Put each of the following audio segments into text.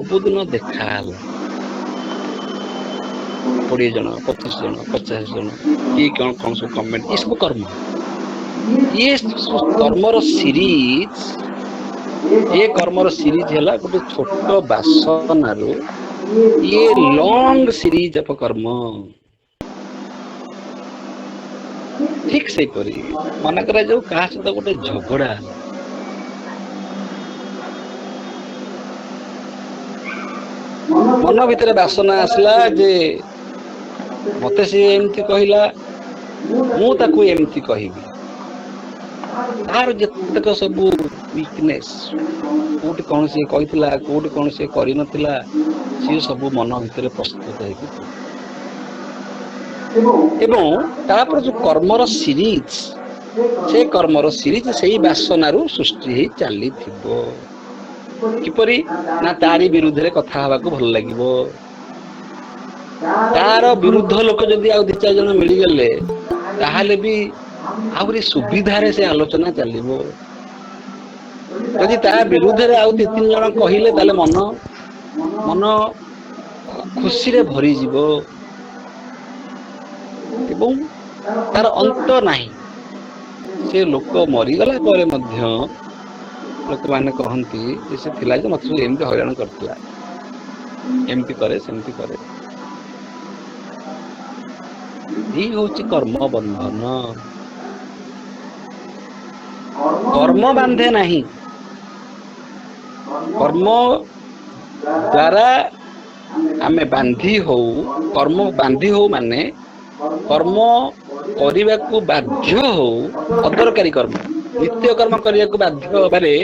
ସବୁଦିନ ଦେଖା ହେଲା 20 ଜଣ 25 ଜଣ 50 ଜଣ କିଏ କଣ ସବୁ କମେଣ୍ଟ, ଏ ସବୁ କର୍ମ, ଇଏ କର୍ମର ସିରିଜ, ଏ କର୍ମର ସିରିଜ ହେଲା ଗୋଟେ ଛୋଟ ବାସନାରୁ ଇଏ ଲଙ୍ଗ ସିରିଜ ଅଫ କର୍ମ। ଠିକ ସେଇପରି ମନେ କରାଯାଉ କାହା ସହିତ ଗୋଟେ ଝଗଡା ହେଲା, ମନ ଭିତରେ ବାସନା ଆସିଲା ଯେ ମତେ ସିଏ ଏମିତି କହିଲା, ମୁଁ ତାକୁ ଏମିତି କହିବି। ତାର ଯେତେକ ସବୁ ୱିକନେସ୍, କୋଉଠି କଣ ସିଏ କହିଥିଲା, କୋଉଠି କଣ ସିଏ କରିନଥିଲା, ସିଏ ସବୁ ମନ ଭିତରେ ପ୍ରସ୍ତୁତ ହେଇକି ଥିବ। ଏବଂ ତାପରେ ଯୋଉ କର୍ମର ସିରିଜ, ସେ କର୍ମର ସିରିଜ ସେଇ ବାସନାରୁ ସୃଷ୍ଟି ହେଇ ଚାଲିଥିବ। କିପରି ନା ତାରି ବିରୁଦ୍ଧରେ କଥା ହବାକୁ ଭଲ ଲାଗିବ, ତାର ବିରୁଦ୍ଧ ଲୋକ ଯଦି ଆଉ 2-4 ଜଣ ମିଳିଗଲେ ତାହେଲେ ବି ଆହୁରି ସୁବିଧାରେ ସେ ଆଲୋଚନା ଚାଲିବ। ଯଦି ତା ବିରୁଦ୍ଧରେ ଆଉ 2-3 ଜଣ କହିଲେ ତାହେଲେ ମନ ଖୁସିରେ ଭରିଯିବ ଏବଂ ତାର ଅନ୍ତ ନାହିଁ। ସେ ଲୋକ ମରିଗଲା ପରେ ମଧ୍ୟ ଲୋକମାନେ କହନ୍ତି ଯେ ସେ ଥିଲା ଯେ ମତେ ସବୁ ଏମିତି ହଇରାଣ କରିଥିଲା, ଏମିତି କରେ ସେମିତି କରେ। ଏଇ ହଉଛି କର୍ମ ବନ୍ଧନ। କର୍ମ ବାନ୍ଧେ ନାହିଁ, କର୍ମ ଦ୍ୱାରା ଆମେ ବାନ୍ଧି ହଉ, କର୍ମ ବାନ୍ଧି ହଉ ମାନେ କର୍ମ କରିବାକୁ ବାଧ୍ୟ ହଉ, ଅଦରକାରୀ କର୍ମ, ନିତ୍ୟ କର୍ମ କରିବାକୁ ବାଧ୍ୟ ହବାରେ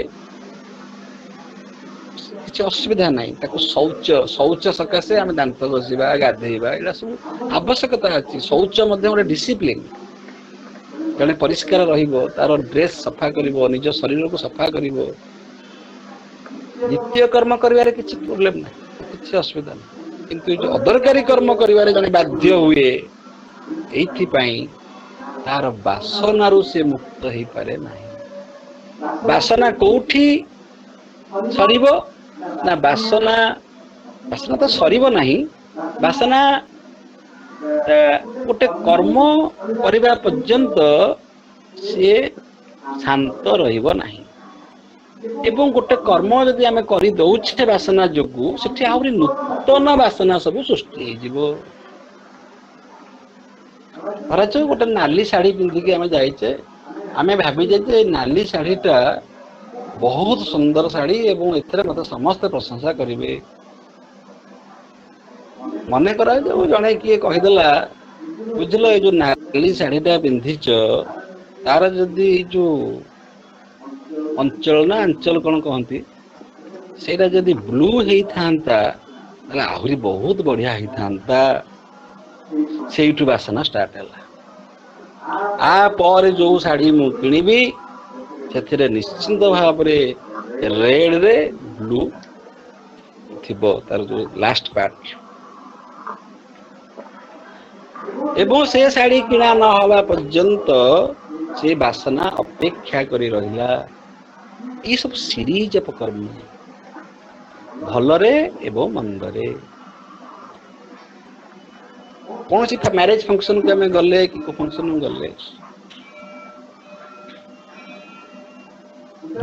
କିଛି ଅସୁବିଧା ନାହିଁ। ତାକୁ ଶୌଚ ସକାଶେ ଆମେ ଦାନ୍ତ ଘଷିବା, ଗାଧେଇବା, ଏଇଟା ସବୁ ଆବଶ୍ୟକତା ଅଛି। ଶୌଚ ମଧ୍ୟ ଗୋଟେ ଡିସିପ୍ଲିନ। ଜଣେ ପରିଷ୍କାର ରହିବ, ତାର ଡ୍ରେସ ସଫା କରିବ, ନିଜ ଶରୀରକୁ ସଫା କରିବ, ନିତ୍ୟ କର୍ମ କରିବାରେ କିଛି ପ୍ରୋବ୍ଲେମ ନାହିଁ, କିଛି ଅସୁବିଧା ନାହିଁ। କିନ୍ତୁ ଏ ଯୋଉ ଅଦରକାରୀ କର୍ମ କରିବାରେ ଜଣେ ବାଧ୍ୟ ହୁଏ, ଏଇଥିପାଇଁ ତାର ବାସନାରୁ ସେ ମୁକ୍ତ ହେଇପାରେ ନାହିଁ। ବାସନା କୋଉଠି ସରିବ ନା ବାସନା ତ ସରିବ ନାହିଁ, ବାସନା ଗୋଟେ କର୍ମ କରିବା ପର୍ଯ୍ୟନ୍ତ ସିଏ ଶାନ୍ତ ରହିବ ନାହିଁ। ଏବଂ ଗୋଟେ କର୍ମ ଯଦି ଆମେ କରିଦଉଛେ ବାସନା ଯୋଗୁ, ସେଠି ଆହୁରି ନୂତନ ବାସନା ସବୁ ସୃଷ୍ଟି ହେଇଯିବ। ଧରାଯାଉ ଗୋଟେ ନାଲି ଶାଢୀ ପିନ୍ଧିକି ଆମେ ଯାଇଛେ, ଆମେ ଭାବିଛେ ଯେ ଏଇ ନାଲି ଶାଢୀ ଟା ବହୁତ ସୁନ୍ଦର ଶାଢୀ ଏବଂ ଏଥିରେ ମତେ ସମସ୍ତେ ପ୍ରଶଂସା କରିବେ। ମନେ କରାଯାଉ ଜଣେ କିଏ କହିଦେଲା, ବୁଝିଲ ଏଇ ଯୋଉ ନାଲି ଶାଢୀ ଟା ପିନ୍ଧିଛ, ତାର ଯଦି ଏଇ ଯୋଉ ଅଞ୍ଚଳ ନା ଆଞ୍ଚଲ କଣ କହନ୍ତି, ସେଇଟା ଯଦି ବ୍ଲୁ ହେଇଥାନ୍ତା ତାହେଲେ ଆହୁରି ବହୁତ ବଢିଆ ହେଇଥାନ୍ତା। ସେଇଠୁ ବାସନା ଷ୍ଟାର୍ଟ ହେଲା। ଆ ପରେ ଯୋଉ ଶାଢୀ ମୁଁ କିଣିବି, ସେଥିରେ ନିଶ୍ଚିନ୍ତ ଭାବରେ ରେଡରେ ବ୍ଲୁ ଥିବ, ତାର ଯୋଉ ଲାଷ୍ଟ ପାର୍ଟ। ଏବଂ ସେ ଶାଢୀ କିଣା ନହବା ପର୍ଯ୍ୟନ୍ତ ସେ ବାସନା ଅପେକ୍ଷା କରି ରହିଲା। ଏଇ ସବୁ ସିରିଜ ଅଫ କର୍ମ, ଭଲରେ ଏବଂ ମନ୍ଦରେ। କୌଣସି ମ୍ୟାରେଜ ଫଙ୍କସନକୁ ଆମେ ଗଲେ, କି କୋଉ ଫଙ୍କସନକୁ ଗଲେ,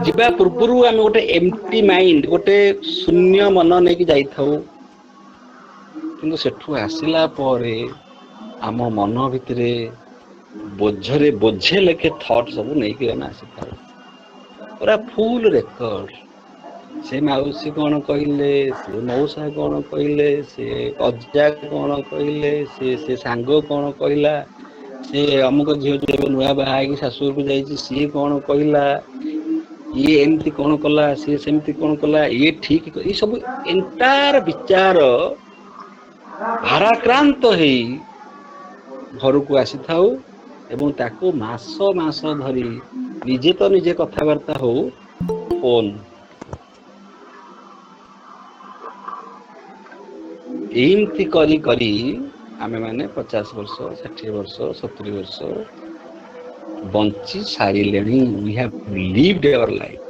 ଯିବା ପୂର୍ବରୁ ଆମେ ଗୋଟେ ଏମ୍ପ୍ଟି ମାଇଣ୍ଡ, ଗୋଟେ ଶୂନ୍ୟ ମନ ନେଇକି ଯାଇଥାଉ। କିନ୍ତୁ ସେଠୁ ଆସିଲା ପରେ ଆମ ମନ ଭିତରେ ବୋଝେ ଲେଖେ ଥଟ ସବୁ ନେଇକି ଆମେ ଆସିଥାଉ। ପୁରା ଫୁଲ ରେକର୍ଡ। ସେ ମାଉସୀ କଣ କହିଲେ, ସେ ମଉସା କଣ କହିଲେ, ସେ ଅଜା କଣ କହିଲେ, ସେ ସାଙ୍ଗ କଣ କହିଲା, ସେ ଅମୁକ ଝିଅ ଯୋଉ ଏବେ ନୂଆ ବାହା ହେଇକି ଶାଶୁଘରକୁ ଯାଇଛି, ସିଏ କଣ କହିଲା, ଇଏ ଏମିତି କଣ କଲା, ସିଏ ସେମିତି କଣ କଲା, ଇଏ ଠିକ, ଏଇ ସବୁ ଏଣ୍ଟାର ବିଚାର ଭାରାକ୍ରାନ୍ତ ହେଇ ଘରକୁ ଆସିଥାଉ ଏବଂ ତାକୁ ମାସ ମାସ ଧରି ନିଜେ ତ ନିଜେ କଥାବାର୍ତ୍ତା ହଉ, ଫୋନ ଏମିତି କରି କରି ଆମେ ମାନେ 50 ବର୍ଷ, 60 ବର୍ଷ, 70 ବର୍ଷ ବଞ୍ଚି ସାରିଲେଣି। We have lived our life.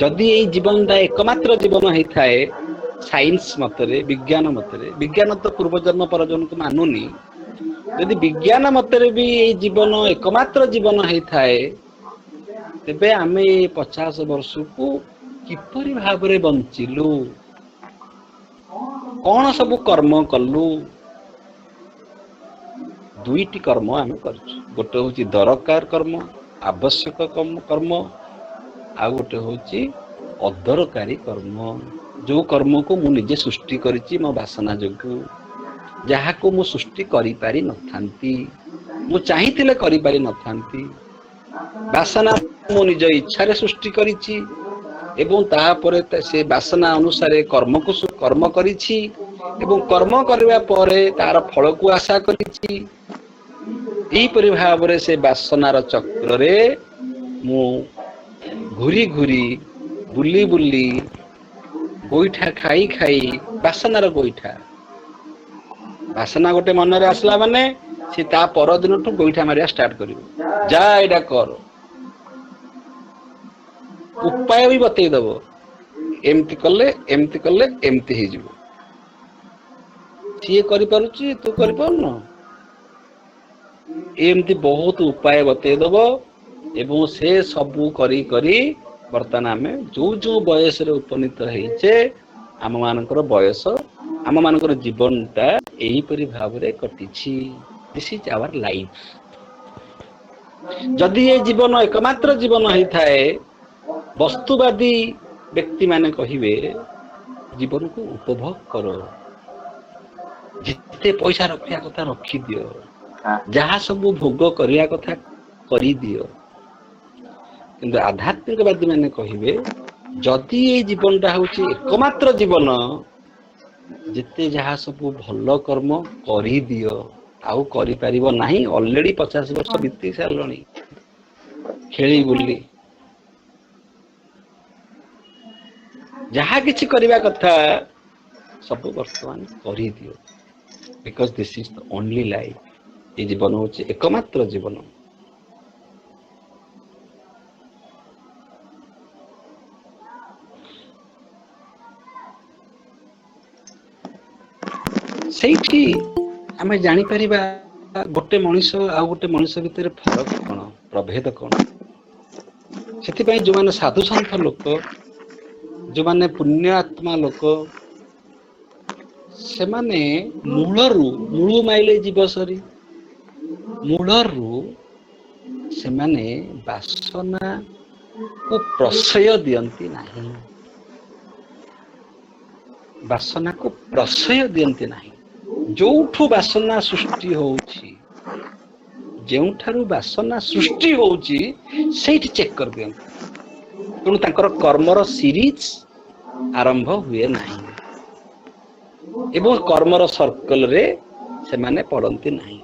जदि ये जीवनटा एकमात्र जीवन होता है साइंस मतरे विज्ञान मतरे विज्ञान तो पूर्वजन्म परजन्म को मानुनी यदि विज्ञान मतरे भी ये जीवन एकमात्र जीवन होता है तेबे आमे 50 वर्ष को किपरि भाबरे बंचिलु कौन सब कर्म कलु दुईटी कर्म आम कर गोटे हूँ दरकार कर्म आवश्यक कर्म आ गोटे हूँ अदरकारी कर्म जो कर्म को मु निजे सृष्टि करिछि मो वासना जोगु जहा को मु सृष्टि करि पारि नथांती मु चाहिथिले करि पारि नथांती वासना मो निज इच्छा रे सृष्टि करिछि एवं तापरे से वासना अनुसार कर्म को कर्म करिछि एवं कर्म करबा परे तार फल को आशा करिछि एही परि भाबरे से वासनार चक्र रे मु घुरी घुरी बुली बुली गोईठा खाई खाई वासनार गोईठा वासना गोटे मन रे आसला माने से ता पर दिन ठु गोईठा मारिया स्टार्ट करिवो जा एडा कर उपाय भी बतई दबो एमती कले एमती हे जिवो सी करि पारुची तू करि पारनो एमती बहुत उपाय बतई दबो एवं से सबू करी करी वर्तमान आमे जो जो बयस रे उपनीत हेचे आम मानकर बयस आम मानकर जीवनटा एही परि भाबरे कटिछि दिस इज आवर लाइफ जदि ये जीवन एकमात्र जीवन होई थाए वस्तुवादी व्यक्ति माने कहिबे जीवन को उपभोग करो जिते पैसा रखिया कथा रखी दियो जहाँ सब भोग करिया कथा करी दियो किंतु आध्यात्मिकवादी माने कहिबे जदि ये जीवनटा होची एकमात्र जीवन जिते जहाँ सब भल कर्म करी दियो आउ करि परिबो नाही ऑलरेडी 50 वर्ष बीती सारलणी खेली बुली जहाँ किछि करिबा कथा सब वर्तमान करी दियो because this is the only life ये जीवन होची एकमात्र जीवन सेठी आमे जानि परिबा गोटे मनुष्य आ गोटे मनुष्य भितर फरक कोन प्रभेद कोन सेति पई जो माने साधु संत लोक जो माने पुण्य आत्मा लोक से माने मूल माइले जीव सरी मूलरू से माने वासना को प्रश्रय दियंती नाही वासना को प्रश्रय दियंती नाही जोठू वासना सृष्टि होउची जेउठारू वासना सृष्टि होउची सेठी चेक कर दियंती तेणु तांकर कर्मर सीरीज आरंभ हुए नाही एवं कर्मर सर्कल रे से माने पड़ंती नाही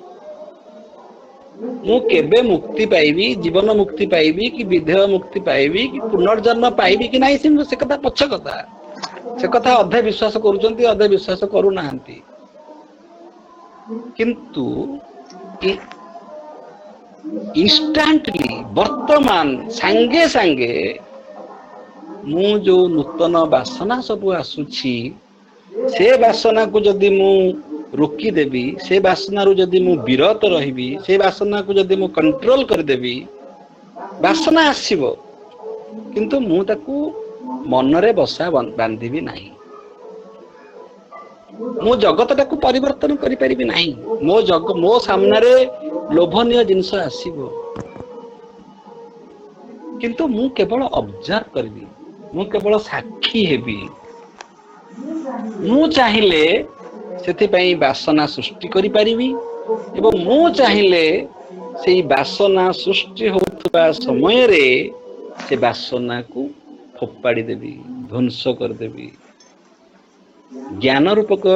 मु केबे मुक्ति पाइबी जीवन मुक्ति पाइबी कि विधेय मुक्ति पाइबी कि पुनर्जन्म पाइबी कि नाही से कथा पछ कथा से कथा अधे विश्वास करूचंती अधे विश्वास करू नाहंती किंतु इंस्टेंटली वर्तमान सांगे सांगे मु जो नूतन वासना सब आसुछि से वासना को जदि मु रोकी देबी से वासना रू जदि मु विरत रहिबी से वासना को जदि मु कंट्रोल कर देबी वासना आसीबो किंतु मु ताकू मन रे बसा बांधिबी नाही मो जगतटा को परिवर्तन करि परिबी नाही मो सामने रे लोभनीय जिंस आसीबो किंतु मु केवल ऑब्जर्व करबी मु केवल साक्षी हेबी मु चाहिले सेति पई वासना सृष्टि करि परिबी एवं मु चाहिले सेई वासना सृष्टि होतबा समय रे से वासना को फोपाड़ी देबी ध्वंस कर देबी ज्ञान रूपक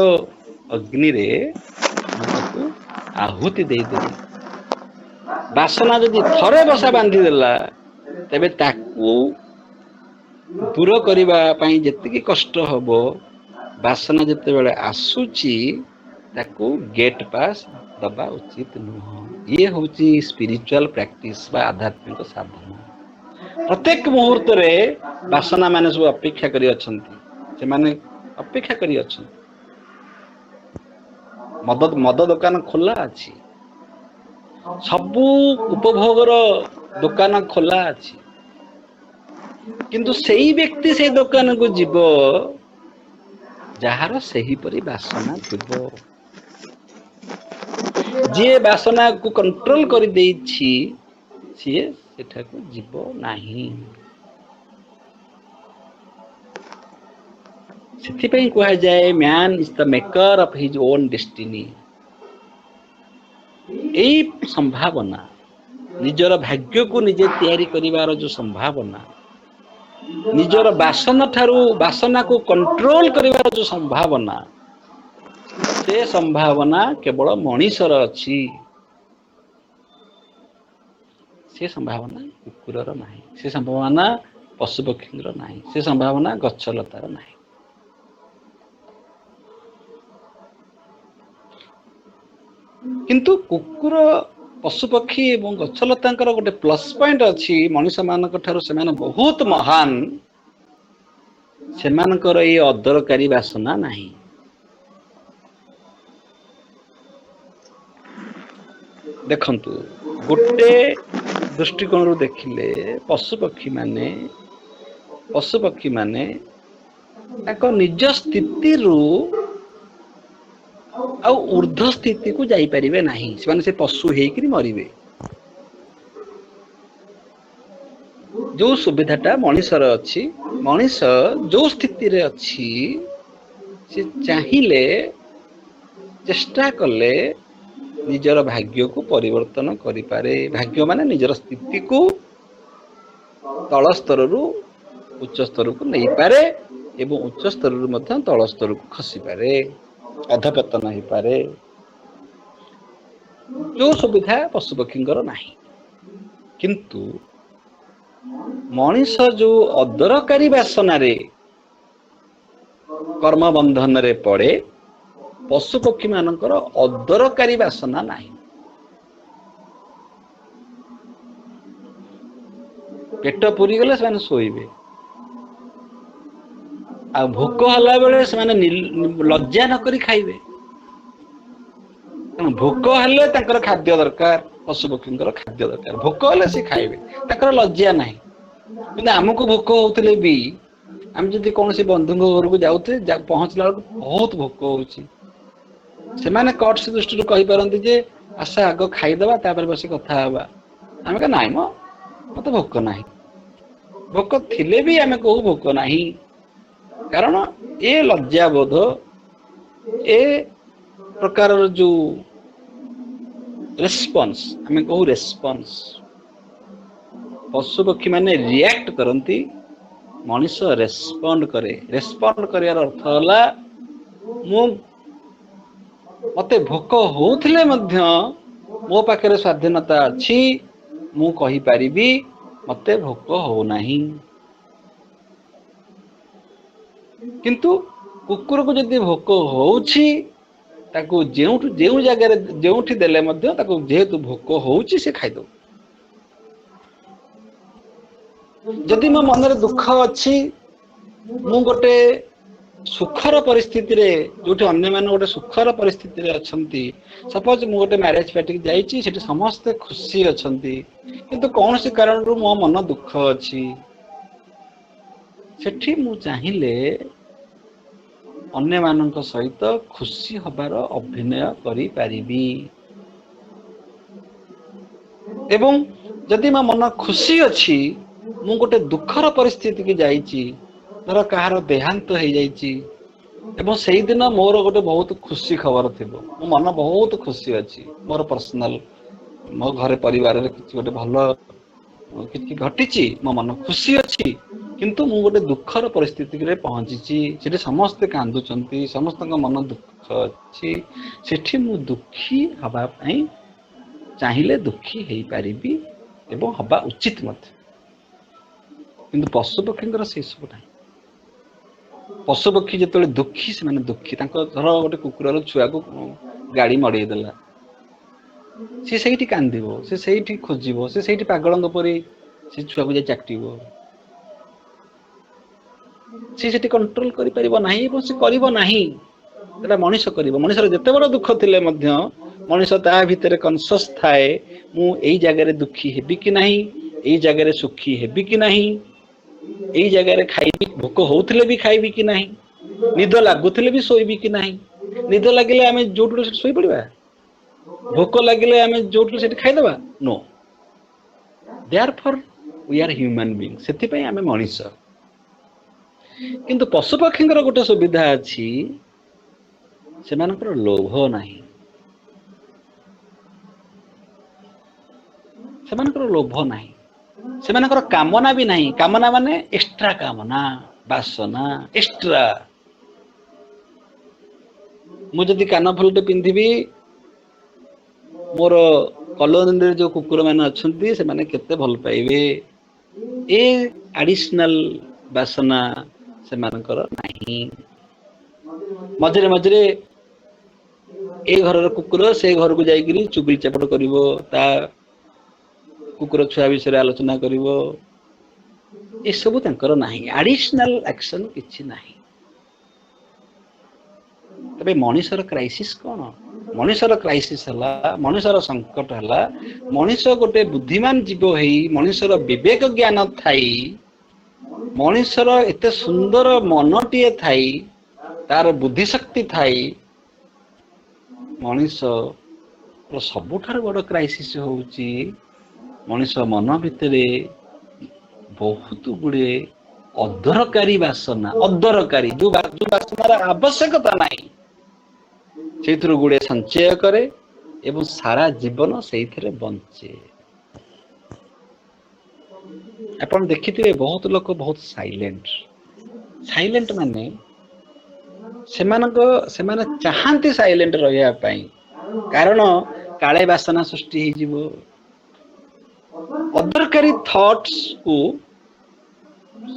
अग्नि रे आहुति दे देबी वासना जदि थरे बसा बांधी देला तबे ताकू दूर करिबा पई जतिकी कष्ट हबो वासना जते बेले आसुची ताकू गेट पास दबा उचित नुह ये होची स्पिरिचुअल प्रैक्टिस बा आध्यात्मिक साधना प्रत्येक मुहूर्त रे ବାସନା ମାନେ ସବୁ ଅପେକ୍ଷା କରି ଅଛନ୍ତି, ସେମାନେ ଅପେକ୍ଷା କରି ଅଛନ୍ତି। ମଦ ଦୋକାନ ଖୋଲା ଅଛି, ସବୁ ଉପଭୋଗର ଦୋକାନ ଖୋଲା ଅଛି, କିନ୍ତୁ ସେଇ ବ୍ୟକ୍ତି ସେଇ ଦୋକାନକୁ ଯିବ ଯାହାର ସେହିପରି ବାସନା ଥିବ। ଯିଏ ବାସନାକୁ କଣ୍ଟ୍ରୋଲ କରିଦେଇଛି ସିଏ ସେଠାକୁ ଯିବ ନାହିଁ। ସେଥିପାଇଁ କୁହାଯାଏ man is the maker of his own destiny. ଏଇ ସମ୍ଭାବନା, ନିଜର ଭାଗ୍ୟକୁ ନିଜେ ତିଆରି କରିବାର ଯୋଉ ସମ୍ଭାବନା, ନିଜର ବାସନାକୁ କଣ୍ଟ୍ରୋଲ କରିବାର ଯୋଉ ସମ୍ଭାବନା, ସେ ସମ୍ଭାବନା କେବଳ ମଣିଷର ଅଛି। ସେ ସମ୍ଭାବନା କୁକୁରର ନାହିଁ, ସେ ସମ୍ଭାବନା ପଶୁପକ୍ଷୀଙ୍କର ନାହିଁ, ସେ ସମ୍ଭାବନା ଗଛଲତାର ନାହିଁ। କିନ୍ତୁ କୁକୁର, ପଶୁପକ୍ଷୀ ଏବଂ ଗଛଲତାଙ୍କର ଗୋଟେ ପ୍ଲସ୍ ପଏଣ୍ଟ ଅଛି, ମଣିଷ ମାନଙ୍କ ଠାରୁ ସେମାନେ ବହୁତ ମହାନ, ସେମାନଙ୍କର ଏଇ ଅଦରକାରୀ ବାସନା ନାହିଁ। ଦେଖନ୍ତୁ, ଗୋଟେ ଦୃଷ୍ଟିକୋଣରୁ ଦେଖିଲେ ପଶୁପକ୍ଷୀ ମାନେ ତାଙ୍କ ନିଜ ସ୍ଥିତିରୁ ଆଉ ଉର୍ଦ୍ଧ୍ୱ ସ୍ଥିତିକୁ ଯାଇପାରିବେ ନାହିଁ, ସେମାନେ ସେ ପଶୁ ହେଇକିରି ମରିବେ। ଯୋଉ ସୁବିଧାଟା ମଣିଷର ଅଛି, ମଣିଷ ଯୋଉ ସ୍ଥିତିରେ ଅଛି, ସେ ଚାହିଁଲେ, ଚେଷ୍ଟା କଲେ ନିଜର ଭାଗ୍ୟକୁ ପରିବର୍ତ୍ତନ କରିପାରେ। ଭାଗ୍ୟ ମାନେ ନିଜର ସ୍ଥିତିକୁ ତଳ ସ୍ତରରୁ ଉଚ୍ଚ ସ୍ତରକୁ ନେଇପାରେ ଏବଂ ଉଚ୍ଚ ସ୍ତରରୁ ମଧ୍ୟ ତଳ ସ୍ତରକୁ ଖସିପାରେ, ଅଧପତନ ହେଇପାରେ। ଯୋଉ ସୁବିଧା ପଶୁପକ୍ଷୀଙ୍କର ନାହିଁ। କିନ୍ତୁ ମଣିଷ ଯୋଉ ଅଦରକାରୀ ବାସନାରେ କର୍ମ ବନ୍ଧନରେ ପଡେ, ପଶୁପକ୍ଷୀ ମାନଙ୍କର ଅଦରକାରୀ ବାସନା ନାହିଁ। ପେଟ ପୁରିଗଲେ ସେମାନେ ଶୋଇବେ, ଆଉ ଭୋକ ହେଲା ବେଳେ ସେମାନେ ଲଜ୍ଜା ନକରି ଖାଇବେ। ତେଣୁ ଭୋକ ହେଲେ ତାଙ୍କର ଖାଦ୍ୟ ଦରକାର, ପଶୁପକ୍ଷୀଙ୍କର ଖାଦ୍ୟ ଦରକାର, ଭୋକ ହେଲେ ସେ ଖାଇବେ, ତାଙ୍କର ଲଜ୍ଜା ନାହିଁ। କିନ୍ତୁ ଆମକୁ ଭୋକ ହଉଥିଲେ ବି ଆମେ ଯଦି କୌଣସି ବନ୍ଧୁଙ୍କ ଘରକୁ ଯାଉଥିଲେ, ପହଞ୍ଚିଲା ବେଳକୁ ବହୁତ ଭୋକ ହଉଛି, ସେମାନେ କଟ୍ସ ଦୃଷ୍ଟିରୁ କହିପାରନ୍ତି ଯେ ଆସ ଆଗ ଖାଇଦବା ତାପରେ ବସି କଥା ହବା। ଆମେ କହ ନାଇଁ ମତେ ଭୋକ ନାହିଁ। ଭୋକ ଥିଲେ ବି ଆମେ କହୁ ଭୋକ ନାହିଁ, କାରଣ ଏ ଲଜ୍ଜାବୋଧ, ଏ ପ୍ରକାରର ଯୋଉ ରେସ୍ପନ୍ସ, ଆମେ କହୁ ରେସ୍ପନ୍ସ, ପଶୁପକ୍ଷୀ ମାନେ ରିଆକ୍ଟ କରନ୍ତି, ମଣିଷ ରେସ୍ପଣ୍ଡ କରେ। ରେସ୍ପଣ୍ଡ କରିବାର ଅର୍ଥ ହେଲା ମତେ ଭୋକ ହଉଥିଲେ ମଧ୍ୟ ମୋ ପାଖରେ ସ୍ୱାଧୀନତା ଅଛି, ମୁଁ କହିପାରିବି ମତେ ଭୋକ ହଉନାହିଁ। କିନ୍ତୁ କୁକୁରକୁ ଯଦି ଭୋକ ହଉଛି, ତାକୁ ଯେଉଁ ଜାଗାରେ ଯେଉଁଠି ଦେଲେ ମଧ୍ୟ ତାକୁ ଯେହେତୁ ଭୋକ ହଉଛି ସେ ଖାଇଦବ। ଯଦି ମୋ ମନରେ ଦୁଃଖ ଅଛି, ମୁଁ ଗୋଟେ ସୁଖର ପରିସ୍ଥିତିରେ, ଯୋଉଠି ଅନ୍ୟମାନେ ଗୋଟେ ସୁଖର ପରିସ୍ଥିତିରେ ଅଛନ୍ତି, ସପୋଜ ମୁଁ ଗୋଟେ ମ୍ୟାରେଜ ପାର୍ଟିକି ଯାଇଛି, ସେଠି ସମସ୍ତେ ଖୁସି ଅଛନ୍ତି, କିନ୍ତୁ କୌଣସି କାରଣରୁ ମୋ ମନ ଦୁଃଖ ଅଛି, ସେଠି ମୁଁ ଚାହିଁଲେ ଅନ୍ୟମାନଙ୍କ ସହିତ ଖୁସି ହବାର ଅଭିନୟ କରିପାରିବି। ଏବଂ ଯଦି ମୋ ମନ ଖୁସି ଅଛି, ମୁଁ ଗୋଟେ ଦୁଃଖର ପରିସ୍ଥିତିକି ଯାଇଛି, ଧର କାହାର ଦେହାନ୍ତ ହେଇଯାଇଛି ଏବଂ ସେଇଦିନ ମୋର ଗୋଟେ ବହୁତ ଖୁସି ଖବର ଥିବ, ମୋ ମନ ବହୁତ ଖୁସି ଅଛି, ମୋର ପର୍ସନାଲ, ମୋ ଘରେ ପରିବାରରେ କିଛି ଗୋଟେ ଭଲ କିଛି ଘଟିଛି, ମୋ ମନ ଖୁସି ଅଛି, କିନ୍ତୁ ମୁଁ ଗୋଟେ ଦୁଃଖର ପରିସ୍ଥିତିରେ ପହଞ୍ଚିଛି, ସେଠି ସମସ୍ତେ କାନ୍ଦୁଛନ୍ତି, ସମସ୍ତଙ୍କ ମନ ଦୁଃଖ ଅଛି, ସେଠି ମୁଁ ଦୁଃଖୀ ହବା ପାଇଁ ଚାହିଁଲେ ଦୁଃଖୀ ହେଇପାରିବି ଏବଂ ହବା ଉଚିତ ମଧ୍ୟ। କିନ୍ତୁ ପଶୁପକ୍ଷୀଙ୍କର ସେ ସବୁ ନାହିଁ। ପଶୁପକ୍ଷୀ ଯେତେବେଳେ ଦୁଃଖୀ, ସେମାନେ ଦୁଃଖୀ। ତାଙ୍କ ଧର ଗୋଟେ କୁକୁରର ଛୁଆକୁ ଗାଡି ମଡେଇ ଦେଲା, ସେ ସେଇଠି କାନ୍ଦିବ, ସେ ସେଇଠି ଖୋଜିବ, ସେ ସେଇଠି ପାଗଳଙ୍କ ପରି ସେ ଛୁଆକୁ ଯାଇ ଚାଟିବ। से कंट्रोल करि परिबो नाही एवं से करिबो नाही एटा मनुष्य करिबो मनुष्यर जते बड़ दुख थिले मध्य मनुष्य ता भितर कॉन्शियस थाए मु एई जगह दुखी हेबी कि नाही एई जगह सुखी हेबी कि नाही एई जगह खाइबी भोक होउथिले भी खाइबी कि नाही निद लागुथिले भी सोइबी कि नाही निद लागिले आमे जोटु सोइ पड़िबा भोक लागिले आमे जोटु सेठी खाइ देबा no therefore we are human being सेति पई आमे मनुष्य किंतु पशु पक्षींकर गोटे सुविधा अछि सेमानकर लोभ नाही सेमानकर लोभ नाही सेमानकर कामना भी नाही कामना माने एक्स्ट्रा कामना वासना एक्स्ट्रा मु जदि कान फुलटे पिंधिबी मोर कलोनी जो कुकुर मैंने अच्छे से माने केते भल पाइबे ए एडिशनल वासना से मानकर नहीं मझे मझे ए घर कुकुर से घर को जाइकरी चुगली चापट करिवो ता कुकुर छुआ विषय आलोचना करिवो ए सब तंकर नाही एडिशनल एक्शन किछि नाही तबे मनुष्यर क्राइसिस कोन मनुष्यर क्राइसिस हला मनुष्यर संकट हला मनुष्य गोटे बुद्धिमान जीव हेई मनुष्यर विवेक ज्ञान थाई मनुष्यर एते सुंदर मनटीए थाई तार बुद्धि शक्ति थाई मनुष्य सबुठार बड़ क्राइसिस होउची मनुष्य मन भितरे बहुत गुड़े अदरकारी वासना अदरकारी जो वासनार आवश्यकता नहीं से गुड़े संचय करे एवं सारा जीवन से बंचे अपन देखिथिबे बहुत लोक बहुत साइलेंट माने सेमाने चाहती साइलेंट रहिया पाई कारण काले वासना सृष्टि ही जीवो अदरकारी थॉट्स को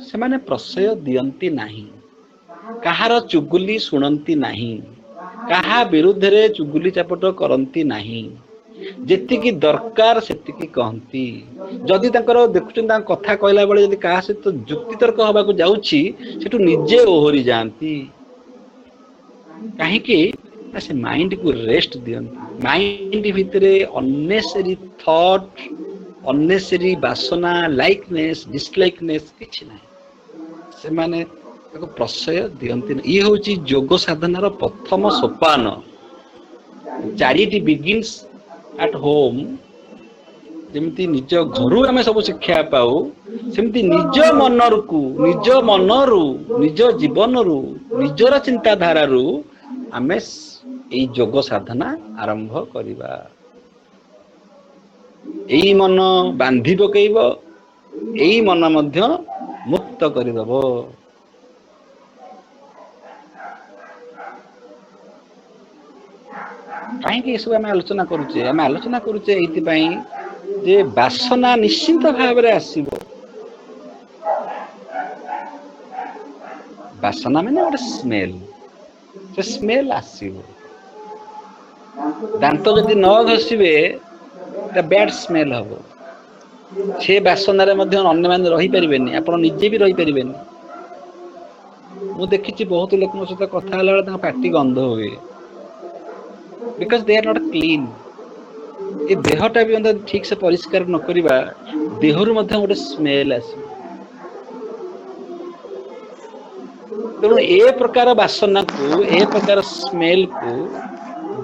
सेमाने प्रश्रय दियंती नहीं कहार चुगुली सुनंती नहीं कहा विरुद्ध रे चुगुली चापट करंती नहीं जेतिकी दरकार सेतिकी कहंती जदि तांकर देखुचन तां कथा कहला बेले जदि कहा से तो जुक्ति तर्क हबा को जाउची सेटु निजे ओहरी जानती काहे कि से माइंड को रेस्ट दियंती माइंड भितरे अननेसेसरी थॉट अननेसेसरी वासना लाइकनेस डिसलाइकनेस किछि नाही से माने ताको प्रश्रय दियंती ई होची योग साधनार प्रथम सोपान चैरिटी बिगिन्स एट होम जेमती निज घरु आमे सब शिक्षा पाऊ सेमती निज मनरु निज जीवनरु निजर चिंताधारारु आमे एई योग साधना आरंभ करिबा एई मन बांधी पकेइबो एई मन मध्य मुक्त करिदबो कहीं सब आम आलोचना करुचे ये वासना निश्चिंत भाव में आसो वासना मैंने गोटे स्मेल से स्मेल आसो दांत जदि न घषिबे बैड स्मेल हम से वासना अन्य मैंने रही पारे आप निजे भी रही पारे मुझे देखी बहुत लोक सहित कथा बेले पार्टी गंध हुए because they are not clean ये देहटा भी ठीक से परिष्कार न करिबा देहरु मध्य गोटे स्मेल आस तेणु ए प्रकार वासना को ए प्रकार स्मेल को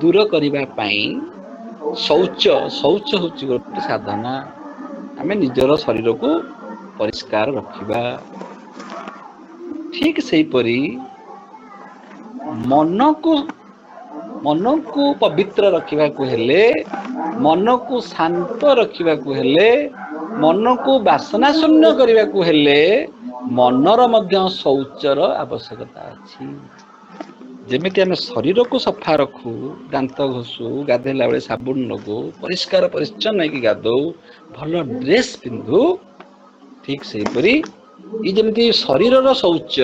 दूर करिबा पाई शौच होची गोटे साधना आमे निजर शरीर को परिष्कार रखिबा ठीक सही परी मन को पवित्र रखा को हेले मन को शांत रखा को हेले मन को वासना शून्य करने को हेले मनर मध्य शौचर आवश्यकता अछि जेमिति आमे शरीर को सफा रखू दांत घसू गाधेला बेले साबुन लगू परिष्कार परिच्छन्न कि गाधो भल ड्रेस पिंधु ठीक से परी ई जेमिति शरीरर शौच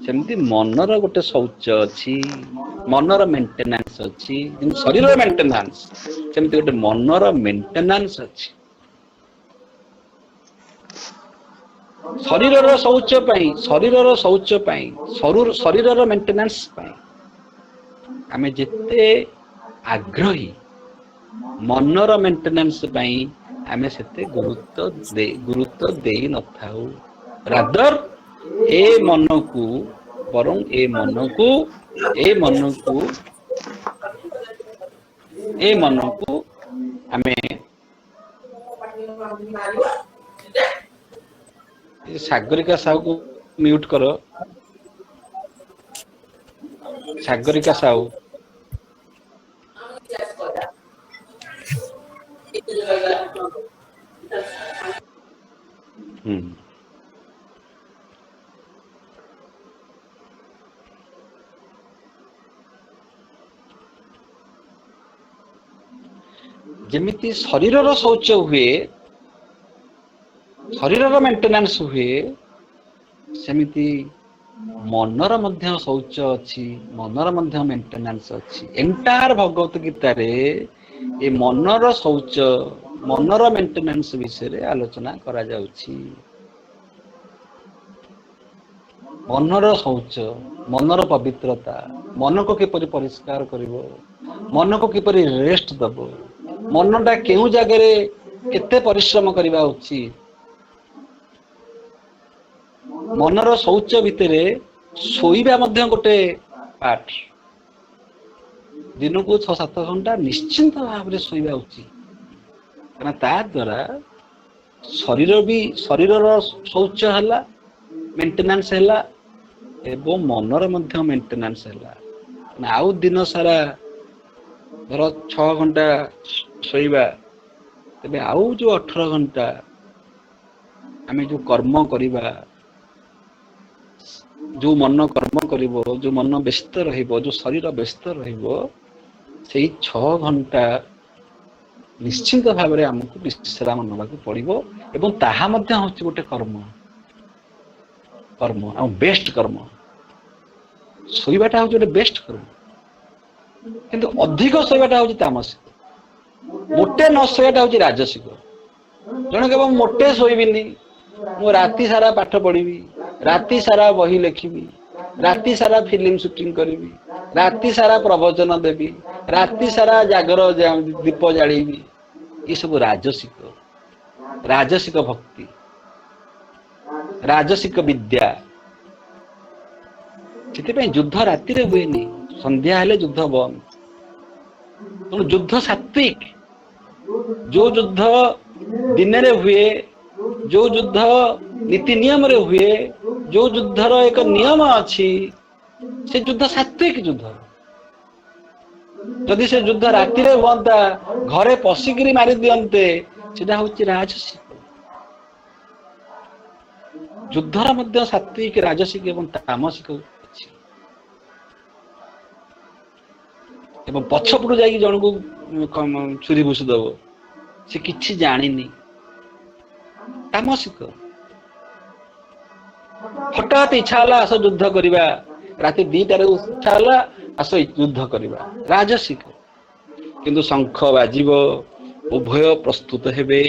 सेमती मनर गोटे शौच अच्छी मनर मेंटेनेंस अच्छी शरीर मेंटेनेंस सेमती गोटे मनर मेंटेनेंस अच्छी ଶରୀରର ଶୌଚ ପାଇଁ ଶରୀରର ମେଣ୍ଟେନାନ୍ସ ପାଇଁ ଆମେ ଯେତେ ଆଗ୍ରହୀ, ମନର ମେଣ୍ଟେନାନ୍ସ ପାଇଁ ଆମେ ସେତେ ଗୁରୁତ୍ୱ ଦେଇ ନଥାଉ। ରାଦର ଏ ମନକୁ ବରଂ ଏ ମନକୁ ଆମେ ସାଗରିକା ସାହୁକୁ ମ୍ୟୁଟ କର। ସାଗରିକା ସାହୁ। ହୁଁ। ଯେମିତି ଶରୀରର ଶୌଚ ହୁଏ, ଶରୀରର ମେଣ୍ଟେନାନ୍ସ ହୁଏ, ସେମିତି ମନର ମଧ୍ୟ ଶୌଚ ଅଛି, ମନର ମଧ୍ୟ ମେଣ୍ଟେନାନ୍ସ ଅଛି। ଏଣ୍ଟାୟାର ଭଗବତ ଗୀତାରେ ଏ ମନର ଶୌଚ, ମନର ମେଣ୍ଟେନାନ୍ସ ବିଷୟରେ ଆଲୋଚନା କରାଯାଉଛି। ମନର ଶୌଚ, ମନର ପବିତ୍ରତା, ମନକୁ କିପରି ପରିଷ୍କାର କରିବ, ମନକୁ କିପରି ରେଷ୍ଟ ଦବ, ମନଟା କେଉଁ ଜାଗାରେ କେତେ ପରିଶ୍ରମ କରିବା ଉଚିତ। ମନର ଶୌଚ ଭିତରେ ଶୋଇବା ମଧ୍ୟ ଗୋଟେ ପାର୍ଟ। ଦିନକୁ 6-7 ଘଣ୍ଟା ନିଶ୍ଚିନ୍ତ ଭାବରେ ଶୋଇବା ଉଚିତ, କାରଣ ତା ଦ୍ୱାରା ଶରୀରର ଶୌଚ ହେଲା, ମେଣ୍ଟେନାନ୍ସ ହେଲା, ଏବଂ ମନର ମଧ୍ୟ ମେଣ୍ଟେନାନ୍ସ ହେଲା। ଆଉ ଦିନ ସାରା ଧର 6 ଘଣ୍ଟା ଶୋଇବା, ତେବେ ଆଉ ଯୋଉ 18 ଘଣ୍ଟା ଆମେ ଯୋଉ କର୍ମ କରିବା, ଯୋଉ ମନ କର୍ମ କରିବ, ଯୋଉ ମନ ବ୍ୟସ୍ତ ରହିବ, ଯୋଉ ଶରୀର ବ୍ୟସ୍ତ ରହିବ, ସେଇ 6 ଘଣ୍ଟା ନିଶ୍ଚିନ୍ତ ଭାବରେ ଆମକୁ ବିଶ୍ରାମ ନେବାକୁ ପଡିବ। ଏବଂ ତାହା ମଧ୍ୟ ହଉଛି ଗୋଟେ କର୍ମ ଆଉ ବେଷ୍ଟ କର୍ମ। ଶୋଇବାଟା ହଉଛି ଗୋଟେ ବେଷ୍ଟ କର୍ମ, କିନ୍ତୁ ଅଧିକ ଶୋଇବାଟା ହଉଛି ତାମସିକ। ମୋଟେ ନ ଶୋଇବାଟା ହଉଛି ରାଜସିକ। ଜଣେ କେବଳ ମୋଟେ ଶୋଇବିନି, ମୁଁ ରାତି ସାରା ପାଠ ପଢିବି, ରାତି ସାରା ବହି ଲେଖିବି, ରାତି ସାରା ଫିଲ୍ମ ସୁଟିଂ କରିବି, ରାତି ସାରା ପ୍ରବଚନ ଦେବି, ରାତି ସାରା ଜାଗର ଦୀପ ଜାଳିବି, ଏସବୁ ରାଜସିକ ଭକ୍ତି, ରାଜସିକ ବିଦ୍ୟା। ସେଥିପାଇଁ ଯୁଦ୍ଧ ରାତିରେ ହୁଏନି, ସନ୍ଧ୍ୟା ହେଲେ ଯୁଦ୍ଧ ବନ୍ଦ। ତେଣୁ ଯୁଦ୍ଧ ସାତ୍ଵିକ। ଯୋଉ ଯୁଦ୍ଧ ଦିନରେ ହୁଏ, ଯୋଉ ଯୁଦ୍ଧ ନୀତି ନିୟମରେ ହୁଏ, ଯୋଉ ଯୁଦ୍ଧର ଏକ ନିୟମ ଅଛି, ସେ ଯୁଦ୍ଧ ସାତ୍ଵିକ ଯୁଦ୍ଧ। ଯଦି ସେ ଯୁଦ୍ଧ ରାତିରେ ହୁଅନ୍ତା, ଘରେ ପଶିକିରି ମାରି ଦିଅନ୍ତେ, ସେଟା ହଉଛି ରାଜସିକ। ଯୁଦ୍ଧର ମଧ୍ୟ ସାତ୍ଵିକ, ରାଜସିକ ଏବଂ ତାମସିକ ଅଛି। ଏବଂ ପଛପଟୁ ଯାଇକି ଜଣକୁ ଛୁରୀ ଭୁଷି ଦବ, ସେ କିଛି ଜାଣିନି, ତାମସିକ। ହଠାତ୍ ଇଚ୍ଛା ହେଲା ଆସ ଯୁଦ୍ଧ କରିବା, ରାତି 2ଟାରେ ଇଚ୍ଛା ହେଲା ଆସ ଯୁଦ୍ଧ କରିବା, ରାଜସିକ। କିନ୍ତୁ ଶଙ୍ଖ ବାଜିବ, ଉଭୟ ପ୍ରସ୍ତୁତ ହେବେ,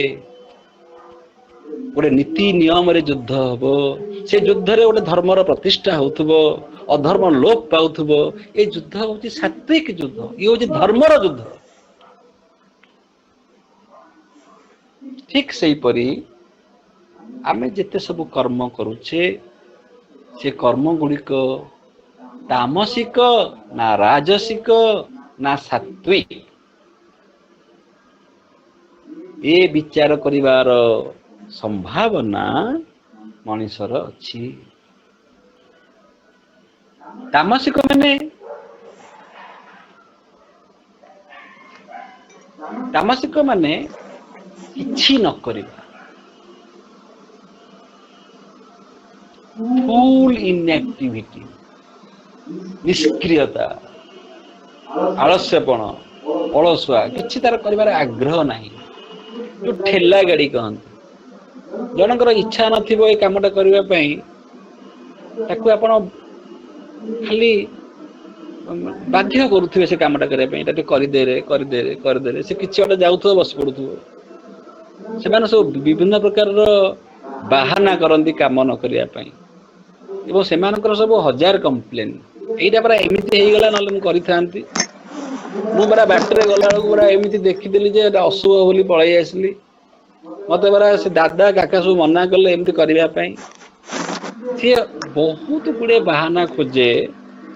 ଗୋଟେ ନୀତି ନିୟମରେ ଯୁଦ୍ଧ ହବ, ସେ ଯୁଦ୍ଧରେ ଗୋଟେ ଧର୍ମର ପ୍ରତିଷ୍ଠା ହଉଥିବ, ଅଧର୍ମ ଲୋପ ପାଉଥିବ। ଏଇ ଯୁଦ୍ଧ ହଉଛି ସାତ୍ଵିକ ଯୁଦ୍ଧ, ଇଏ ହଉଛି ଧର୍ମର ଯୁଦ୍ଧ। ଠିକ ସେଇପରି ଆମେ ଯେତେ ସବୁ କର୍ମ କରୁଛେ, ସେ କର୍ମ ଗୁଡିକ ତାମସିକ ନା ରାଜସିକ ନା ସାତ୍ଵିକ, ଏ ବିଚାର କରିବାର ସମ୍ଭାବନା ମଣିଷର ଅଛି। ତାମସିକ ମାନେ କିଛି ନ କରିବା, ଫୁଲ ଇନଆକ୍ଟିଭିଟି, ନିଷ୍କ୍ରିୟତା, ଆଳସ୍ୟପଣ, ଅଳସୁଆ, କିଛି ତାର କରିବାର ଆଗ୍ରହ ନାହିଁ। ଯୋଉ ଠେଲା ଗାଡି କହନ୍ତି, ଜଣଙ୍କର ଇଚ୍ଛା ନଥିବ ଏଇ କାମଟା କରିବା ପାଇଁ, ତାକୁ ଆପଣ ଖାଲି ବାଧ୍ୟ କରୁଥିବେ ସେ କାମଟା କରିବା ପାଇଁ, ଏଟା ଟିକେ କରିଦେରେ, ସେ କିଛି ଗୋଟେ ଯାଉଥିବ ବସି ପଡୁଥିବ। ସେମାନେ ସବୁ ବିଭିନ୍ନ ପ୍ରକାରର ବାହାନା କରନ୍ତି କାମ ନ କରିବା ପାଇଁ ଏବଂ ସେମାନଙ୍କର ସବୁ ହଜାର କମ୍ପ୍ଲେନ୍ ଏଇଟା ପରା ଏମିତି ହେଇଗଲା ନହେଲେ ମୁଁ କରିଥାନ୍ତି ମୁଁ ପରା ବାଟରେ ଗଲାବେଳକୁ ପରା ଏମିତି ଦେଖିଥିଲି ଯେ ଏଟା ଅଶୁଭ ବୋଲି ପଳେଇ ଆସିଲି ମତେ ପରା ସେ ଦାଦା କାକା ସବୁ ମନା କଲେ ଏମିତି କରିବା ପାଇଁ ସିଏ ବହୁତ ଗୁଡେ ବାହାନା ଖୋଜେ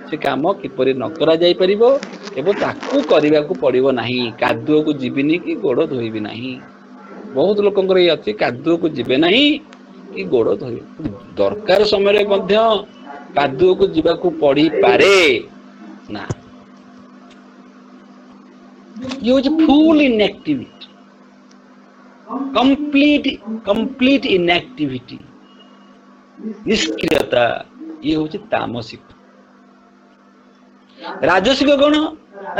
ସେ କାମ କିପରି ନ କରାଯାଇପାରିବ ଏବଂ ତାକୁ କରିବାକୁ ପଡିବ ନାହିଁ କାଦୁଅକୁ ଯିବିନି କି ଗୋଡ ଧୋଇବି ନାହିଁ ବହୁତ ଲୋକଙ୍କର ଇଏ ଅଛି କାଦୁଅକୁ ଯିବେ ନାହିଁ କି ଗୋଡ ଧୋଇବେ ଦରକାର ସମୟରେ ମଧ୍ୟ କାଦୁଅକୁ ଯିବାକୁ ପଡିପାରେ ନା ଇଏ ହଉଛି ଫୁଲ୍ ଇନ୍ଆକ୍ଟିଭିଟି କମ୍ପ୍ଲିଟ ଇନ୍ଆକ୍ଟିଭିଟି ନିଷ୍କ୍ରିୟତା ଇଏ ହଉଛି ତାମସିକ ରାଜସିକ କଣ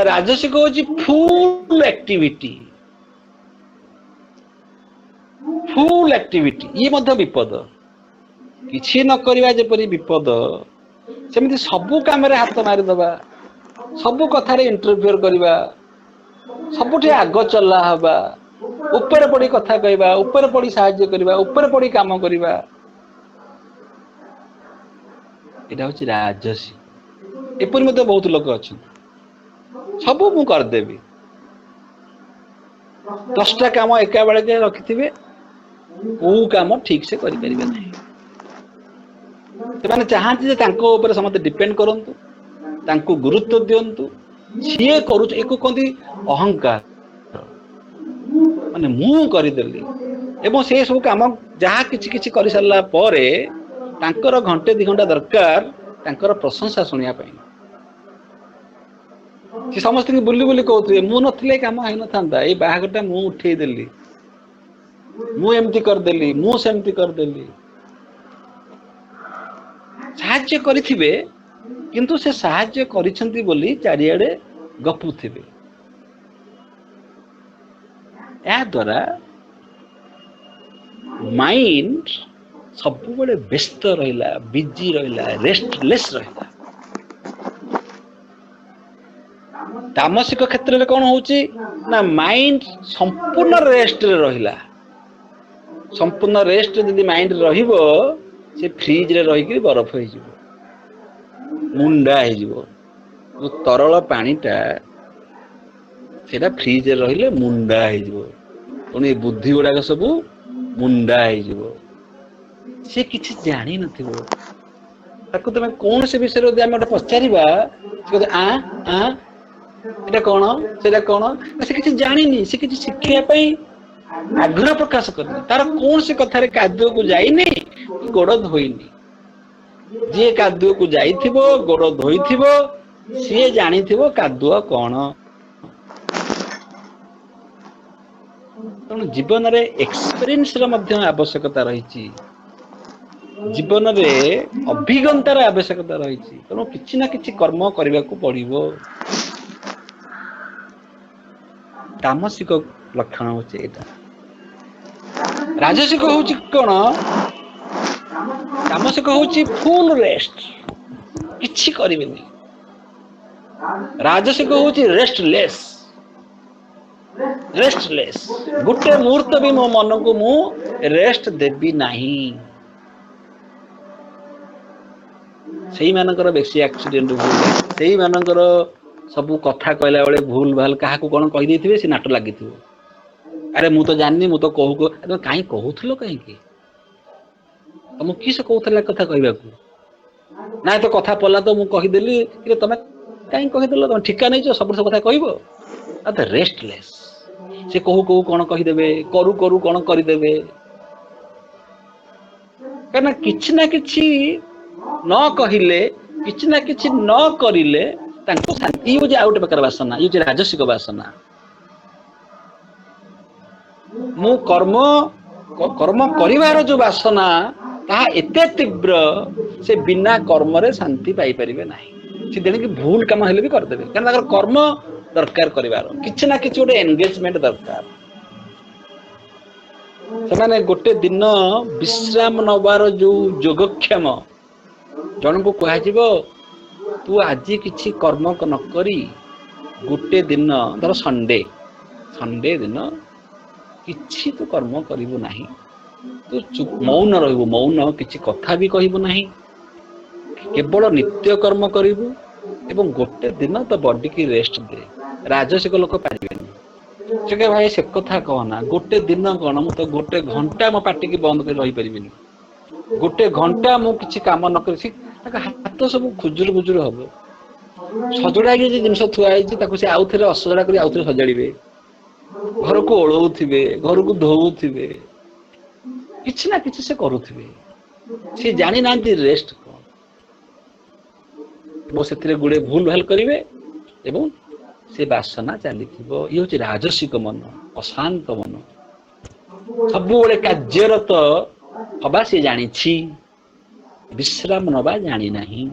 ରାଜସିକ ହଉଛି ଫୁଲ୍ ଆକ୍ଟିଭିଟି ଇଏ ମଧ୍ୟ ବିପଦ କିଛି ନ କରିବା ଯେପରି ବିପଦ ସେମିତି ସବୁ କାମରେ ହାତ ମାରିଦବା ସବୁ କଥାରେ ଇଣ୍ଟରଫିୟର କରିବା ସବୁଠି ଆଗ ଚଲା ହବା ଉପରେ ପଡି କଥା କହିବା ଉପରେ ପଡି ସାହାଯ୍ୟ କରିବା ଉପରେ ପଡି କାମ କରିବା ଏଇଟା ହଉଛି ରାଜସିକ ଏପରି ମଧ୍ୟ ବହୁତ ଲୋକ ଅଛନ୍ତି ସବୁ ମୁଁ କରିଦେବି 10ଟା କାମ ଏକା ବେଳକେ ରଖିଥିବେ କୋଉ କାମ ଠିକ ସେ କରିପାରିବେ ନାହିଁ ସେମାନେ ଚାହାନ୍ତି ଯେ ତାଙ୍କ ଉପରେ ସମସ୍ତେ ଡିପେଣ୍ଡ କରନ୍ତୁ ତାଙ୍କୁ ଗୁରୁତ୍ୱ ଦିଅନ୍ତୁ ସିଏ କରୁଛି ଏକୁ କହନ୍ତି ଅହଙ୍କାର ମାନେ ମୁଁ କରିଦେଲି ଏବଂ ସେ ସବୁ କାମ ଯାହା କିଛି କିଛି କରିସାରିଲା ପରେ ତାଙ୍କର ଘଣ୍ଟେ 2 ଘଣ୍ଟା ଦରକାର ତାଙ୍କର ପ୍ରଶଂସା ଶୁଣିବା ପାଇଁ ସେ ସମସ୍ତଙ୍କୁ ବୁଲି ବୁଲି କହୁଥିବେ ମୁଁ ନଥିଲେ କାମ ହେଇନଥାନ୍ତା ଏଇ ବାହାଘରଟା ମୁଁ ଉଠେଇଦେଲି ମୁଁ ଏମିତି କରିଦେଲି ମୁଁ ସେମିତି କରିଦେଲି ସାହାଯ୍ୟ କରିଥିବେ କିନ୍ତୁ ସେ ସାହାଯ୍ୟ କରିଛନ୍ତି ବୋଲି ଚାରିଆଡେ ଗପୁଥିବେ ଏହା ଦ୍ୱାରା ମାଇଣ୍ଡ ସବୁବେଳେ ବ୍ୟସ୍ତ ରହିଲା ବିଜି ରହିଲା ରେଷ୍ଟଲେସ୍ ରହିଲା ତାମସିକ କ୍ଷେତ୍ରରେ କଣ ହଉଛି ନା ମାଇଣ୍ଡ ସମ୍ପୂର୍ଣ୍ଣ ରେଷ୍ଟରେ ରହିଲା ସମ୍ପୂର୍ଣ୍ଣ ରେଷ୍ଟରେ ଯଦି ମାଇଣ୍ଡ ରହିବ ସେ ଫ୍ରିଜରେ ରହିକି ବରଫ ହେଇଯିବ ମୁଣ୍ଡା ହେଇଯିବ ତରଳ ପାଣିଟା ସେଇଟା ଫ୍ରିଜରେ ରହିଲେ ମୁଣ୍ଡା ହେଇଯିବ ତେଣୁ ଏ ବୁଦ୍ଧି ଗୁଡାକ ସବୁ ମୁଣ୍ଡା ହେଇଯିବ ସେ କିଛି ଜାଣିନଥିବ ତାକୁ ତମେ କୌଣସି ବିଷୟରେ ଯଦି ଆମେ ଗୋଟେ ପଚାରିବା ସେ କହୁଛି ଏଟା କଣ ସେଇଟା କଣ ସେ କିଛି ଜାଣିନି ସେ କିଛି ଶିଖିବା ପାଇଁ ଆଗ୍ରହ ପ୍ରକାଶ କରିନି ତାର କୌଣସି କଥାରେ କାଦୁଅକୁ ଯାଇନି ଗୋଡ ଧୋଇନି ଯିଏ କାଦୁଅକୁ ଯାଇଥିବ ଗୋଡ ଧୋଇଥିବ ସିଏ ଜାଣିଥିବ କାଦୁଅ କଣ ତେଣୁ ଜୀବନରେ ଏକ୍ସପିରିଏନ୍ସର ମଧ୍ୟ ଆବଶ୍ୟକତା ରହିଛି ଜୀବନରେ ଅଭିଜ୍ଞତାର ଆବଶ୍ୟକତା ରହିଛି ତେଣୁ କିଛି ନା କିଛି କର୍ମ କରିବାକୁ ପଡିବ ତାମସିକ ଲକ୍ଷଣ ହଉଛି ଏଇଟା ରାଜସିକ ହଉଛି କଣ ତାମସିକ ହଉଛି ଫୁଲ୍ ରେଷ୍ଟ କିଛି କରିବେନି ରାଜସିକ ହଉଛି ରେଷ୍ଟଲେସ୍ ଗୋଟେ ମୁହୂର୍ତ୍ତ ବି ମୋ ମନକୁ ମୁଁ ରେଷ୍ଟ ଦେବି ନାହିଁ ସେଇମାନଙ୍କର ବେଶୀ ଆକ୍ସିଡେଣ୍ଟ ହୁଏ ସେଇମାନଙ୍କର ସବୁ କଥା କହିଲା ବେଳେ ଭୁଲ ଭାଲ କାହାକୁ କଣ କହିଦେଇଥିବେ ସେ ନାଟ ଲାଗିଥିବ ଆରେ ମୁଁ ତ ଜାଣିନି ମୁଁ ତ କାହିଁ କହୁଥିଲ କାହିଁକି ତମକୁ କିସ କହୁଥିଲା କଥା କହିବାକୁ ନାଇଁ ତ କଥା ପଡିଲା ତ ମୁଁ କହିଦେଲି ତମେ କାହିଁ କହିଦେଲ ତମେ ଠିକା ନେଇଛ ସବୁ କଥା କହିବ ରେଷ୍ଟଲେସ୍ ସେ କହୁ କଣ କହିଦେବେ କରୁ କଣ କରିଦେବେ କାହିଁକିନା କିଛି ନା କିଛି ନ କହିଲେ କିଛି ନା କିଛି ନ କରିଲେ ତାଙ୍କୁ ଶାନ୍ତି ହଉଛି ଆଉ ଗୋଟେ ପ୍ରକାର ବାସନା ଇଏ ହଉଛି ରାଜସିକ ବାସନା ମୁଁ କର୍ମ କରିବାର ଯୋଉ ବାସନା ତାହା ଏତେ ତୀବ୍ର ସେ ବିନା କର୍ମରେ ଶାନ୍ତି ପାଇପାରିବେ ନାହିଁ ସେ ତେଣିକି ଭୁଲ କାମ ହେଲେ ବି କରିଦେବେ କାରଣ ତାଙ୍କର କର୍ମ ଦରକାର କରିବାର କିଛି ନା କିଛି ଗୋଟେ ଏନଗେଜମେଣ୍ଟ ଦରକାର ସେମାନେ ଗୋଟେ ଦିନ ବିଶ୍ରାମ ନବାର ଯୋଉ ଯୋଗକ୍ଷମ ଜଣଙ୍କୁ କୁହାଯିବ ତୁ ଆଜି କିଛି କର୍ମ ନ କରି ଗୋଟେ ଦିନ ଧର ସଣ୍ଡେ ଦିନ କିଛି ତୁ କର୍ମ କରିବୁ ନାହିଁ ତୁ ଚୁପ୍ ମୌନ ରହିବୁ, ମୌନ କିଛି କଥା ବି କହିବୁ ନାହିଁ, କେବଳ ନିତ୍ୟ କର୍ମ କରିବୁ ଏବଂ ଗୋଟେ ଦିନ ତ ବଡି କି ରେଷ୍ଟ ଦେ। ରାଜସିକ ଲୋକ ପାରିବେନି। ସେ କହିବେ ଭାଇ ସେ କଥା କହନା, ଗୋଟେ ଦିନ କଣ ମୁଁ ତ ଗୋଟେ ଘଣ୍ଟା ମୋ ପାଟିକି ବନ୍ଦ କରି ରହିପାରିବିନି। ଗୋଟେ ଘଣ୍ଟା ମୁଁ କିଛି କାମ ନ କରି ତାଙ୍କ ହାତ ସବୁ ଖୁଜୁରୁ ଖୁଜୁରୁ ହବ। ସଜଡା ହେଇକି ଯୋଉ ଜିନିଷ ଥୁଆ ହେଇଛି ତାକୁ ସେ ଆଉଥରେ ଅସଜଡା କରି ଆଉଥରେ ସଜାଡିବେ। ଘରକୁ ଓଳଉଥିବେ, ଘରକୁ ଧୋଉଥିବେ, କିଛି ନା କିଛି ସେ କରୁଥିବେ। ସେ ଜାଣିନାହାନ୍ତି ରେଷ୍ଟ କଣ। ଏବଂ ସେଥିରେ ଗୁଡେ ଭୁଲ ଭାଲ କରିବେ ଏବଂ ସେ ବାସନା ଚାଲିଥିବ। ଇଏ ହଉଛି ରାଜସିକ ମନ, ଅଶାନ୍ତ ମନ। ସବୁବେଳେ କାର୍ଯ୍ୟରତ ହବା ସେ ଜାଣିଛି, ବିଶ୍ରାମ ନବା ଜାଣିନାହିଁ।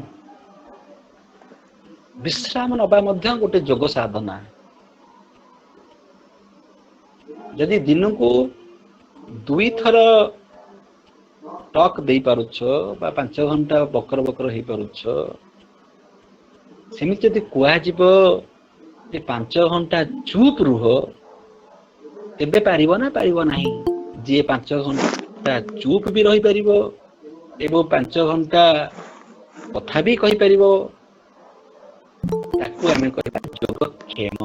ବିଶ୍ରାମ ନବା ମଧ୍ୟ ଗୋଟେ ଯୋଗ ସାଧନା। ଯଦି ଦିନକୁ 2 ଥର ଟକ୍ ଦେଇ ପାରୁଛ ବା 5 ଘଣ୍ଟା ବକର ବକର ହେଇପାରୁଛ, ସେମିତି ଯଦି କୁହାଯିବ ଯେ 5 ଘଣ୍ଟା ଚୁପ୍ ରୁହ, ତେବେ ପାରିବ ନା ପାରିବ ନାହିଁ? ଯିଏ 5 ଘଣ୍ଟା ଚୁପ୍ ବି ରହିପାରିବ ଏବଂ 5 ଘଣ୍ଟା କଥା ବି କହିପାରିବ, ତାକୁ ଆମେ କହିବା ଯୋଗକ୍ଷେମ।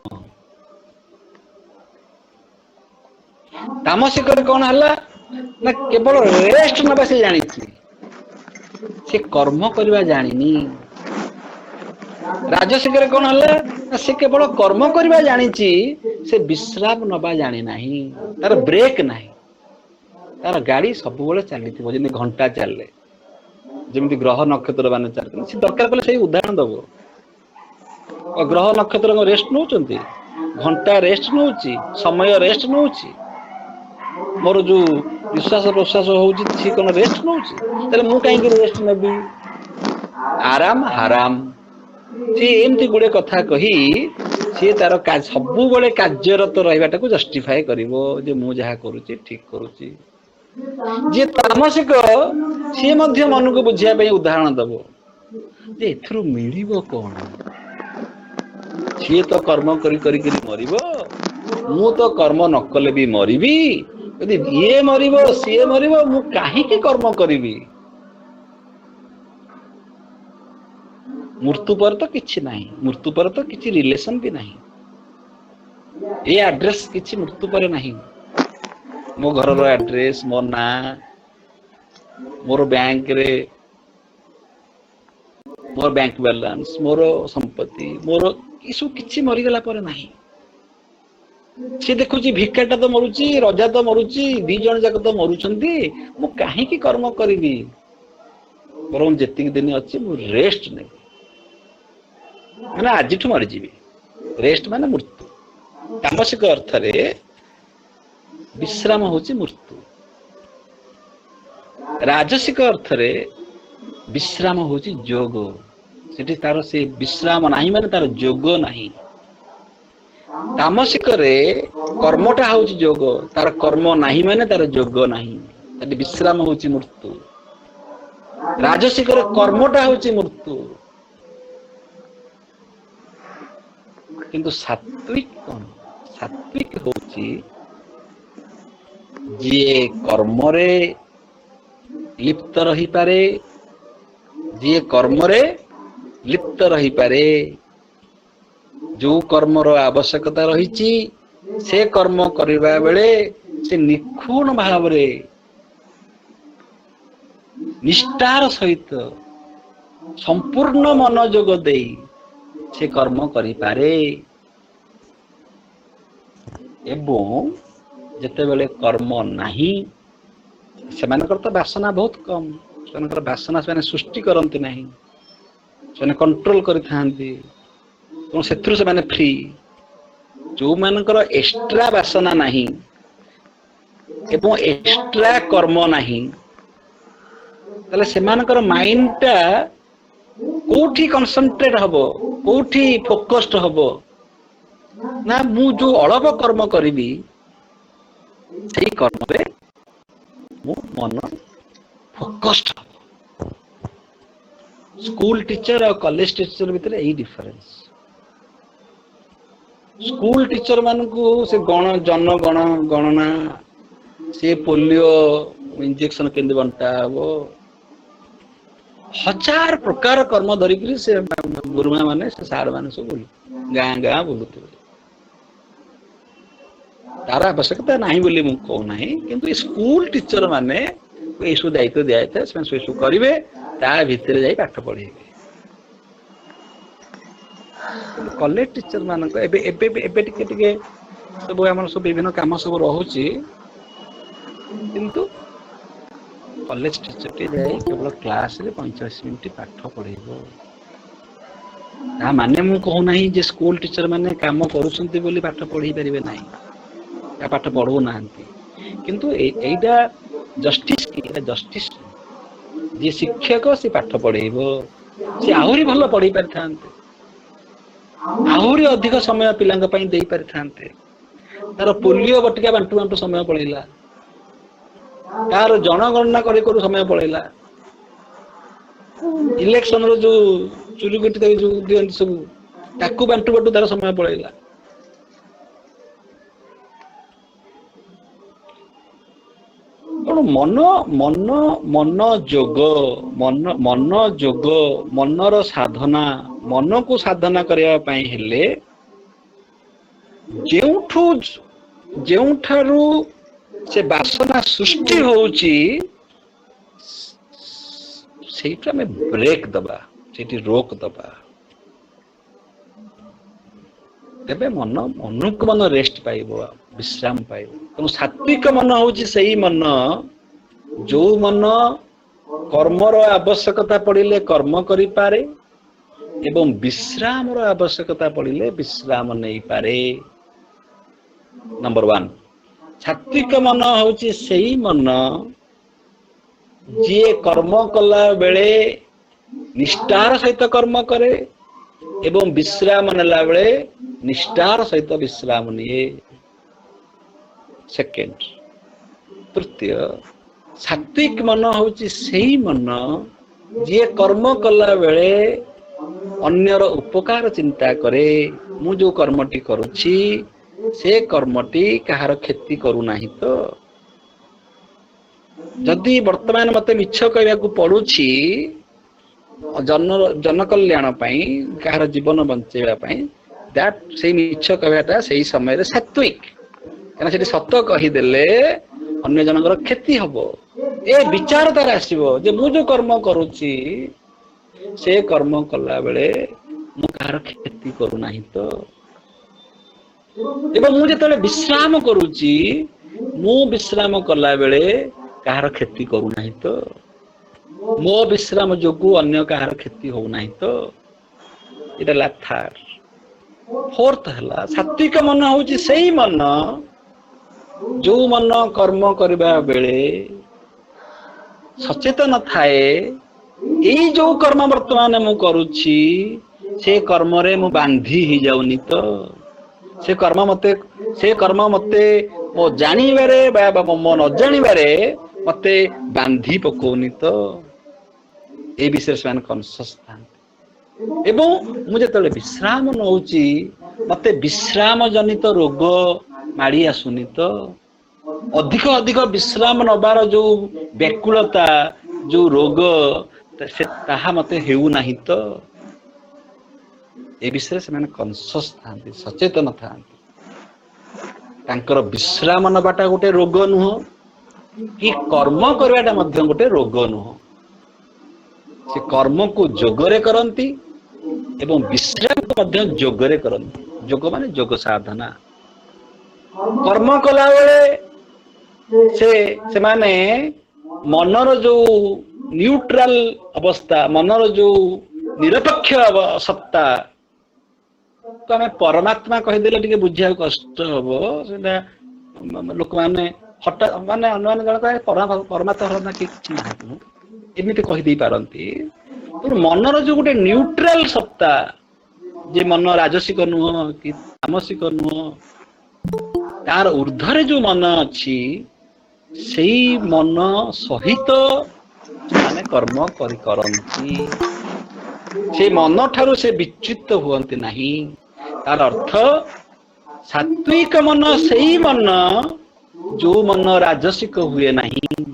ତାମସିକରେ କଣ ହେଲା ନା କେବଳ ରେଷ୍ଟ ନେବା ସେ ଜାଣିଛି, ସେ କର୍ମ କରିବା ଜାଣିନି। ରାଜସିକରେ କଣ ହେଲା ନା ସେ କେବଳ କର୍ମ କରିବା ଜାଣିଛି, ସେ ବିଶ୍ରାମ ନବା ଜାଣିନାହିଁ। ତାର ବ୍ରେକ୍ ନାହିଁ। ତାର ଗାଡି ସବୁବେଳେ ଚାଲିଥିବ ଯେମିତି ଘଣ୍ଟା ଚାଲେ, ଯେମିତି ଗ୍ରହ ନକ୍ଷତ୍ର ମାନେ ଚାଲୁଛନ୍ତି। ସେ ଦରକାର ପଡ଼ିଲେ ସେଇ ଉଦାହରଣ ଦବ। ଗ୍ରହ ନକ୍ଷତ୍ର ରେଷ୍ଟ ନଉଛନ୍ତି, ଘଣ୍ଟା ରେଷ୍ଟ ନଉଛି, ସମୟ ରେଷ୍ଟ ନଉଛି, ମୋର ଯୋଉ ନିଶ୍ୱାସ ପ୍ରଶ୍ୱାସ ହଉଛି ସିଏ କଣ ରେଷ୍ଟ ନଉଛି? ତାହେଲେ ମୁଁ କାହିଁକି ରେଷ୍ଟ ନେବି? ଆରାମ ହାରାମ। ସିଏ ଏମିତି ଗୁଡେ କଥା କହି ସିଏ ତାର ସବୁବେଳେ କାର୍ଯ୍ୟରତ ରହିବାଟାକୁ ଜଷ୍ଟିଫାଏ କରିବ ଯେ ମୁଁ ଯାହା କରୁଛି ଠିକ କରୁଛି। ଯିଏ ତାମସିକ ସିଏ ମଧ୍ୟ ମନକୁ ବୁଝିବା ପାଇଁ ଉଦାହରଣ ଦବ ଯେ ଏଥିରୁ ମିଳିବ କଣ? ସିଏ ତ କର୍ମ କରି କରିକିରି ମରିବ, ମୁଁ ତ କର୍ମ ନ କଲେ ବି ମରିବି। ଯଦି ଇଏ ମରିବ ସିଏ ମରିବ, ମୁଁ କାହିଁକି କର୍ମ କରିବି? ମୃତ୍ୟୁ ପରେ ତ କିଛି ନାହିଁ, ମୃତ୍ୟୁ ପରେ ତ କିଛି ରିଲେସନ ବି ନାହିଁ। ଏ ଆଡ୍ରେସ କିଛି ମୃତ୍ୟୁ ପରେ ନାହିଁ। ମୋ ଘରର ଆଡ୍ରେସ, ମୋ ନାଁ, ମୋର ବ୍ୟାଙ୍କରେ ମୋର ବ୍ୟାଙ୍କ ବାଲାନ୍ସ, ମୋର ସମ୍ପତ୍ତି, ମୋର ଏସବୁ କିଛି ମରିଗଲା ପରେ ନାହିଁ। ସେ ଦେଖୁଛି ଭିକାଟା ତ ମରୁଛି, ରଜା ତ ମରୁଛି, 2 ଜଣ ଯାକ ତ ମରୁଛନ୍ତି, ମୁଁ କାହିଁକି କର୍ମ କରିବି? ବରଂ ଯେତିକି ଦିନ ଅଛି ମୁଁ ରେଷ୍ଟ ନେବି। ମାନେ ଆଜିଠୁ ମରିଯିବି। ରେଷ୍ଟ ମାନେ ମୃତ୍ୟୁ। ତାମସିକ ଅର୍ଥରେ ବିଶ୍ରାମ ହଉଛି ମୃତ୍ୟୁ। ରାଜସିକ ଅର୍ଥରେ ବିଶ୍ରାମ ହଉଛି ଯୋଗ। ସେଠି ତାର ସେ ବିଶ୍ରାମ ନାହିଁ ମାନେ ତାର ଯୋଗ ନାହିଁ। ତାମସିକରେ କର୍ମଟା ହଉଛି ଯୋଗ, ତାର କର୍ମ ନାହିଁ ମାନେ ତାର ଯୋଗ ନାହିଁ। ସେଠି ବିଶ୍ରାମ ହଉଛି ମୃତ୍ୟୁ। ରାଜସିକରେ କର୍ମଟା ହଉଛି ମୃତ୍ୟୁ। କିନ୍ତୁ ସାତ୍ଵିକ କଣ? ସାତ୍ଵିକ ହଉଛି ଯିଏ କର୍ମରେ ଲିପ୍ତ ରହିପାରେ, ଯିଏ କର୍ମରେ ଲିପ୍ତ ରହିପାରେ, ଯୋଉ କର୍ମର ଆବଶ୍ୟକତା ରହିଛି ସେ କର୍ମ କରିବା ବେଳେ ସେ ନିଖୁଣ ଭାବରେ ନିଷ୍ଠାର ସହିତ ସମ୍ପୂର୍ଣ୍ଣ ମନୋଯୋଗ ଦେଇ ସେ କର୍ମ କରିପାରେ। ଏବଂ ଯେତେବେଳେ କର୍ମ ନାହିଁ, ସେମାନଙ୍କର ତ ବାସନା ବହୁତ କମ, ସେମାନଙ୍କର ବାସନା ସେମାନେ ସୃଷ୍ଟି କରନ୍ତି ନାହିଁ, ସେମାନେ କଣ୍ଟ୍ରୋଲ କରିଥାନ୍ତି ଏବଂ ସେଥିରୁ ସେମାନେ ଫ୍ରି। ଯୋଉମାନଙ୍କର ଏକ୍ସଟ୍ରା ବାସନା ନାହିଁ ଏବଂ ଏକ୍ସଟ୍ରା କର୍ମ ନାହିଁ, ତାହେଲେ ସେମାନଙ୍କର ମାଇଣ୍ଡ ଟା କୋଉଠି କନସେନଟ୍ରେଟ ହବ, କୋଉଠି ଫୋକସ୍ଡ ହବ ନା ମୁଁ ଯୋଉ ଅଳପ କର୍ମ କରିବି ସେଇ କର୍ମରେ ମୋ ମନ ଫୋକସ୍ଡ ହବ। ସ୍କୁଲ ଟିଚର ଆଉ କଲେଜ ଟିଚର ଭିତରେ ଏଇ ଡିଫରେନ୍ସ। ସ୍କୁଲ ଟିଚର ମାନଙ୍କୁ ସେ ଜନଗଣ ଗଣନା, ସେ ପୋଲିଓ इंजेक्शन केंद्र बंटा वो हजार प्रकार कर्म धरिकी से गुरुमा माने से सार माने सब गाँ गाँ बुलुते तार आवश्यकता नहीं बोली मु कहू नहीं किंतु स्कूल टीचर माने ये सब दायित्व दिया जाए से सब करेंगे ता भितर जाई पाठ पढ़ेबे कॉलेज टीचर मान टिके सब आम सब विभिन्न कम सब रोचे किंतु कॉलेज टीचर टे जाए केवल क्लास रे 45 मिनिट पाठ पढ़ेबो ता माने मु कहू नहीं जे स्कूल टीचर माने काम करूछंती बोली पाठ पढ़ी परिबे नहीं या पाठ पढ़ो नांती किंतु एइडा जस्टिस की जस्टिस जे शिक्षक से पाठ पढ़ेबो से आहुरी भल पढ़ी पारथांते आहुरी अधिक समय पिलांग पई देई पारथांते तार पोलियो बटिका बांटू बांटू समय पळेला तार जनगणना करू समय पळेला इलेक्शन रो जो चुरुगुटी जो दियंती सब ताकू बांटू बांटू तार समय पळेला मन मन मन जोग मन मन जोग मनर साधना मन को साधना करने पाई हेले जेउठारू से वासना सृष्टि होउची सेटा में ब्रेक दबा सेठी रोक दबा तबे मन मनुक मन रेस्ट पाइबो विश्राम पाइबो तो सात्विक मन होउची सही मन जो मन कर्मर आवश्यकता पड़िले कर्म करि पारे एवं विश्राम रो आवश्यकता पड़िले विश्राम नहीं पारे नंबर 1 सात्विक मन होउची सही मन जे कर्म कला बेले निष्ठार सहित कर्म करे एवं विश्राम नेला बेले निष्ठार सहित विश्राम निये सेकेंड तृतीय सात्विक मन होउची सही मन जे कर्म कला बेले अन्यर उपकार चिंता करे मु जो कर्मटी करूची से कर्मटी कहार क्षति करू नाही तो जदि वर्तमान मते मिछ कहया को पडुची जन कल्याण पई कहार जीवन बंचेबा पई दैट से मिछ कहयाटा सही समय रे सात्विक कना सेठी सत्य कहि देले अन्य जनकर क्षति हबो ए विचार तार आसीबो जे मु जो कर्म करूची से कर्म कला बेले मु कहार क्षति करू नाही तो एवं मु जेतले विश्राम करूची मु विश्राम कला बेले कहार क्षति करू नाही तो मो विश्राम जोगु अन्य कहार क्षति हो नाही तो इटा लाथार फोर्थ हला सात्विक मन होची सही मन जो मन कर्म करबा बेले सचेतन थाए एई जो कर्म वर्तमान मु करूची से कर्म रे मु बांधी ही जाउनी तो से कर्म मते मो जानी बारे बा मो न जानी बारे मते बांधी पकोनी तो ए विषय से कॉन्शियस था एवं मुझे तले विश्राम नउची मते विश्राम जनित रोग माड़ी आसुनी तो अधिक अधिक विश्राम नबार जो व्याकुलता जो रोग से ताहा मते हेउ नाही तो ए विषय से मैंने कॉन्शियस था सचेतन था तांकर विश्राम नबाटा गोटे रोग नुह कि कर्म करवाटा मध्य गोटे रोग नुह से कर्म को जोगरे करंती एवं विश्राम को मध्य जोगरे करंती जोग माने जोग साधना कर्म कला बेले से माने मनर जो न्यूट्रल अवस्था मनर जो निरपेक्ष सत्ता तो आम परमात्मा कहीदेले टिके बुझिया कष्ट हबो सेटा लोक माने हठात माने अनुमान जन कहे परमात्मा किछि नाही एमिति कहि दे पारंती तो मनर जो गोटे न्यूट्रल सत्ता जे मन राजसिक नुह कि तामसिक नुह तार ऊर्ध्वरे जो मन अछि सेई मन सहित माने कर्म करंती से मन ठारू से विच्युत हुअंती नहीं तार अर्थ सात्विक मन सही मन जो मन राजसिक हुए नहीं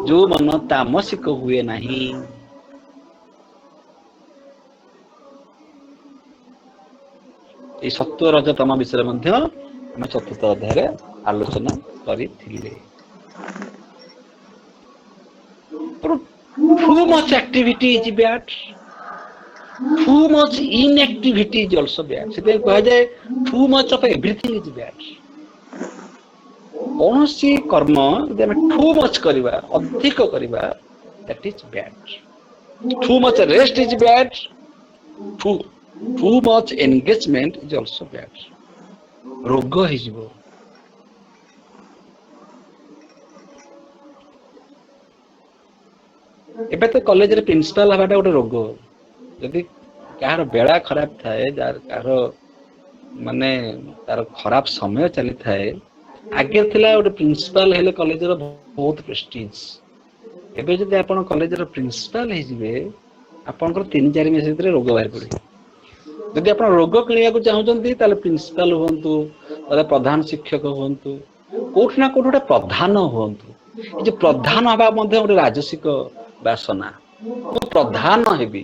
जो मन तामसिक हुए नहीं। ये सत्व रजतम विषय मध्य आम चतुर्थ अध्याय आलोचना करिथिले। Too much activity is bad. Too much inactivity is also bad. से कहा जाए too much of everything is bad. कौन सी कर्म यदि आम too much करिबा अधिक करिबा that is bad. Too much rest is bad. Too much engagement is also bad. रोग हो एबे तो कॉलेज रे प्रिंसिपल हवाटा गोटे रोग जदि कहार बेड़ा खराब थाए जार कहार माने तार खराब समय चली थाए आगे थिला गोटे प्रिंसिपल हेले कॉलेज रो बहुत प्रेस्टीज एबे जदि आपण कॉलेज रो प्रिंसिपल हे जिवे आपनकर 3-4 मास भीतर रोग बाहर पड़े जदि आपण रोग किनिया को चाहउचंती ताले प्रिंसिपल होंतु ताले प्रधान शिक्षक होंतु कोठ ना कोठ गोटे प्रधान होंतु ए जे प्रधान हबा मध्ये गोटे राजसिक वासना मो प्रधान हेबी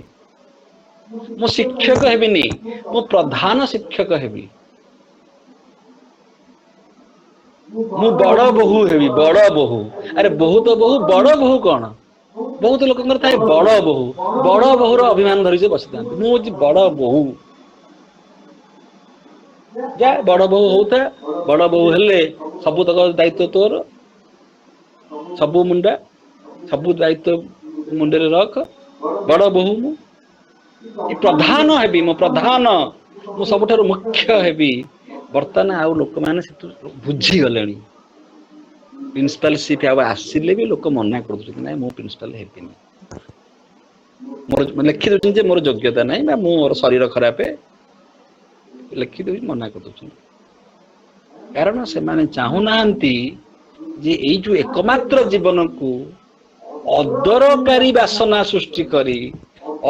मो शिक्षक हेबिनी मो प्रधान शिक्षक हेबी मु बड़ बहु हेबी बड़ बहु अरे बहुत बहु बड़ बहु कौन बहुत लोक थाए बड़ बहुर अभिमान धरी से बसी था मुझे बड़ बहु जा बड़ बहु होता बड़ बहु हेले सबू तक दायित्व तोर सबू मुंडा सबू दायित्व मुंडे रख बड़ बहु मु प्रधान हेबी मो प्रधान मु सबुठारु मुख्य हेबी बर्तमान आउ लोक माने से बुझी गलेनी प्रिंसिपलशिप आउ आसिले भी लोक मना कर दउछ नै मो प्रिंसिपल हेबिनी मोर लिखि दउछ जे मोर योग्यता नै बा मोर शरीर खराब है लिखि दउछ मना कर दउछ कारण से माने चाहू नांती जे एई जो एकमात्र जीवन को अदरकारी वासना सृष्टि करी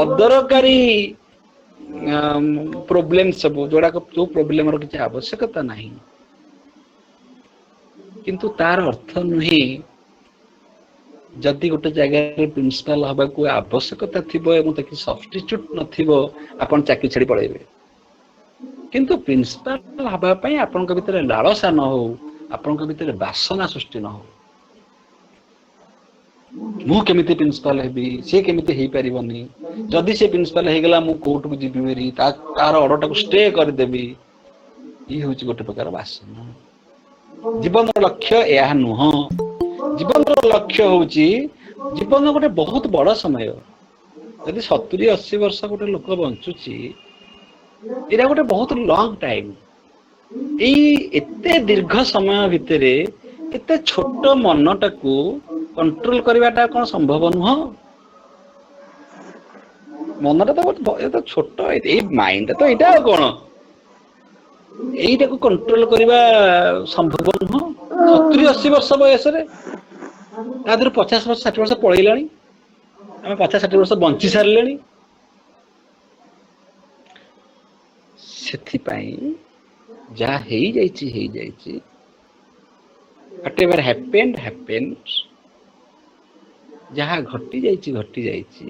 अदरकारी प्रोब्लेम सब जोड़ा जो प्रोब्लेम रो किसी आवश्यकता नहीं किंतु तार अर्थ नुहे जदि गोटे जगह प्रिंसिपल हवा को आवश्यकता थिबो एवं ताकि सब्स्टिट्यूट नथिबो आपण चाकरी छाड़ी पळेबे किंतु प्रिंसिपल हवा पई आपनक भितर लालसा न हो आपनक भितर वासना सृष्टि न हो मु केमिति प्रिंसिपल हेबी से केमिति हेई परिबनी जदि से प्रिंसिपल हे गला मु कोर्ट को जिबी मेरी तार ऑर्डर टाको स्टे कर देबी ई होची गोटे प्रकार वासना जीवन लक्ष्य या नुह जीवन लक्ष्य होची जीवन गोटे बहुत बड़ समय यदि 70-80 वर्ष गोटे लोक बंचुची एरा गोटे बहुत लॉन्ग टाइम एते दीर्घ समय भितरे एते छोट मनटा को कंट्रोल करवाटा कौन संभव नुह मनटा तो बहुत छोट माइंड तो यहाँ कौन यहीटा को कंट्रोल करवा संभव नुह 70-80 वर्ष बयस 50 वर्ष 60 वर्ष पलैला आम 50-60 वर्ष बंची सारे जहा whatever happened जहा घटी जाइए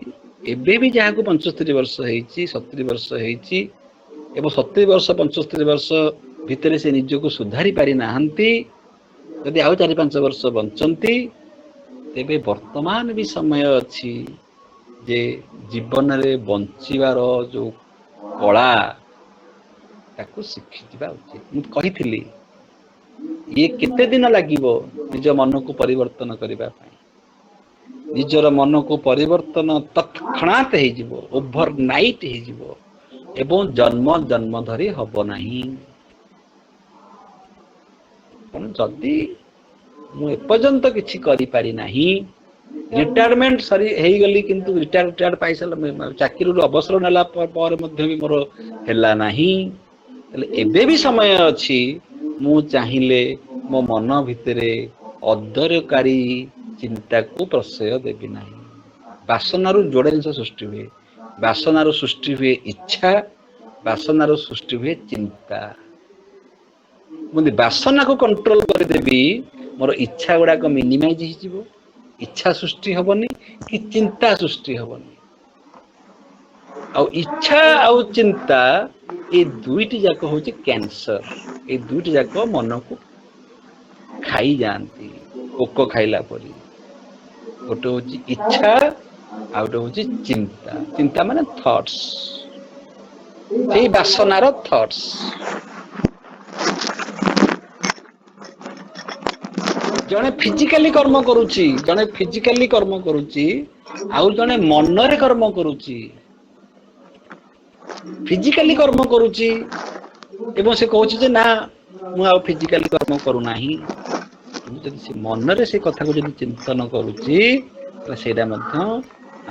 एबे भी जहा को 75 वर्ष होइछि 70 वर्ष होइछि एवं 70 वर्ष 75 वर्ष भितर से निज को सुधारी पारि नाहंती यदि आउ 4-5 वर्ष बंचंती तेबे वर्तमान भी समय अछि जे जीवन रे बंचिवार जो कला ताको शिखि दिबा उचित मु कहिथिली ये केते दिन लागिबो निज मन को परिवर्तन करिबा पई निजर मन को परिवर्तन तत्क्षणात हे जिवो ओवरनाइट हे जिवो एवं जन्म जन्म धरी हबो नाही पण जदी मु एपर्यंत किछि करि पारि नाही रिटायरमेंट सरी हेई गली किंतु रिटायर पैसा चाकरी रो अवसर नेला पर मध्य भी मोर हेला नाही एबे भी समय अछि मु चाहिले मो मन भितरे अदरकारी चिंता को प्रश्रय देवी ना वासनारू जोड़े जिन सृष्टि हुए वासनारू सृष्टि हुए इच्छा वासनारू सृष्टि हुए चिंता मुझे वासना को कंट्रोल करदेवी मोर इच्छा गुड़ाक मिनिमाइज हो इच्छा सृष्टि हेनी कि चिंता सृष्टि हेनी इच्छा आउ चिंता ये दुईटी जाक हूँ कैंसर ये दुईटी जाक मन को खाई जाती पोक खाइला परी गोटे हूँ इच्छा आ गोटे हूँ चिंता चिंता माने थॉट्स से बासनार थॉट्स जड़े फिजिकाली कर्म करुच्ची जड़े फिजिकाली कर्म करुच्ची आउ जड़े मनरे कर्म करुच्ची फिजिकाली कर्म करुच्ची एवं से कहूँ जे ना मु फिजिकाली कर्म करूना जदि से मनरे से कथा को जदि चिंतन करुच्ची सेटा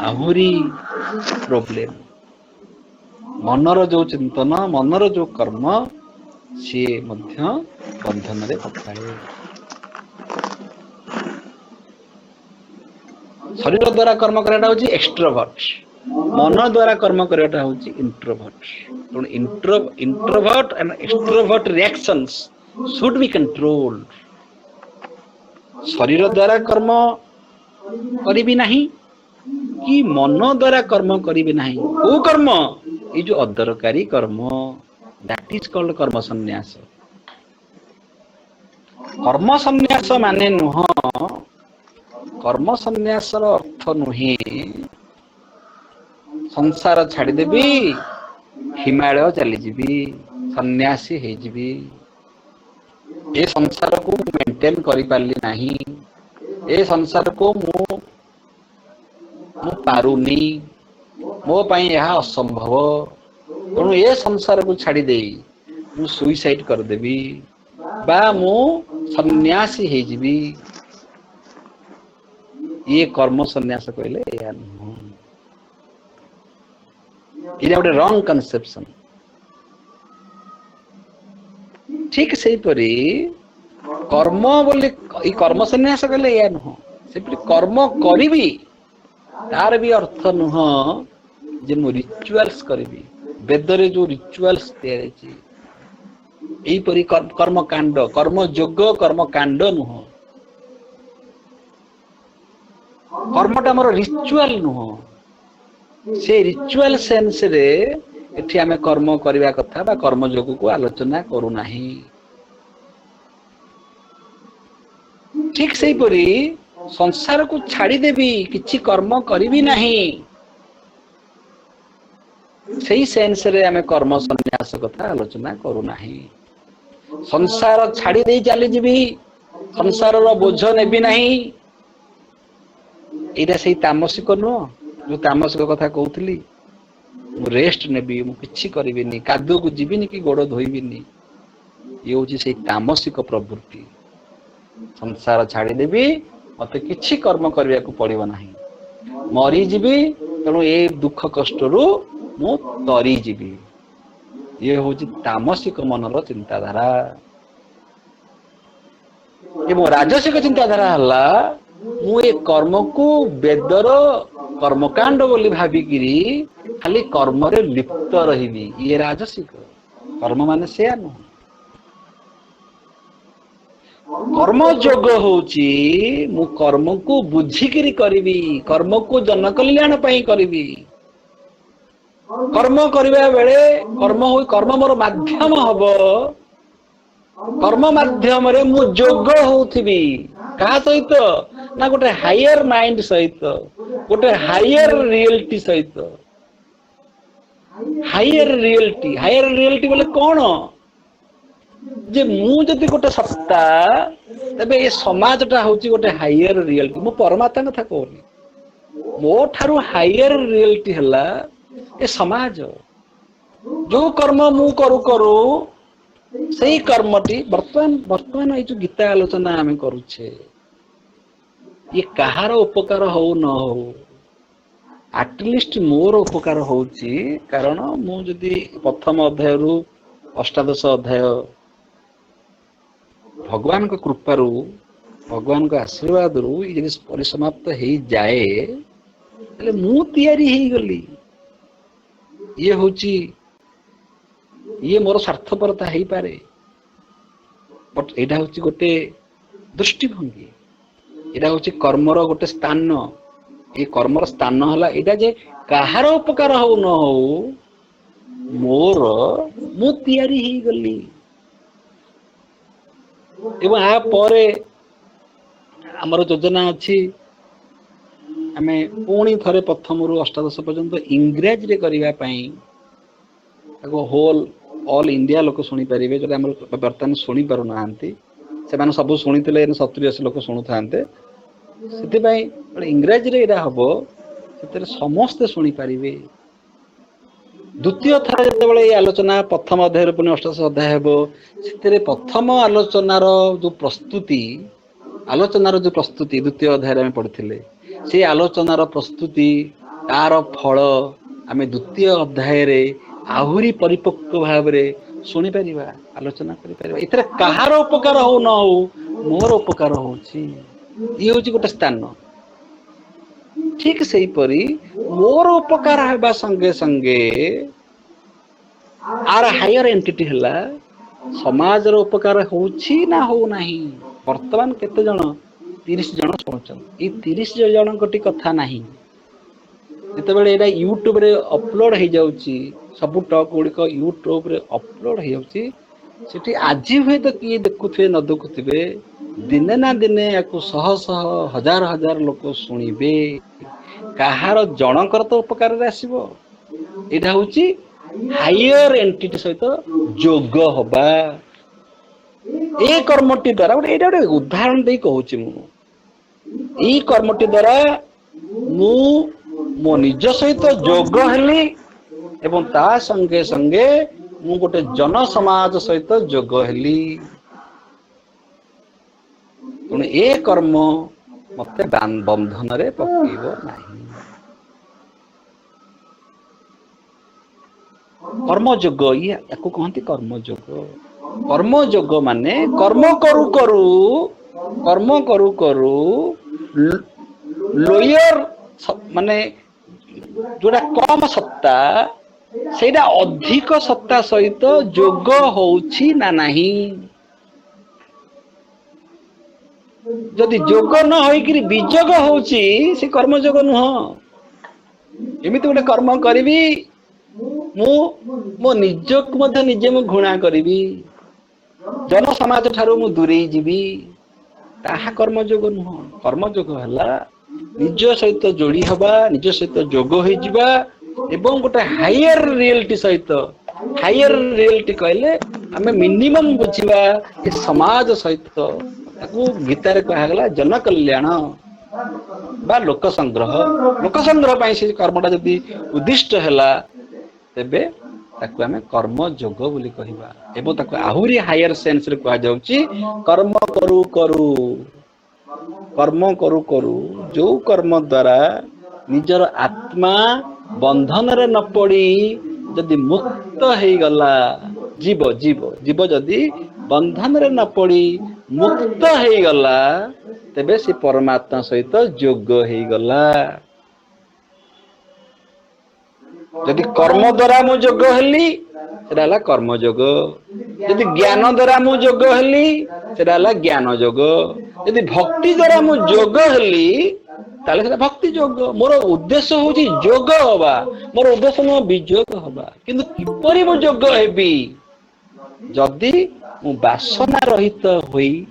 आहुरी प्रोब्लेम मनर जो चिंतन मनर जो कर्म सी बंधन रे पकाए शरीर द्वारा कर्म कराटा हूँ एक्सट्रोवर्ट मन द्वारा कर्म कराटा हूँ introvert introvert and extrovert reactions should be controlled शरीर द्वारा कर्म करी नहीं कि मन द्वारा कर्म करी नहीं वो कर्म ये जो अदरकारी कर्म दैट इज कॉल्ड कर्म संन्यास माने नुह कर्म संन्यास अर्थ नुहे संसार छाड़देवी हिमालय चलीजी सन्यासी होजी ये संसार को मेंटेन करी पारली नहीं ए संसार को मु पारुनी मो पाई यह असंभव तेणु ए संसार को छाड़ी दे मु सुइसाइड करदेवी बा मु सन्यासी होजी ये कर्म संन्यास कहले या नुह ये गोटे रंग कनसेप्शन ठीक से परी कर्म बोले कर्म संन्यास कहले या नुह से कर्म करी तार भी अर्थ नुह जे मु रिचुअल्स करी वेदरे जो रिचुअल्स यहीपरी कर्म कांड कर्म जोग कर्म कांड नुह कर्मटा मोर रिचुअल नुह से रिचुअल सेंस रे एठी आमे कर्म करबा कथा बा कर्म जोग को आलोचना करू नाही ठीक से परी संसार को छाड़ी देवी किछि कर्म करिबी नाही सही सेंस रे आमे कर्म संन्यास कथा आलोचना करू नाही संसार छाड़ी दे चली जीवी संसार रो बोझ नेबी नाही एटा सही तामसिक नुह जो तामसिक कथा कहूली मु रेस्ट नेबी मु किछि करिबिनी कादो को जीविनी कि गोड़ धोइबिनी ये होची से तामसिक प्रवृत्ति संसार छाड़ी देवी मते किछि कर्म करिया को पड़िबो नाही मरी जीवी तेणु ए दुख कष्ट रु मु तरी जीवी ये होची तामसिक मनर चिंताधारा एवं राजसिक चिंताधारा हला मु ए कर्म को वेदर कर्मकांड बोली भाविकिरी खाली कर्म रे लिप्त रहिबी ये राजसिक कर्म माने से नुह कर्म जोग होची मु कर्म को बुझिकिरी करिबी कर्म को जन कल्याण पई करिबी कर्म करिबा बेले कर्म मोर माध्यम हबो कर्म माध्यम रे मु जोग होउथिबी का सहित ना गोटे हायर माइंड सहित गोटे हायर रियलिटी सहित हायर रियलिटी बोले कौन जे मु जदि गोटे सत्ता तबे ये समाजटा होची गोटे हायर रियलिटी मु परमात्मा कथा कहनी मो ठारू हायर रियलिटी हला ए समाज जो कर्म मु करू सही कर्मटी वर्तमान ये जो गीता आलोचना आम करुचे ये कहार उपकार हो न हो एटलिस्ट मोर उपकार होची कारण मु जदि प्रथम अध्याय रु अष्टादश अध्याय भगवान को कृपारू भगवान को आशीर्वाद रु ये जिनिस परिसमाप्त हो जाए तले मु तैयारी हो गली ये होची ये मोर स्वार्थपरता हो पारे बट एटा होची गोटे दृष्टिभंगी एटा हूँ कर्मर गोटे स्थान। ये कर्मर स्थान है यहाँ जे कहार उपकार हो न हो मोर मु तैयारी ही गली। एवं आ परे आमर योजना अच्छी आम पुणी थे प्रथम रु अष्टादश पर्यंत इंग्राजी रे करने होल ऑल इंडिया लोक शुणी पारे जो बर्तमान शुणी पार ना से सब शुणी 70-80 लोक शुणु था से इंग्राजी रे हम से समस्ते शुणी पारे। द्वितीय थर जो आलोचना प्रथम अध्याय पुणी अष्टादश अध्याय हम से प्रथम आलोचनार जो प्रस्तुति द्वितीय अध्याय पढ़ी से आलोचनार प्रस्तुति तार फल आम द्वितीय अध्याय आहुरी परिपक्व भाव शुणी पार आलोचना कर कहार उपकार हो न हो मोर उपकार होची ये हूँ गोटे स्थान। ठीक से परी मोर उपकार होगा संगे संगे आर हायर एंटिटी है समाज उपकार होची ना हो नहीं। वर्तमान केते जन 30 जन शुणुचन ये 30 जन गोटी कथा नहीं जितेबाला यहाँ यूट्यूब रे अपलोड हो जाउची सब टॉक गुड़िक यूट्यूब रे अपलोड हो जाउची सेठी आज हुए तो किए देखुथे न देखुथे दिने ना दिने या शह शह हजार हजार लोक शुणिबे कहार जनकर तो उपकार आसबो। यहाँ हूँ हायर एंटिटी सहित जोग हवा ए कर्मटी द्वारा गोटे उदाहरण दे कहूँ मु कर्मटी द्वारा मु मो निज सहित जोग हेली एवं ता संगे संगे मु गोटे जन समाज सहित जोग हेली तेणु ए कर्म मते बंधन रे पकेइब नाही। कर्मयोग या कहती कर्मयोग। कर्मयोग माने कर्म करू करू लोयर माने जोड़ा कम सत्ता सेटा अधिक सत्ता सहित जोग होउछि ना नहीं। जदि जोग न होइकरी विजोग होउछि से कर्मयोग नुह। एमिति गोटे कर्म करिवि मो निजक मध्य निजे मु घृणा करिवि जन समाज ठारू मु दूरे जीवी ताहा कर्मयोग नुह। कर्मयोग हला निज सहित जोड़ी हवा निज सहित जोग हो जिबा एवं गोटे हायर रियलिटी सहित हायर रियलिटी कहले आमे मिनिमम बुझिबा ए समाज सहित ताकू गीतारे कहगला जन कल्याण बा लोक संग्रह पाई से कर्मटा जदि उद्दिष्ट हैला तेबे ताकू आमे कर्म जोग बोली कहिबा एवं ताकू आहुरी हायर सेंस रे कहा जाउची कर्म करू करू जो कर्म द्वारा निजर आत्मा बंधन रे न पड़ी जदि मुक्त हे गला जीव जदि बंधन रे न पड़ी मुक्त हे गला तेबे से परमात्मा सहित जोग हे गला। यदि कर्म द्वारा मु जोग हेली सेटा हला कर्म जोग। यदि ज्ञान द्वारा मु जोग हेली सेटा हला ज्ञान जोग। यदि भक्ति द्वारा मु जोग हेली ताले सेटा भक्ति जोग। मोर उद्देश्य होची जोग हवा मोर उद्देश्य न विजोग हवा। किंतु किपरि मु जोग हेबी जदि मु वासना रहित होई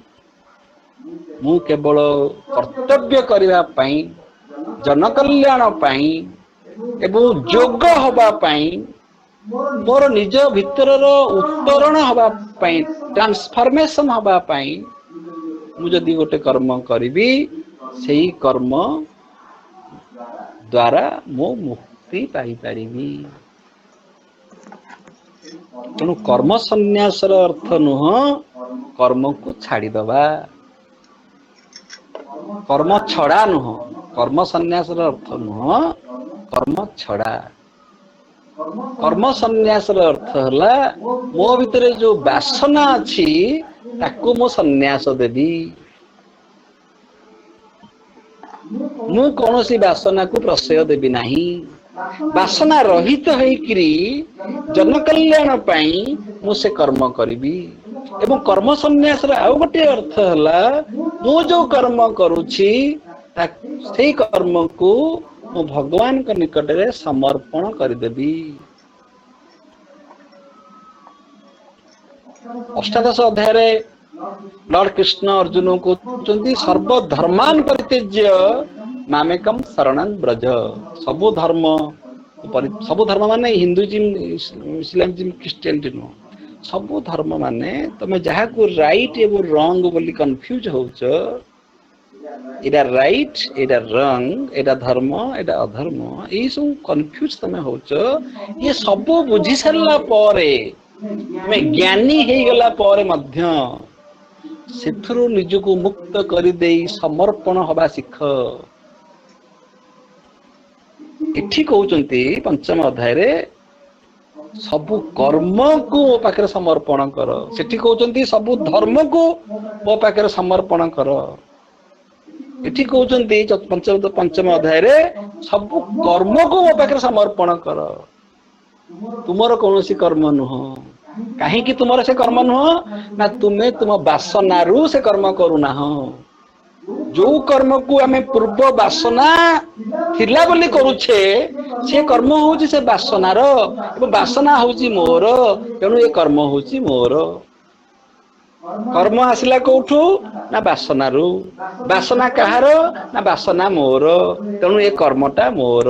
मु केवल कर्तव्य करबा पई जन कल्याण पई एवं जोग हवा पाई मोर निज भितरर उत्तरण हवा पाई ट्रांसफॉर्मेशन हवा पाई मु जदि गोटे कर्म करिवि सेही कर्म द्वारा मो मुक्ति पाई पारिबी। तेणु कर्म संन्यासर अर्थ नुह कर्म को छाड़ी दबा कर्म छड़ा नुह। कर्म संन्यासर अर्थ नुह कर्म छड़ा। कर्म संन्यासर अर्थ हला मो भितरे जो वासना अछि ताकू मो संन्यास देबी। मु कौनसी वासना को प्रश्रय देबी नाही। वासना रहित होइकरी जन कल्याण पाई मु से कर्म करिबी। एवं कर्म संन्यासर आउ गोटे अर्थ हला मु जो कर्म करुछि से कर्म को मु भगवान के निकट में समर्पण करदेवी। अष्टादश अध्याय लॉर्ड कृष्ण अर्जुन को कहते सर्वधर्मान परित्यज्य मामेकम शरणं ब्रज। सबु धर्म माने हिंदुइज्म इस्लामिज्म क्रिश्चियनिटी नो सबु धर्म माने तमे जहा को राइट एवं रॉन्ग बोली कंफ्यूज होउछ। एडा राइट एडा रॉन्ग एडा धर्म एडा अधर्म ए सब कंफ्यूज तमे होउछ। ये सब बुझी सरला पारे मैं ज्ञानी हे गला पारे मध्य सेथुरु निजको मुक्त करि देई समर्पण हबा सिख। इठी कहउचंती पंचम अध्याय रे सबु कर्म को मो पाखरे समर्पण कर। सेठी कहउचंती सबु धर्म को मो पाखरे समर्पण कर। इठी कहउचंती पंचम अध्याय रे सबु कर्म को मो पाखरे समर्पण कर। तुमर कोनोसी कर्म नुह। काहे कि तुमर से कर्म नुह ना तुमे तुम वासना रु से कर्म करूना हो। जो कर्म को हमें पूर्व वासना थिला बोली करूछे से कर्म होउची से वासनार एवं वासना होउची मोर। तेणु ये कर्म होउची मोर। कर्म आसिला कोठू ना वासना रु। वासना कहार ना वासना मोर। तेणु ये कर्मटा मोर।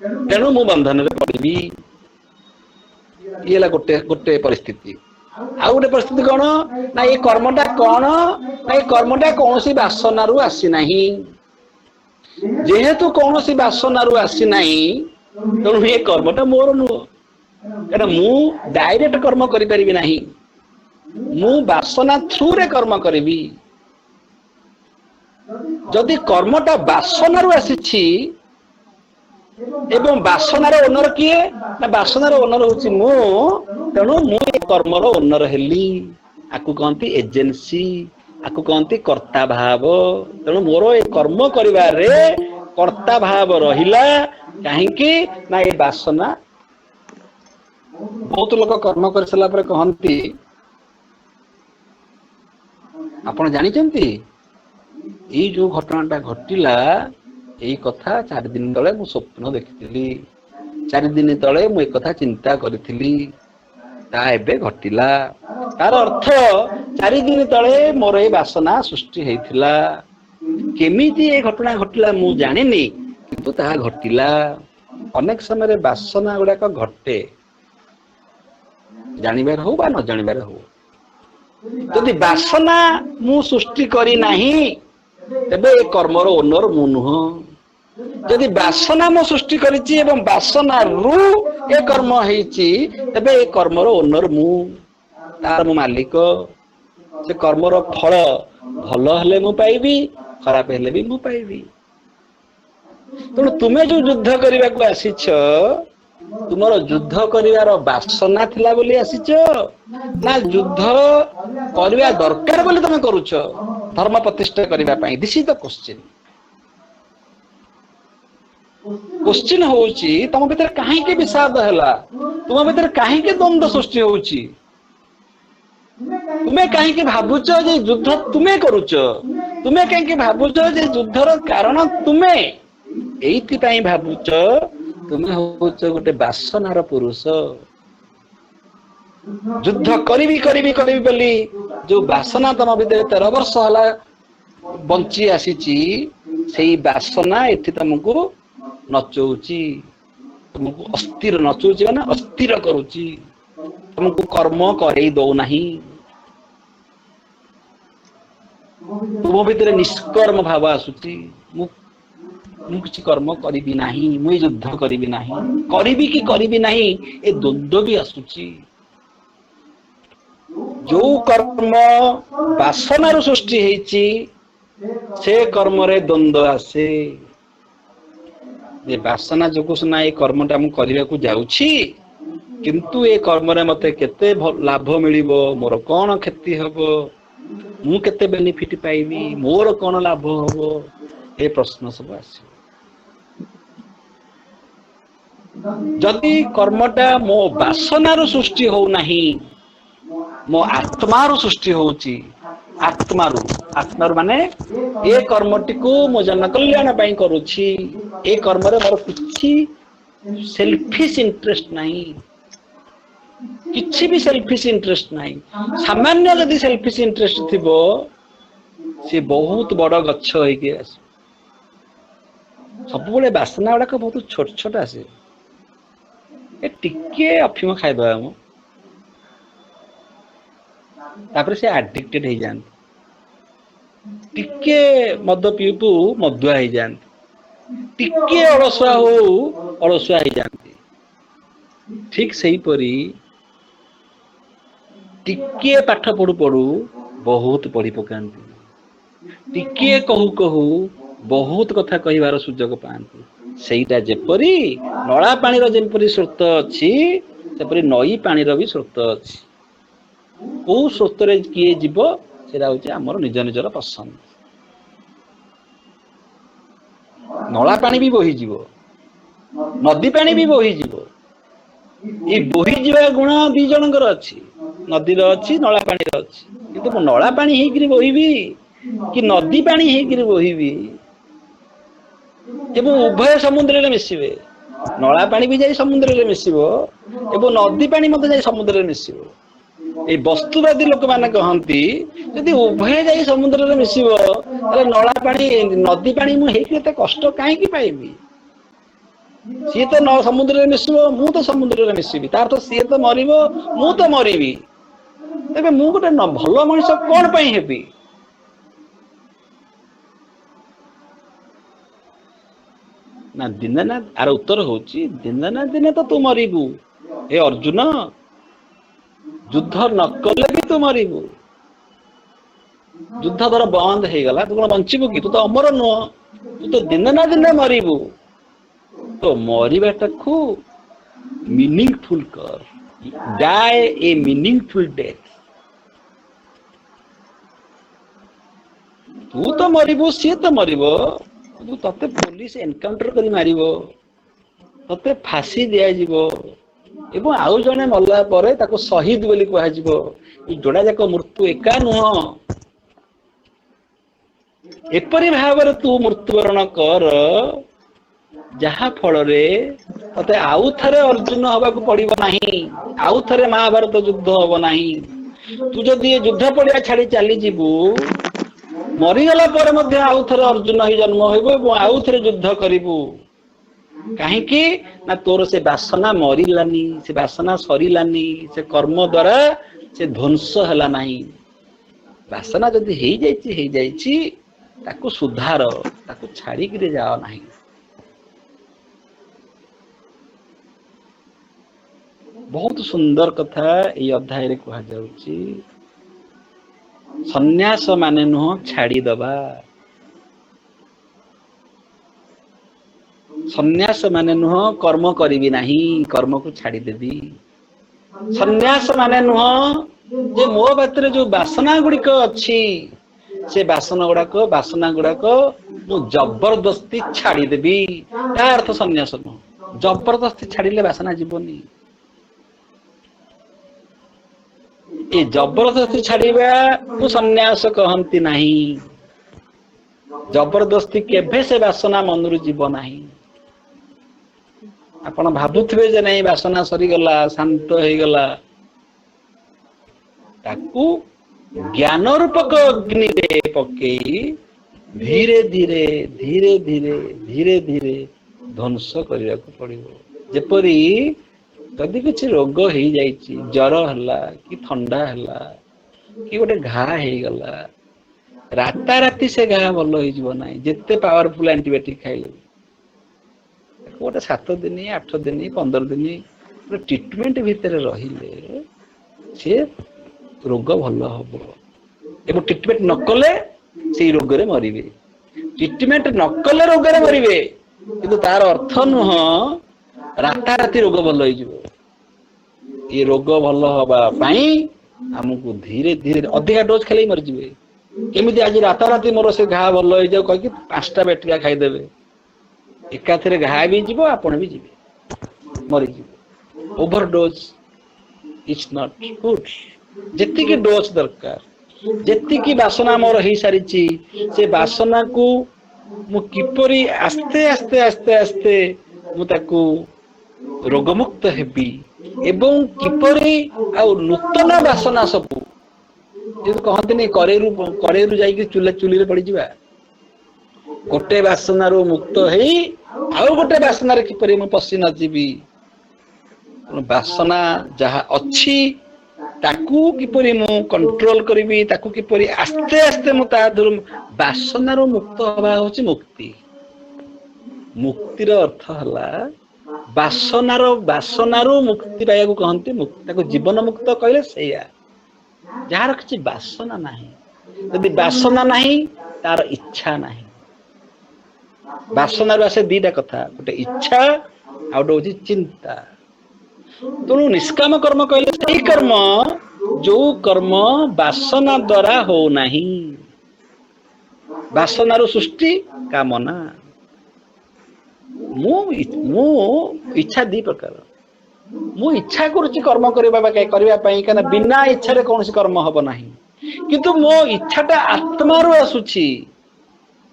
तेणु मु बंधन रे पड़िबी। ये गोटे गोटे परिस्थिति। आ गोटे परिस्थिति कौन ना ये कर्मटा कौन ना ये कर्मटा कौन सी वासना रु आसी नाही। जेहेतु कौन सी वासना रु आसी नाही तेणु ये कर्मटा मोर नुह। कारण मु डायरेक्ट कर्म करि परिबि नाही। मु वासना थ्रू रे कर्म करिबी। जदि कर्मटा वासना रु आसीछि एवं वासनार ओनर किए ना वासनार ओनर होची मु। तेणु मु ए कर्मर ओनर हेली। आकु कहंती एजेंसी आकु कहंती कर्ता भाव। तेणु मोर ए कर्म करिवार रे कर्ता भाव रहिला। काहे कि ना ए वासना बहुत लोक कर्म कर सला पर कहंती आपण जानि चंती ए जो घटनाटा घटिला यही कथा 4 दिन तले मु स्वप्न देखिथिली। 4 दिन तले मु एक कथा चिंता करिथिली ता एबे घटिला। तार अर्थ 4 दिन तले मोर ए वासना सृष्टि हेइथिला। केमिति ए घटना घटिला मु जानिनी किंतु ता घटिला। अनेक समय रे वासना गुडा का घटे जानिबार हो बा न जानिबार हो। यदि वासना मु सृष्टि करी नाही तेबे ए कर्मर ओनर मु नुह। यदि वासना मो सृष्टि करिछि एवं वासना रु ए कर्म हेछि तेबे ए कर्मर ओनर मु तार मु मालिक। से कर्मर फल भल हेले मु पाइबी खराब हेले भी मु पाइबी। तेणु तुमे जो युद्ध करबा को आसीछ तुमर युद्ध करिवार वासना थिला बोली आसीछ ना युद्ध करबा दरकार बोली तमे करूछ धर्म प्रतिष्ठा करबा पई। This is the question. Question होउची तम भीतर काहे के विषाद हैला। तुम भीतर काहे के द्वंद्व सृष्टि होउची। तुमे काहे के भाबुछ जे युद्ध तुमे करूछ। तुमे काहे के भाबुछ जे युद्धर कारण तुमे। एइति पई भाबुछ तुमे होउछ गोटे वासनार पुरुष। युद्ध करिबी करिबी करिबी बोली जो वासना तम भीतर 13 वर्ष हला बंची आसीची सेई वासना एथि तुमको नचौची। तुमको अस्थिर नचौची माने अस्थिर करूची। तुमको कर्म करई दो नाही। तुम भीतर निष्कर्म भाव आसुची। मु किछि कर्म करिबी नाही। मु युद्ध करिबी नाही। करिबी कि करिबी नाही ए द्वंद्व भी आसुची। जो कर्म वासनार सृष्टि हेछि से कर्म रे द्वंद्व आसे। ये वासना जोगु सुना ये कर्मटा मु करिया को जाउछि किंतु ए कर्म रे मते केते लाभ मिलिबो मोर कोन क्षति हबो मु केते बेनिफिट पाइबी मोर कोन लाभ हबो ए प्रश्न सब आसी। जदि कर्मटा मो वासनार सृष्टि हो नाही मो आत्मार सृष्टि होउची आत्मारू आत्मारू माने ए कर्मटी को मो जन कल्याण पाई करूछि ए कर्म रे मोर किछि सेल्फिश इंटरेस्ट नहीं किछि भी सेल्फिश इंटरेस्ट नहीं सामान्य यदि सेल्फिश इंटरेस्ट थिबो से बहुत बड़ गच्छ होइके आस सब बेले बासना गुड़ाक बहुत छोट छोट आसे ए टिके अफिम खाइदबा हम तापर से एडिक्टेड हो जाते टिके मद पीपू मदुआ हो जाते टिके अलसुआ हो अलसुआ हो जाते ठीक सही परी टिके पाठ पढ़ु पढ़ु बहुत पढ़ी पकाती टिके कहू कहू बहुत कथा कहिबार सुजोग पाती सेटा जेपरी नला पानी जेपरी स्रोत अच्छी सेपरी नई पानी भी स्रोत अच्छी कौ स्रोत किए जीव सेटा हूँ आमर निज निजर पसंद नला पानी भी बोही जीव नदी पानी भी बोही जीव ये बोही जीवा गुण दी जनकर अच्छी नदीर अच्छी नला पानी अच्छी किंतु नला पानी होकर बोहिबी कि नदी पानी होकर बोहिबी एवं उभय समुद्र में मिसिबे नला पानी भी जाई समुद्र में मिसिबो एवं नदी पानी मत जाई समुद्र में मिसिबो ए वस्तुवादी लोक माने कहंती यदि उभय जाई समुद्र में मिसिबो ताले नला पानी नदी पानी मु हेके ते कष्ट काहे की पाइबी सी तो न समुद्र में मिसिबो मु तो समुद्र में मिसिबी तार तो सी तो मरिबो मु तो मरिबी तेबे मु गोटे न भलो मनुष्य कोन पई हेबी ना दिन ना आर उत्तर होची दिन ना दिन तो तू मरिबू हे अर्जुन युद्ध न कले भी तू मरिबू युद्ध धर बंद हो गला तू कौन बंचबू कि तू तो अमर नुह तू तो दिन ना दिन मरिबू तो मरिबाटा को मीनिंगफुल कर डाई ए मीनिंगफुल डेथ तू तो मरिबू सी तो मरिबो तते पुलिस एनकाउंटर करी मारिबो तते फांसी दिया जीवो एवं आउ जने मल्ला परे ताको शहीद बोली कहा जीवो ई जोड़ा जाक मृत्यु एका नुह एपरि भाव तू मृत्युवरण कर जहा फल रे तते आउ थरे अर्जुन हवा को पड़िबो नाही आउ थरे महाभारत युद्ध हबो नाही तू जदि युद्ध पड़िया छाड़ी चली जीवु मरीगला पर मध्य आउ थरे अर्जुन ही जन्म होइबो एवं आउ थरे युद्ध करिबु काहेकि ना तोर से वासना मरिलानी से वासना सरिलानी से कर्म द्वारा से ध्वंस हला नाही वासना जदि हेई जाइछि ताकू सुधार ताकू छाड़ी के जाओ नाही बहुत सुंदर कथा ये अध्याय रे कहा जाउछि सन्यास माने नुह छाड़ी दबा सन्यास माने नुह कर्म करिबी नाही कर्म को छाड़ी देबी सन्यास माने नुह जे मो बातरे जो वासना गुड़िक अच्छी से वासना गुड़ाक मु जबरदस्ती छाड़ी देबी ता अर्थ सन्यास नुह जबरदस्ती छाड़िले वासना जीवनी ए जबरदस्ती छाड़िबा को सन्यास कहंती नाही जबरदस्ती केभे से वासना मनरु जीव नाही आपण भाबुथिबे जे नहीं वासना सरी गला शांत हो गला ताकू ज्ञान रूपक अग्नि रे पकेई धीरे धीरे धीरे धीरे धीरे धीरे ध्वंस करने को पड़िबो जेपरी जदि किसी रोग हो जाइछि जर हला कि ठंडा हला कि गोटे घा हो गला राता राती से घा भल हो जीव ना जिते पावरफुल एंटीबायोटिक खाइले गोटे 7 दिन 8 दिन 15 दिन ट्रीटमेंट भितर रहिले से रोग भल हम एवं ट्रीटमेंट न कले से रोग रे मरिबे ट्रीटमेंट न कले रोग रे मरिबे किंतु तार अर्थ नुह राता राती रोग भल हो ये रोग भल हवा पाई हमको धीरे धीरे अधिका डोज खेल मरी जाए केमी आज राता राती मोर से घा भल हो जाओ कह 5टा बेटिका खाईदेवे एकाथरे घा भी जीव आपण भी जीवे मरीज ओभरडोज इट्स नॉट गुड जेतिकी डोज दरकार जेतिकी बासना मोर हो सारी से बासना को मु किपरि आस्ते आस्ते आस्ते आस्ते मुझे रोगमुक्त हेबी एवं किपरि आउ नूतन बासना सबू कहते कड़ेरु जाइए चुली पड़ जा गोटे बासनार मुक्त है आउ गोटे बासनार किपरि मु पशि नजीबी बासना जहा अच्छी ताकू किपरि मु कंट्रोल करी ताकू किपरि आस्ते आस्ते मु बासनार मुक्त हवा होची मुक्ति मुक्तिर अर्थ हला बासनार मुक्ति पाइबा कहते मुक्ति जीवन मुक्त कहले सैया जार किसी बासना नहीं यदि बासना नहीं तार इच्छा नहीं बासनार आसे दीटा कथा गोटे इच्छा आ गोटे चिंता तेणु निष्काम कर्म कहले सही कर्म जो कर्म बासना द्वारा हो नहीं बासनार सृष्टि कामना मु इच्छा दी प्रकार मु इच्छा करुच्ची कर्म करने बिना इच्छा कौन कर्म हम ना किंतु मो इच्छाटा आत्मारू आसुची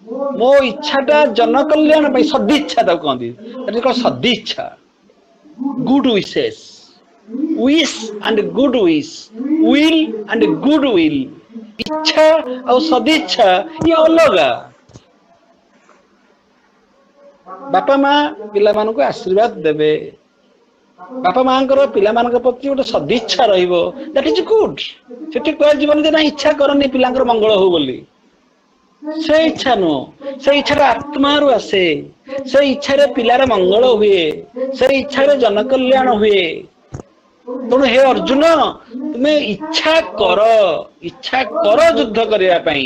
मो इच्छाटा जन कल्याण सदिच्छा कहते सदिच्छा गुड विशेष wish and good wish will and good will इच्छा और सदिच्छा ये अलग बापा माँ पिला मानक आशीर्वाद देवे बापा माँ पिला मान प्रति गोटे सदिच्छा दैट इज गुड से कहन ना इच्छा करनी पिला मंगल हो बोली से इच्छा नुह से इच्छा आत्मारू आसे से इच्छा पिलार मंगल हुए से इच्छा जन कल्याण हुए तेणु हे अर्जुन तुम्हें इच्छा कर युद्ध करने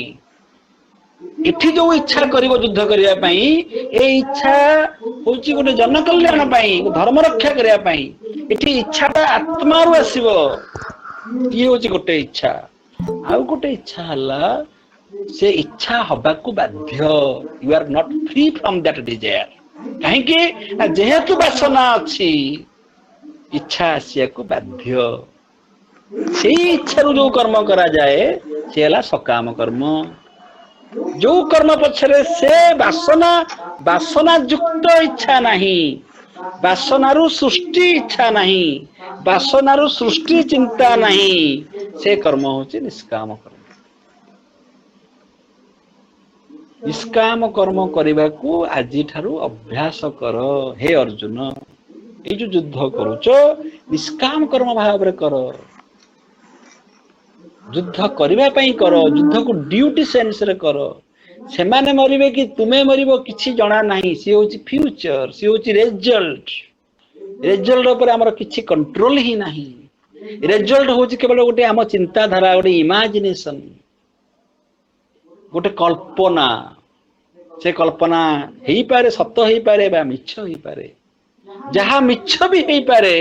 इठी जो इच्छा कर युद्ध करने इच्छा हूँ गोटे जन कल्याण धर्म रक्षा करने इठी इच्छाटा आत्मारू आसव ये हूँ गोटे इच्छा आउ गोटे इच्छा है से इच्छा हवा को बाध्य you are not free from that desire कहीं जेहेतु बासना अच्छी इच्छा आसिया को बाध्य से इच्छा जो कर्म करा जाए से हला सकाम कर्म जो कर्म पछरे से बासना युक्त इच्छा नहीं बासनारू सृष्टि इच्छा नहीं बासनारू सृष्टि चिंता नहीं से कर्म होची निष्काम कर्म निष्काम कर्म करने को आज ठारू अभ्यास कर हे अर्जुन ये जो युद्ध करुच निष्काम कर्म भाव में कर युद्ध करने कर युद्ध को ड्यूटी सेन्स रे कर से माने मरिबे कि तुम्हें मरिबो किछि जना नहीं सी होची फ्यूचर सी होची रिजल्ट ऊपर हमर किछि कंट्रोल ही नहीं रिजल्ट होची केवल गोटे आम चिंताधारा गोटे इमेजिनेशन गोटे कल्पना से कल्पना हो पारे सत हो पारे बा मिछ हो पारे जहाँ मिछ भी हो पारे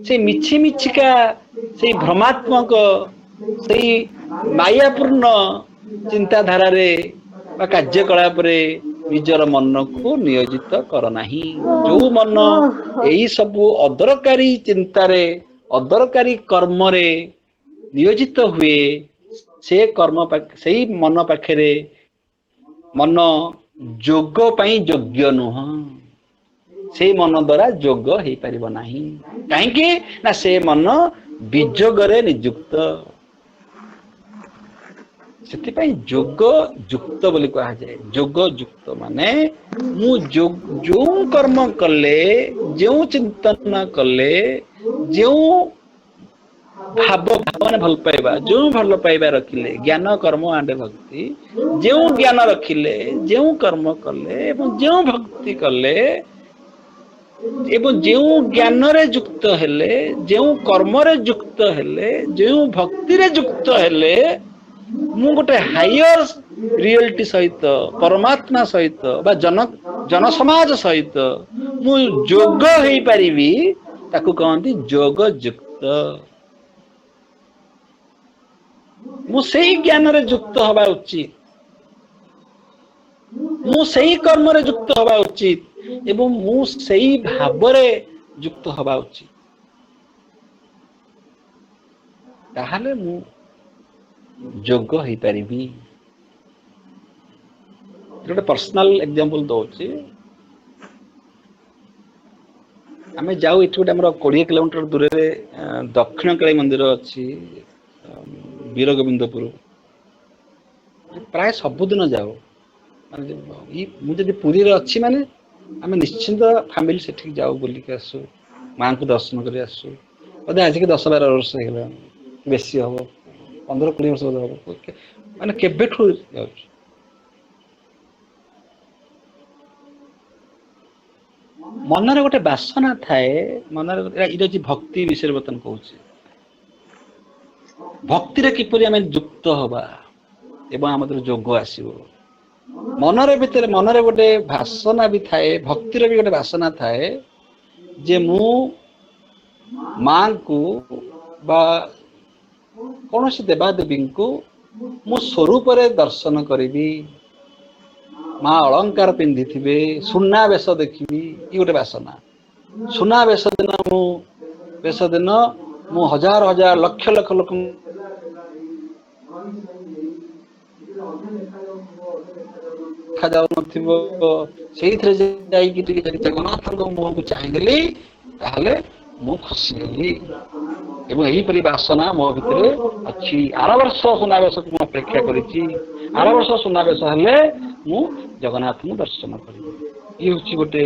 से मिछि मिछिका से भ्रमात्मक से मायापूर्ण चिंताधारा रे बा कार्यकलाप रे निजर मन को नियोजित कर नाही जो मन यही सब अदरकारी चिंतारे अदरकारी कर्म रे नियोजित हुए से कर्म से मन पाखे मन जोग पाई योग्य नुह से मन द्वारा जोग हो पार नाही कहीं ना से मन विजोगरे नियुक्त से जोग युक्त बोली कहा जाए जोग युक्त माने मु जो कर्म कले जो चिंतन कले जो भाव भावना भल पाइबा जो भल पाइबा रखिले ज्ञान कर्म आंड भक्ति जो ज्ञान रखिले जो कर्म कले एवं जो भक्ति कले एवं जो ज्ञान रे युक्त हेले जो कर्म रे युक्त हेले जो भक्ति रे युक्त हेले मु गोटे हायर रियलिटी सहित परमात्मा सहित बा जन समाज सहित मु जोग हो पारिबी ताकू कहंती जोग युक्त मु सही ज्ञान रे युक्त हवा उचित मु सही कर्म रे युक्त हवा उचित एवं मु सही भाव रे युक्त हवा उचित ताहाले मु ଯୋଗ ହେଇପାରିବି। ଗୋଟେ ପର୍ସନାଲ ଏକ୍ଜାମ୍ପଲ ଦଉଛି। ଆମେ ଯାଉ ଏଠି ଗୋଟେ ଆମର 20 କିଲୋମିଟର ଦୂରରେ ଦକ୍ଷିଣ କାଳୀ ମନ୍ଦିର ଅଛି, ବୀରଗୋବିନ୍ଦପୁର। ପ୍ରାୟ ସବୁଦିନ ଯାଉ। ମୁଁ ଯଦି ପୁରୀରେ ଅଛି ମାନେ ଆମେ ନିଶ୍ଚିନ୍ତ ଫ୍ୟାମିଲି ସେଠିକି ଯାଉ, ବୁଲିକି ଆସୁ, ମାଙ୍କୁ ଦର୍ଶନ କରି ଆସୁ। ବୋଧେ ଆଜିକି 10-12 ବର୍ଷ ହେଇଗଲାଣି, ବେଶୀ ହବ, 15-20 ବର୍ଷ ହବ, ମାନେ କେବେଠୁ ଯାଉଛି। ମନରେ ଗୋଟେ ବାସନା ଥାଏ, ମନରେ ଏଇଟା ହଉଛି ଭକ୍ତି ବିଷୟରେ ବର୍ତ୍ତମାନ କହୁଛି। ଭକ୍ତିରେ କିପରି ଆମେ ଯୁକ୍ତ ହବା ଏବଂ ଆମ ଭିତରେ ଯୋଗ ଆସିବ। ମନରେ ଗୋଟେ ବାସନା ବି ଥାଏ, ଭକ୍ତିର ବି ଗୋଟେ ବାସନା ଥାଏ ଯେ ମୁଁ ମାଙ୍କୁ ବା କୌଣସି ଦେବାଦେବୀଙ୍କୁ ମୁଁ ସ୍ୱରୂପରେ ଦର୍ଶନ କରିବି। ମା ଅଳଙ୍କାର ପିନ୍ଧିଥିବେ, ସୁନାବେଶ ଦେଖିବି, ଇଏ ଗୋଟେ ବାସନା। ସୁନାବେଶ ଦିନ ମୁଁ ହଜାର ହଜାର ଲକ୍ଷ ଲକ୍ଷ ଲୋକ ଦେଖାଯାଉନଥିବ, ସେଇଥିରେ ଯାଇକି ଟିକେ ଜଗନ୍ନାଥଙ୍କ ମୁହଁକୁ ଚାହିଁଦେଲି, ତାହେଲେ ମୁଁ ଖୁସି ହେଲି। ଏବଂ ଏହିପରି ବାସନା ମୋ ଭିତରେ ଅଛି। ଆର ବର୍ଷ ସୁନାବେଶକୁ ମୁଁ ଅପେକ୍ଷା କରିଛି। ଆର ବର୍ଷ ସୁନାବେଶ ହେଲେ ମୁଁ ଜଗନ୍ନାଥଙ୍କୁ ଦର୍ଶନ କରିବି। ଇଏ ହଉଛି ଗୋଟେ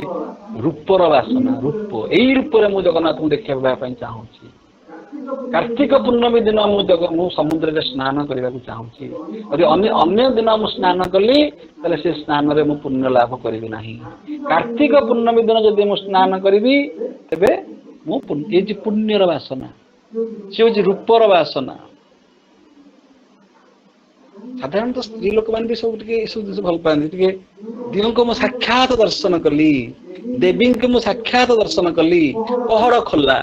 ରୂପର ବାସନା। ରୂପ, ଏଇ ରୂପରେ ମୁଁ ଜଗନ୍ନାଥଙ୍କୁ ଦେଖିବା ପାଇଁ ଚାହୁଁଛି। କାର୍ତ୍ତିକ ପୂର୍ଣ୍ଣମୀ ଦିନ ମୁଁ ସମୁଦ୍ରରେ ସ୍ନାନ କରିବାକୁ ଚାହୁଁଛି। ଯଦି ଅନ୍ୟ ଦିନ ମୁଁ ସ୍ନାନ କଲି ତାହେଲେ ସେ ସ୍ନାନରେ ମୁଁ ପୁଣ୍ୟ ଲାଭ କରିବି ନାହିଁ। କାର୍ତ୍ତିକ ପୂର୍ଣ୍ଣମୀ ଦିନ ଯଦି ମୁଁ ସ୍ନାନ କରିବି ତେବେ ମୁଁ ଏ ଯେ ପୁଣ୍ୟର ବାସନା, ସେ ହଉଛି ରୂପର ବାସନା। ସାଧାରଣତଃ ସ୍ତ୍ରୀ ଲୋକମାନେ ବି ସବୁ ଟିକେ ଏସବୁ ଜିନିଷ ଭଲ ପାଆନ୍ତି। ଟିକେ ଦିଅଙ୍କୁ ମୁଁ ସାକ୍ଷାତ ଦର୍ଶନ କଲି, ଦେବୀଙ୍କୁ ମୁଁ ସାକ୍ଷାତ ଦର୍ଶନ କଲି, ପହଡ ଖୋଲା,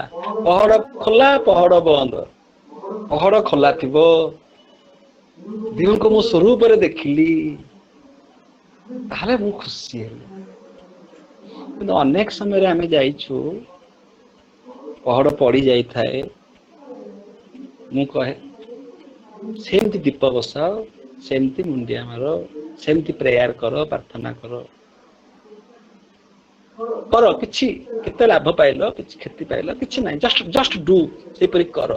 ପହଡ ବନ୍ଦ, ପହଡ ଖୋଲା ଥିବ, ଦିଅଙ୍କୁ ମୁଁ ସ୍ୱରୂପରେ ଦେଖିଲି, ତାହେଲେ ମୁଁ ଖୁସି ହେଲି। କିନ୍ତୁ ଅନେକ ସମୟରେ ଆମେ ଯାଇଛୁ, ପହଡ ପଡି ଯାଇଥାଏ, ମୁଁ କହେ ସେମିତି ଦୀପ ବସାଅ, ସେମିତି ମୁଣ୍ଡିଆ ମାର, ସେମିତି ପ୍ରେୟାର କର, ପ୍ରାର୍ଥନା କର, କିଛି କେତେ ଲାଭ ପାଇଲ, କିଛି କ୍ଷତି ପାଇଲ, କିଛି ନାହିଁ, ଜଷ୍ଟ ଡୁ, ସେପରି କର।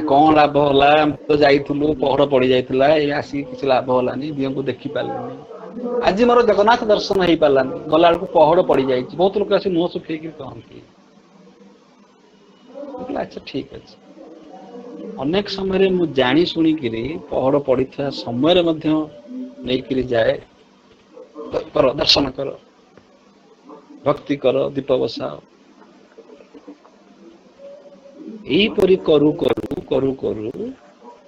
କଣ ଲାଭ ହେଲା, ଆମେ ତ ଯାଇଥିଲୁ, ପହଡ ପଡି ଯାଇଥିଲା, ଏଇ ଆସିକି କିଛି ଲାଭ ହେଲାନି, ଦିଅଙ୍କୁ ଦେଖି ପାରିଲିନି, ଆଜି ମୋର ଜଗନ୍ନାଥ ଦର୍ଶନ ହେଇପାରିଲାନି, ଗଲା ବେଳକୁ ପହଡ ପଡିଯାଇଛି। ବହୁତ ଲୋକ ଆସି ମୁହଁ ଶୁଖେଇକି କହନ୍ତି। ଆଚ୍ଛା ଠିକ ଅଛି। ଅନେକ ସମୟରେ ମୁଁ ଜାଣି ଶୁଣିକିରି ପହଡ ପଡିଥିବା ସମୟରେ ମଧ୍ୟ ନେଇକିରି ଯାଏ, ଦର୍ଶନ କର, ଭକ୍ତି କର, ଦୀପ ବସାଅ। ଏଇପରି କରୁ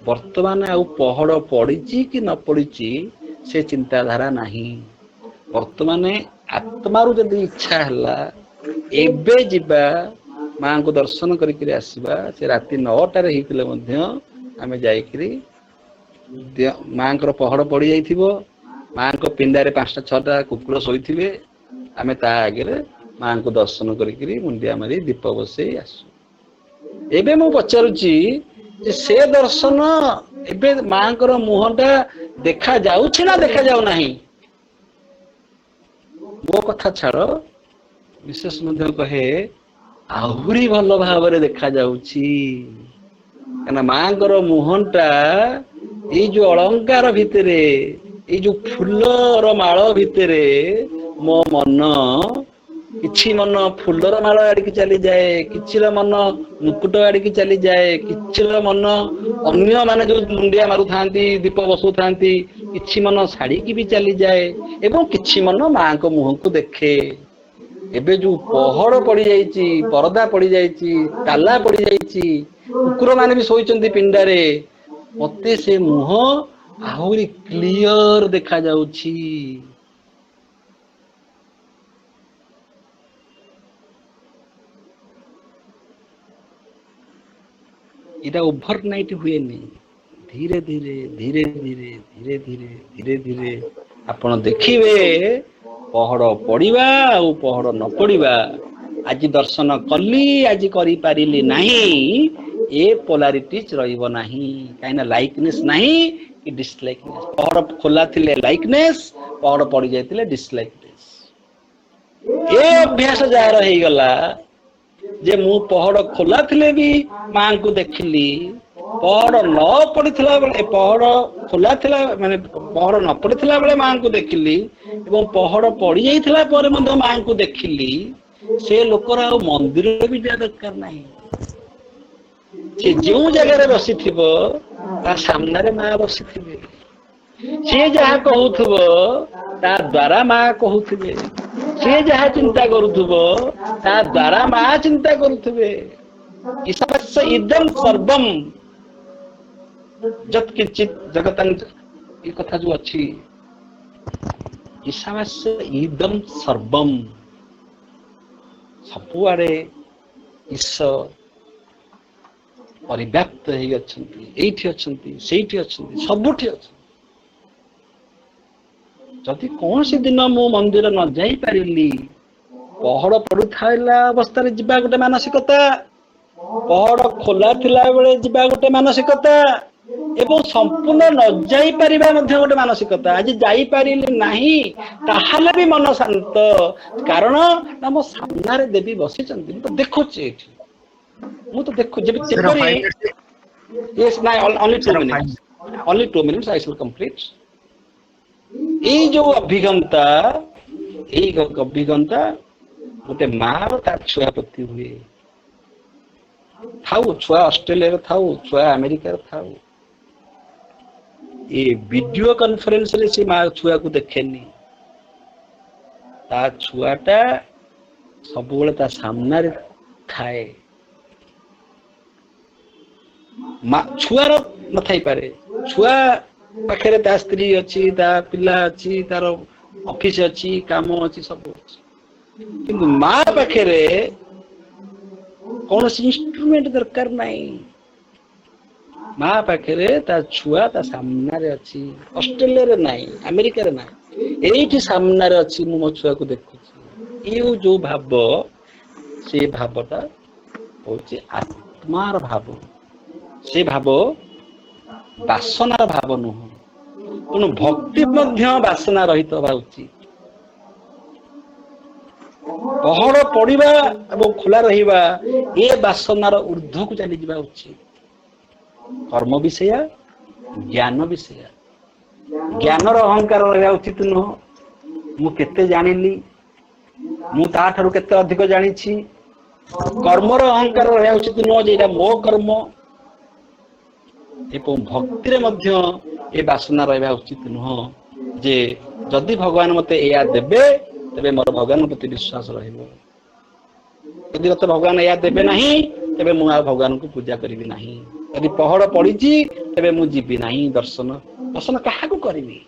ବର୍ତ୍ତମାନ ଆଉ ପହଡ ପଡିଛି କି ନ ପଡିଛି ସେ ଚିନ୍ତାଧାରା ନାହିଁ। ବର୍ତ୍ତମାନ ଆତ୍ମାରୁ ଯଦି ଇଚ୍ଛା ହେଲା ଏବେ ଯିବା, ମାଙ୍କୁ ଦର୍ଶନ କରିକିରି ଆସିବା, ସେ ରାତି 9ଟାରେ ହେଇଥିଲେ ମଧ୍ୟ ଆମେ ଯାଇକିରି, ମାଙ୍କର ପହଡ ପଡି ଯାଇଥିବ, ମାଙ୍କ ପିଣ୍ଡାରେ 5ଟା-6ଟା କୁକୁର ଶୋଇଥିବେ, ଆମେ ତା ଆଗରେ ମାଙ୍କୁ ଦର୍ଶନ କରିକିରି ମୁଣ୍ଡିଆ ମାରି ଦୀପ ବସେଇ ଆସୁ। ଏବେ ମୁଁ ପଚାରୁଛି ଯେ ସେ ଦର୍ଶନ ଏବେ ମାଙ୍କର ମୁହଁ ଟା ଦେଖା ଯାଉଛି ନା ଦେଖା ଯାଉନାହିଁ? ମୋ କଥା ଛାଡ, ବିଶେଷ ମଧ୍ୟ କହେ ଆହୁରି ଭଲ ଭାବରେ ଦେଖା ଯାଉଛି। କାହିଁକିନା ମାଙ୍କର ମୁହଁ ଟା ଏଇ ଯୋଉ ଅଳଙ୍କାର ଭିତରେ, ଏଇ ଯୋଉ ଫୁଲର ମାଳ ଭିତରେ ମୋ ମନ, କିଛି ମନ ଫୁଲର ମାଳ ଆଡିକି ଚାଲିଯାଏ, କିଛିର ମନ ମୁକୁଟ ଆଡିକି ଚାଲିଯାଏ, କିଛିର ମନ ଅନ୍ୟ ମାନେ ଯୋଉ ମୁଣ୍ଡିଆ ମାରୁଥାନ୍ତି, ଦୀପ ବସୁଥାନ୍ତି, କିଛି ମନ ଛାଡିକି ବି ଚାଲିଯାଏ, ଏବଂ କିଛି ମନ ମାଙ୍କ ମୁହଁକୁ ଦେଖେ। ଏବେ ଯୋଉ ପହଡ ପଡିଯାଇଛି, ପରଦା ପଡିଯାଇଛି, ତାଲା ପଡିଯାଇଛି, କୁକୁର ମାନେ ବି ଶୋଇଛନ୍ତି ପିଣ୍ଡାରେ, ମତେ ସେ ମୁହଁ ଆହୁରି କ୍ଲିଅର ଦେଖା ଯାଉଛି। ଏଇଟା ଓଭର ନାଇଟ ହୁଏନି। ଧୀରେ ଧୀରେ ଆପଣ ଦେଖିବେ ପହଡ ପଡିବା ଆଉ ପହଡ ନ ପଡିବା, ଆଜି ଦର୍ଶନ କଲି, ଆଜି କରିପାରିଲି ନାହିଁ, ए पोलारिटीज रहिबो नाही काइना लाइकनेस नाही कि डिसलाइकनेस पहड़ खोला थिले लाइकनेस पहड़ पड़ी जाइतिले डिसलाइकनेस ए अभ्यास जार हो गला जे मु पहड़ खोला थिले भी मां को देखिली पहड़ न पड़िथिला बेले पहड़ खोला थिला माने पहड़ न पड़िथिला बेले मां को देखिली एवं पहड़ पड़ी जाइथिला परे मधे मां को देखिली से लोकर आ मंदिर भी जा दरकार नहीं से जो जगह बसी थिबो ता सामने रे मां बसी थिबे से जहा कहउथबो ता द्वारा मां कहउथिबे से जहा चिंता करूथबो ता द्वारा मां चिंता करूथबे ईशावास्य इदं सर्वम जत किंचित जगतं ये कथा जो अच्छी ईशावास्य इदं सर्वम सबुआरे ईश्वर परिव्याप्त हो एठी अच्छी सेठी अच्छी सबुठी अच्छी जदि कौन सी दिन मु मंदिर न जाई पारिली पहड़ पड़ुला अवस्था जीवा गोटे मानसिकता पहड़ खोला थिला बेले जीवा गोटे मानसिकता एवं संपूर्ण न जाई परिबा मध्ये गोटे मानसिकता आज जाई पारिली नहीं ताहाले भी मन शांत कारण ना मो सामने रे देवी बसी चंदी तो देखो एठी मु तो देखो जब yes now only 2 minutes I shall complete ये जो अभिगमता गोटे मार तार छुआ प्रति हुए थाऊ छुआ ऑस्ट्रेलिया थाऊ छुआ अमेरिका थाऊ ये वीडियो कॉन्फ्रेंस रे से मां छुआ को देखेनी ता छुआटा सब बेले ता सामने रे थाए छुआर न थाई पारे छुआ पाखे ता स्त्री अच्छी ता पिला अच्छी तार ऑफिस अच्छी काम अच्छी सब अच्छी किंतु मां पाखे कौन सी इंस्ट्रूमेंट दरकार नहीं मां पाखे ता छुआ ता सामने रे अच्छी ऑस्ट्रेलिया रे नहीं अमेरिका रे नहीं एठी सामने रे अच्छी मो छुआ को देखुची ये जो भाव से भावटा होची आत्मार भाव से भाव वासनार भाव नुह तेणु भक्ति मध्य वासना रहित हवा उचित पहड़ पड़िबा एवं खोला रहिबा ए वासनार ऊर्ध्व को चली जावा उचित कर्म विषय ज्ञान विषय ज्ञानर अहंकार रहा उचित नुह मु केते जानिली मु ता ठारू केते अधिक जानिछि कर्मर अहंकार रहा उचित नुह जे एटा मो कर्म एवं भक्ति रे मध्य ए वासना रहा उचित नुह जे जदि भगवान मते या देबे तबे मोर भगवान प्रति विश्वास रहिबो यदि मते भगवान या देबे नहीं तबे मु भगवान को पूजा करिवि नहीं यदि पहड़ पड़ीची तबे मु जीवी नहीं दर्शन काहा को करिवि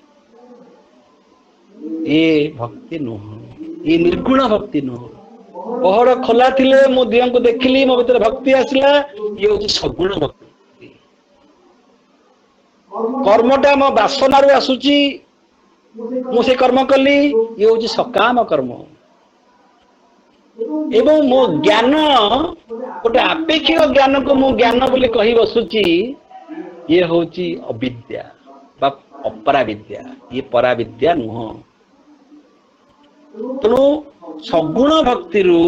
ए भक्ति नुह ये निर्गुण भक्ति नुह पहड़ खोला थिले मु दिया को देखिली मो भीतर भक्ति आसला ये होची सगुण भक्ति कर्मटा मो वासना रे आसुची मु से कर्म कली ये होची सकाम कर्म एवं मो ज्ञान गोटे अपेक्षिक ज्ञान को मु ज्ञान बोली कही बसुची ये होची अविद्या बा अपरा विद्या ये परा विद्या नुह तेणु सगुण भक्ति रु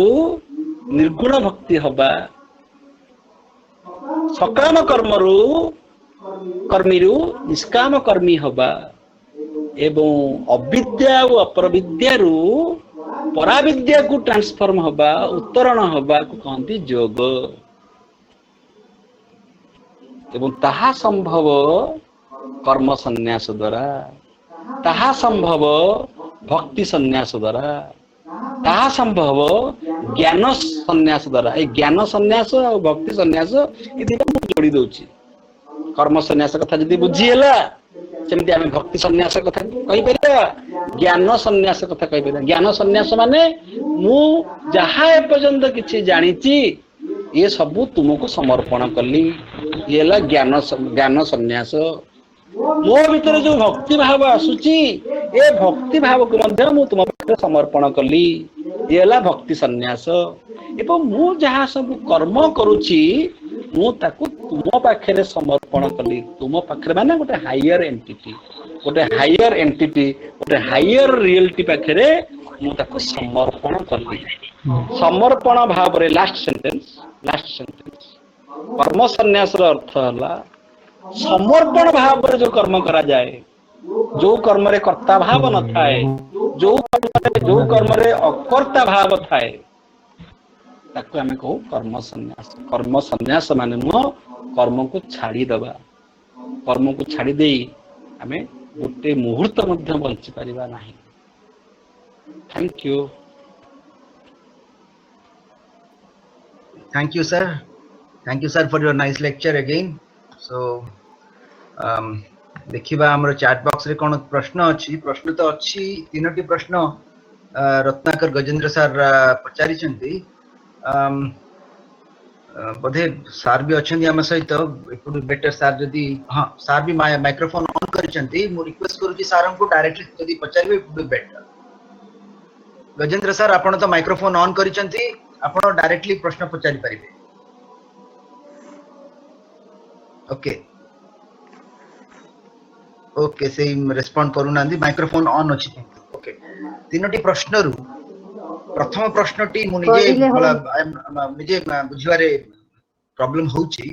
निर्गुण भक्ति हवा सकाम कर्म रु कर्मी रु निष्काम कर्मी हवा एवं अविद्या और अपर विद्या रु पराविद्या को ट्रांसफॉर्म हवा उत्तरण हवा को कहती योग एवं ताहा संभव कर्म संन्यास द्वारा ताहा संभव भक्ति संन्यास द्वारा ताहा संभव ज्ञान संन्यास द्वारा ए ज्ञान संन्यास और भक्ति संन्यास ये जोड़ी दउची कर्म संन्यास कथा जदि बुझीला सेमती आम भक्ति संन्यास कथा कहि परिबा ज्ञान संन्यास कथा कहि परिबा ज्ञान संन्यास माने मु जहा ए पर्यंत किछि जानिछि ये सब तुमको समर्पण कली ये ला ज्ञान संन्यास मो भीतर जो भक्ति भाव आसुची ए भक्ति भाव को मध्य मु तुम समर्पण कली ये ला भक्ति संन्यास एवं मु जहा सब कर्म करूची मु ताकू तुम पाखे समर्पण कली तुम पाखे माने गोटे हायर एंटिटी गोटे हायर रियलिटी पाखे मु ताकू समर्पण कली समर्पण भाव रे लास्ट सेंटेंस कर्म संन्यास अर्थ है समर्पण भाव रे जो कर्म करा जाए जो कर्म रे कर्ता भाव न थाए जो कर्म रे अकर्ता भाव थाए ताकू आमे कहू कर्म संन्यास माने नुह कर्म को छाड़ी दबा कर्म को छाड़ी देई आमे गोटे मुहूर्त मध्य बंची परिबा नाही thank you sir for your nice lecture again so देखिबा हमर चैट बॉक्स रे कोन प्रश्न अछि प्रश्न तो अछि तीनोटी प्रश्न रत्नाकर गजेंद्र सर पचारि छथि बोधे सार भी अच्छे आम सहित इट वुड बेटर सार जदि हाँ सार भी माइक्रोफोन ऑन करिसेंती मु रिक्वेस्ट करू सार को डायरेक्टली जदि पचारिबे it would better Gajendra sir आपण तो माइक्रोफोन ऑन करिसेंती आपण डायरेक्टली प्रश्न पचारि परिबे ओके ओके से रेस्पोंड करू नांदी माइक्रोफोन ऑन अछि ओके तीनोटी प्रश्न रु प्रथम प्रश्नटी मु निजे बुझिबारे प्रॉब्लम होउची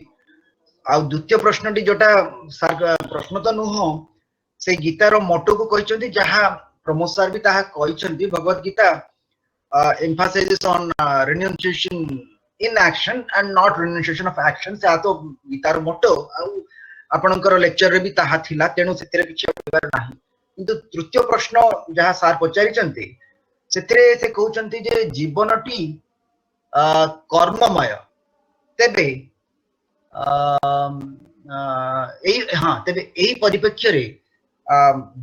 आ द्वितीय प्रश्नटी जोटा सर प्रश्न तो नुह से गीतार मोटो को कहचंती जहा प्रमोद सर भी ताहा कहचंती Bhagavad Gita emphasizes on renunciation in action and not renunciation of action से तो गीतार मोटो आ आपनकर लेक्चर रे भी ताहा थिला तेनु सेतिरे किछ होबार नाही किंतु तृतीय प्रश्न जहा सर पचारि चंती सेतिरे से कहउचंती जे जीवनटी कर्ममय तेबे तेबे एही परिप्रेक्ष्य रे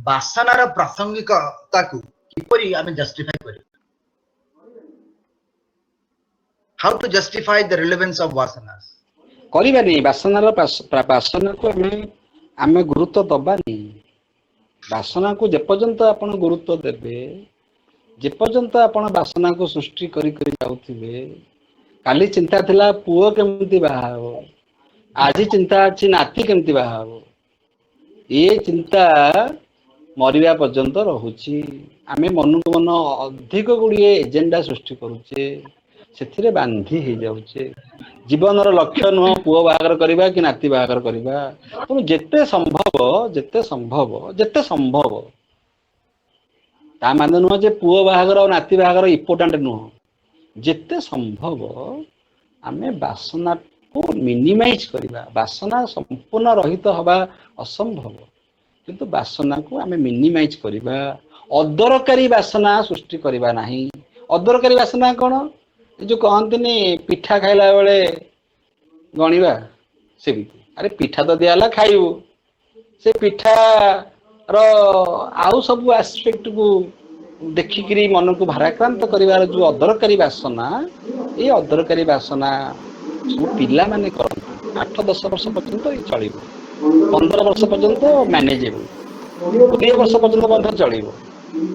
वासनार प्रासंगिकता को किपरि आमे जस्टिफाई करि how to justify the relevance of वासनास करिबानी वासना को आमे गुरुत्व दबानी वासना को जेपर्यंत आपण गुरुत्व देबे जेपर्यंत आपण वासना को सृष्टि करी करी जाउथिबे काली चिंता थिला पुओ केमती बाहाबो आज चिंता अछि नाती केमती बाहाबो ये चिंता मरिया पर्यंत रहुची आमे मन को मन अधिक गुड़िए एजेंडा सृष्टि करूचे सेथिरे बांधी हे जाउचे जीवन रो लक्ष्य नुह पुओ बाहागर करबा कि नाती बाहागर करबा तो जेते संभव ता माने नुह जे पुओ बाहागर और नाती बाहागर इंपोर्टेंट नुह जेते संभव आमे वासना को मिनिमाइज करबा वासना संपूर्ण रहित हवा असंभव किंतु वासना को आमे मिनिमाइज करबा अदरकारी वासना सृष्टि करबा नाही अदरकारी वासना कोन जो कहंतनी पिठा खाइला बेले गणिबा से भी अरे पिठा तो दियाला खाइबो से पिठा रो आउ सब एस्पेक्ट को देखिकरी मन को भाराक्रांत करिवार जो अदरकारी वासना ये अदरकारी वासना सब पिला माने करन 8-10 वर्ष पर्यंत चलिबो 15 वर्ष पर्यंत मैनेजेबल 20 वर्ष पर्यंत बंध चलिबो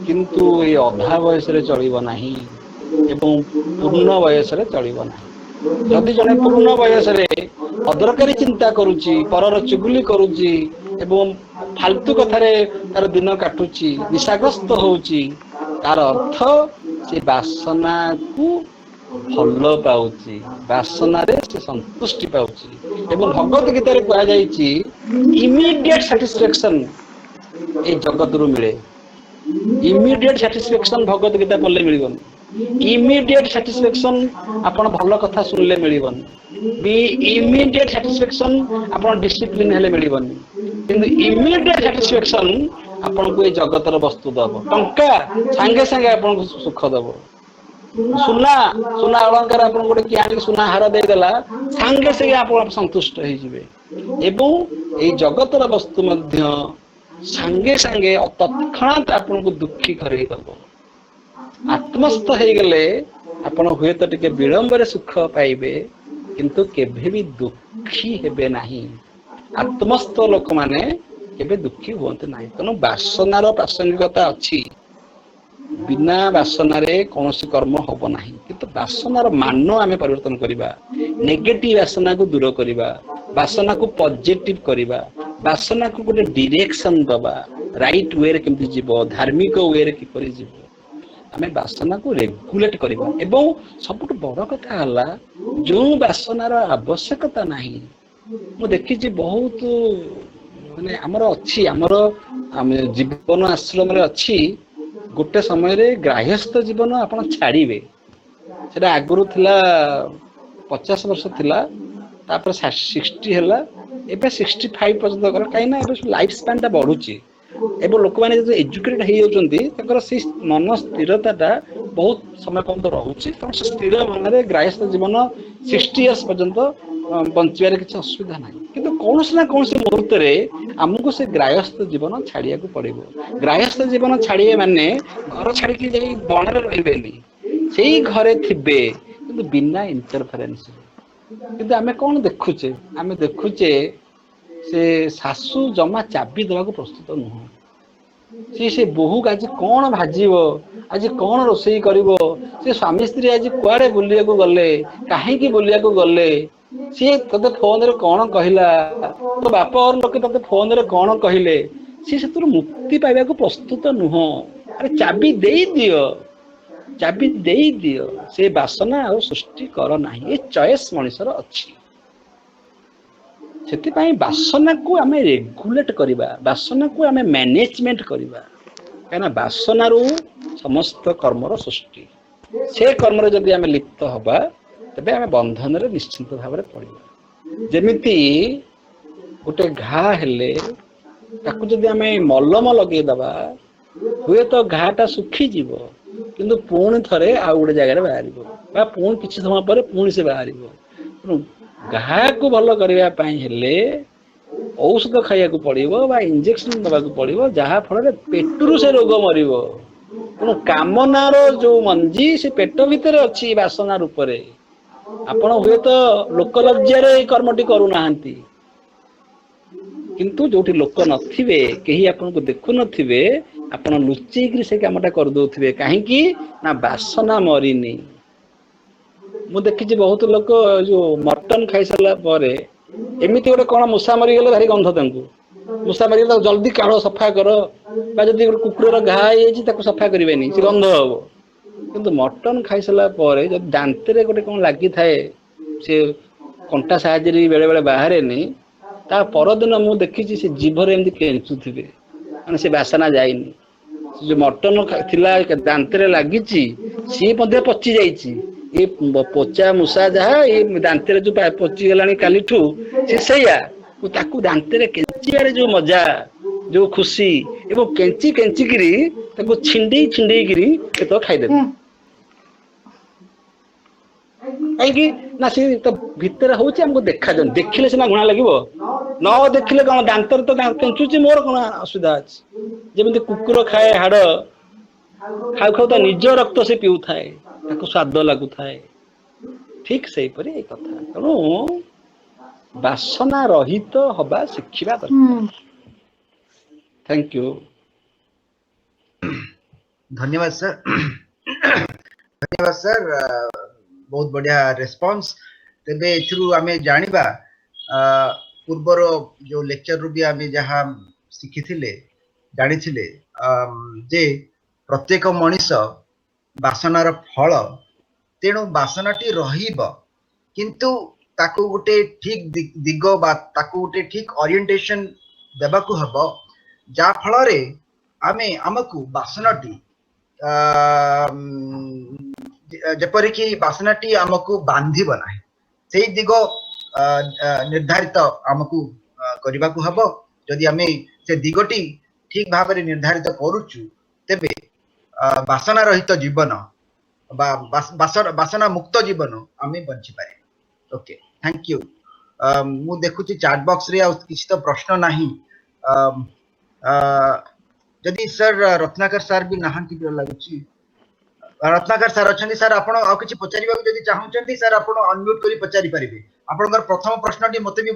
किंतु ये अधा वयस रे चलिबो नाही एवं पूर्ण वयस रे चलिबो नाही जदि जने पूर्ण वयस रे अदरकारी चिंता करूची परर चुगली करूची एवं फालतू कथारे तार दिन काटुची निशाग्रस्त होउची तार अर्थ से वासना को भल पाउची वासना रे से संतुष्टि पाउची एवं भगवत गीता रे कहा जाईची इमीडिएट सैटिस्फैक्शन ए जगत रु मिले इमीडिएट सैटिस्फैक्शन भगवत गीता पढ़ले मिलबन इमीडिएट सैटिस्फैक्शन आपण भल कथा सुनले मिलबन बी इमीडिएट सैटिस्फैक्शन आपण डिसिप्लिन हेले मिलबन किंतु इमीडिएट सैटिस्फैक्शन आपण को ए जगत रो वस्तु दबो टंका संगे संगे आपण को सुख दबो सुना अलंकार आपण गोटे कि आनी सुना हार दे देला संगे संगे आपण संतुष्ट हो जिवे एवं ए जगत रो वस्तु मध्य संगे संगे तत्क्षणात आपण को दुखी करे दबो आत्मस्थ हो गले आपण हुए तो टिके विलंब रे सुख पाइबे किंतु केभे भी दुखी हेबे नाही आत्मस्थ लोक माने केबे दुखी होते नाही तनो वासनार प्रासंगिकता अछि बिना वासना रे कौन कर्म होब नाही किंतु वासनार मान आमे परिवर्तन करिबा नेगेटिव वासना को दूर करवा वासना को पॉजिटिव करवा वासना को गोटे डायरेक्शन दबा राइट वे रे केमती जीव धार्मिक वे रे किपरि जीव आमे वासना को रेगुलेट करवा एवं सबुठ बड़ कथा हला जो वासनार आवश्यकता नहीं मु देखी बहुत माने हमर अच्छी हमर जीवन आश्रम रे अच्छी गोटे समय रे ग्राह्यस्थ जीवन आपण छाड़ीबे सेटा आगुरु थिला 50 वर्ष थिला तापर 60 हैला एबे 65 पर्यंत कर काई ना एबे लाइफ स्पैन ता बढ़ुची एबे लोक माने जे एजुकेटेड हे होचंती तकर से मन स्थिरता बहुत समय पर्यंत रहउची त स्थिर मन रे ग्राह्यस्थ जीवन 60 इयर्स पर्यंत बंचिबारे किछ असुविधा नाही किंतु कोनोस ना कोनोस मुहूर्त रे हमको से ग्राह्यस्थ जीवन छाड़िया को पड़िबो ग्राह्यस्थ जीवन छाड़िए माने घर छाड़ी के जाई बन रे रहिबेनी सेही घरे थिबे किंतु बिना इंटरफेरेंस किंतु आमे कोन देखुचे आमे देखुचे से सासू जमा चाबी देवा को प्रस्तुत नुह से बोहू आज कौन भाजीबो आज कौन रोषेई करिवो से स्वामी स्त्री आज कुआडे बुलिया को गले काहे की बुलिया को गले सी तते फोन रे कौन कहिला तो बापा और लोक तते फोन रे कौन कहिले सी से तुर मुक्ति पाइबा को प्रस्तुत नुह अरे चाबी देई दियो चाबी देई दियो से वासना और सृष्टि कर नाही ए चॉइस मनुष्यर अछि सेति पई वासना को हमें रेगुलेट करिबा वासना को हमें मैनेजमेंट करिबा काना वासना रो समस्त कर्मर सृष्टि से कर्म रे जदि हमें लिप्त हबा तबे हमें बंधन रे निश्चित भाव रे पड़िबा जेमिति गोटे घा हेले ताकू जदि हमें मलम लगे दबा हुए तो घाटा सुखी जीवो किंतु पुणी थरे आ गोटे जगह बाहर बा पुणी किसी समय पर पुणी से बाहर घा को भल करने औषध खाया पड़ो बा इंजेक्शन दबा पड़ो जहाँ फल पेटरू से रोग मर तेणु कामनार जो मंजी से पेट भितर अच्छी वासना रूप से आपण हुए तो लोकलज्जार कर्मटी करूना किंतु जो लोक नथिबे कहीं आपन को देखु नथिबे आपण लुचेक से कामटा कर दोथिबे काहेकि ना वासना मरिनी मु देखी बहुत लोक जो मटन खाई सारा पर एमती गोटे कौन मूषा मरी गले भारी गंध तांकु मूषा मरी गले जल्दी काढ़ सफा कर जदि गोटे कुकुर घा हो सफा करेनि से गंध हम किंतु मटन खाई सारा पर जब दांत रे गोटे कौन लगी थाए से कंटा साहाଯ୍य बेले बेले बाहर ता परदिन मु देखी से जीभर एमती केंचुथिबे माने से वासना जाइनी जो मटन थिला दांत रे लागी सी मध्ये पची जाइछि ये पोचा मूषा जहा ये दांत रे जो पची गलानी कालीठू से सैया ताकू दांत रे केंचिबारे जो मजा जो खुशी एवं केंची केंची गिरी ताकू छिंडी छिंडी गिरी केतो खाइ दे काई ना से तो भीतर होची हमको देखा जन देखिले सिना गुणा लागिवो न देखिले कोन दांतर तो केंचुची मोर कोन असुविधा अछि जेमति कुकुर खाए हाड़ खाउ खाउ तो निज रक्त से पीउ थाए ताको स्वाद लागु थाए ठीक सही परी ए कथा तेणु वासना रहित हबा शिखिबा दरकार थैंक यू धन्यवाद सर बहुत बढ़िया रेस्पॉन्स तेबे एथरु आमे जानिबा पूर्वर जो लेक्चर रु भी आमे जहा सिखिथिले जानिथिले जे प्रत्येक मनीष वासनार फल तेणु वासनाटी रहिब किंतु ताकू गोटे ठीक दिग बा ताकू गोटे ठीक ओरिएंटेशन देबाकू हबो जा फल रे आमे हमकू वासनाटी जेपरिक वासनाटी आमको बांधिब ना से दिग निर्धारित आमको करने को हम जदि आम से दिगटी ठीक भाव में निर्धारित करुचु तेबे वासना रहित जीवन वासना मुक्त जीवन आम बंची पारे ओके थैंक यू मु देखुची चैट बॉक्स रे किसी तो प्रश्न नहीं जदि सर रत्नाकर सर भी नहांती लगुची रत्नाकर सर अच्छा सर आपण आ किछि पचारिबा जदि चाहउछन्ती सर आपण अनम्यूट करी पचारि परिबे आपनकर प्रथम प्रश्नटी मते भी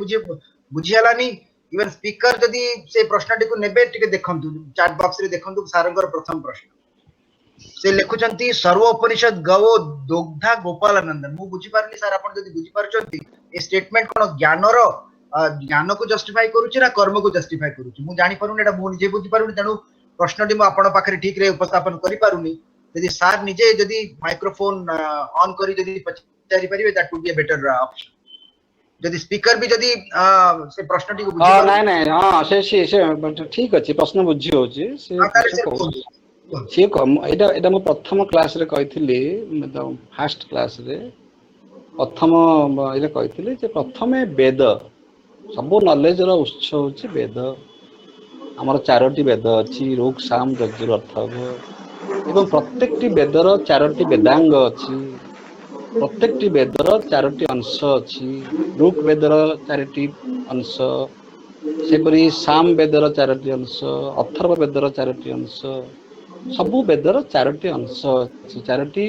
बुझी हलानी इवन स्पीकर जदि से प्रश्नटी को नेबे टिके देखंतु चैट बॉक्स रे देखंतु सरंकर प्रथम प्रश्न से लिखुचंती सर्वोपनिषद गवो दुग्धा गोपालानंदन मु बुझी पारली सर आपण जदी बुझी पारचंती ए स्टेटमेंट कोन ज्ञानर ज्ञान को जस्टिफाई करूची ना कर्म को जस्टिफाई करूची मु जानि पारुनी एटा मु निजे बुझी पारुनी तेनु प्रश्नटी मु आपण पाखरे ठीक रे उपस्थापन करि पारुनी यदि सर निजे यदि माइक्रोफोन ऑन करी यदि पचारि परिबे that would be a better option यदि स्पीकर भी यदि से प्रश्नटी को बुझी हां नाही नाही हां से ठीक अछि प्रश्न बुझी होची से कम एटा एटा मो प्रथम क्लास रे कहिथिली मतलब फर्स्ट क्लास रे प्रथम इले कहिथिली जे प्रथमे वेद सब नॉलेज रो उत्स होची वेद हमर चारोटी वेद अछि ऋग साम यजुर अथर्व एवं प्रत्येकटी वेदर चारोटी वेदांग अछि प्रत्येकटी वेदर चारोटी अंश अछि ऋग वेदर चारोटी अंश सेपरी साम वेदर चारोटी अंश अथर्व वेदर चारोटी अंश सबु वेदर चारोटी अंश अछि चारोटी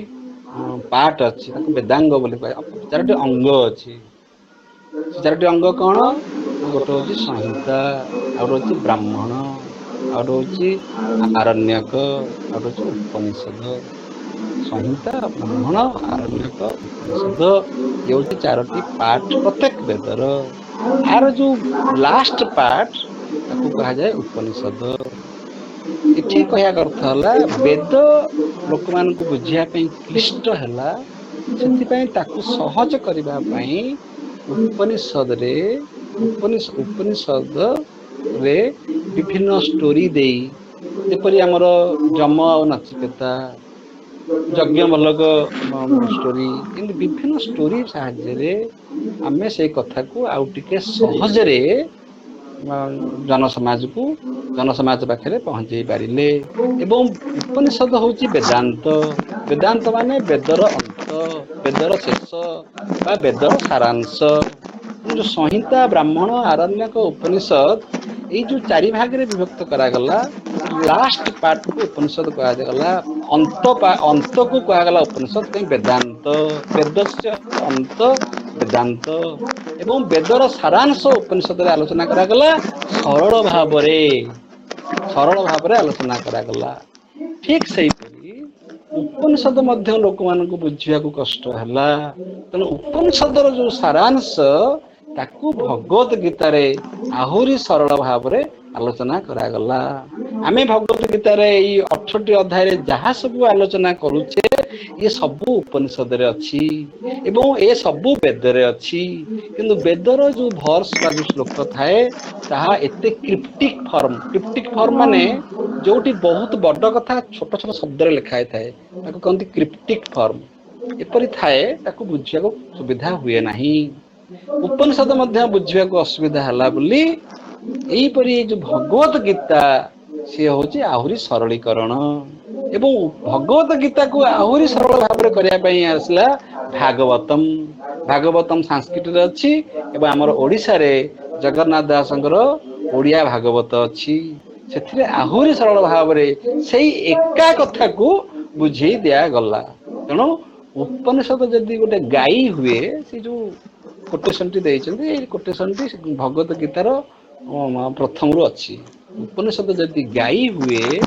पार्ट अछि ताको वेदांग बोली कय चारोटी अंग अछि चारोटी अंग कोन गोटे होची संहिता आ होची ब्राह्मण आ होची आरण्यक आ होची उपनिषद संहिता ब्राह्मण आरण्यक उपनिषद ये होची चारोटी पार्ट प्रत्येक वेदर आर जो लास्ट पार्ट ताको कहा जाय उपनिषद इठी कहया अर्थ हला वेद लोक मान को बुझिया पे क्लिष्ट हला सेति पय ताको सहज करिबा पई उपनिषद रे उपनिषद रे विभिन्न स्टोरी देई जेपरि हमर जम और नचिकेता यज्ञ मल्लक स्टोरी इन विभिन्न स्टोरी साहाय्य रे आमे से कथा को आउ टिके सहज रे जन समाज पाखरे पहुंचई पारिले एवं उपनिषद होची वेदांत वेदांत माने वेदर अंत वेदर शेष बा वेदर सारांश जो संहिता ब्राह्मण आरण्यक उपनिषद एई जो चारि भाग रे विभक्त करा गला लास्ट पार्ट को उपनिषद कहा गला अंत को कहा गला उपनिषद कहीं वेदांत वेदस्य अंत वेदांत एवं वेदर सारांश उपनिषद रे आलोचना करा गला सरल भाबरे आलोचना करा गला ठीक सही परी उपनिषद मध्य लोक मान को बुझिया को कष्ट हला तने उपनिषद रो जो सारांश ताकू भगवत गीता रे आहुरी सरल भाबरे आलोचना करा गला आमे भगवत गीता रे ई 68 अध्याय रे जहा सब आलोचना करूचे ये सब उपनिषद रे अछि एवं ए सब वेद रे अछि किंतु वेदर जो वर्स बा जो श्लोक थाए ताहा एते क्रिप्टिक फॉर्म माने जोटी बहुत बड़ कथा छोट छोट शब्द रे लिखाय थाए ताको कहंती क्रिप्टिक फॉर्म एपरि थाए ताको बुझिया को सुविधा हुए नाही उपनिषद मध्य बुझिया को असुविधा हला बोली एई परि जो भगवत गीता से होची आहुरी सरलीकरण एवं भगवत गीता को आहुरी सरल भाव में करिया पई आसला भागवतम संस्कृत रे अछि एवं हमर ओडिसा रे जगन्नाथ दासंकर ओडिया भागवत अछि सेथिरे आहुरी सरल भाव रे सेई एका कथा को बुझी दिया गला तेणु उपनिषद जदि गोटे गाई हुए से जो कोटेशन टी देइछन्ती ए कोटेशन टी भगवत गीतार प्रथम रु अछि उपनिषद जदि गाई हुए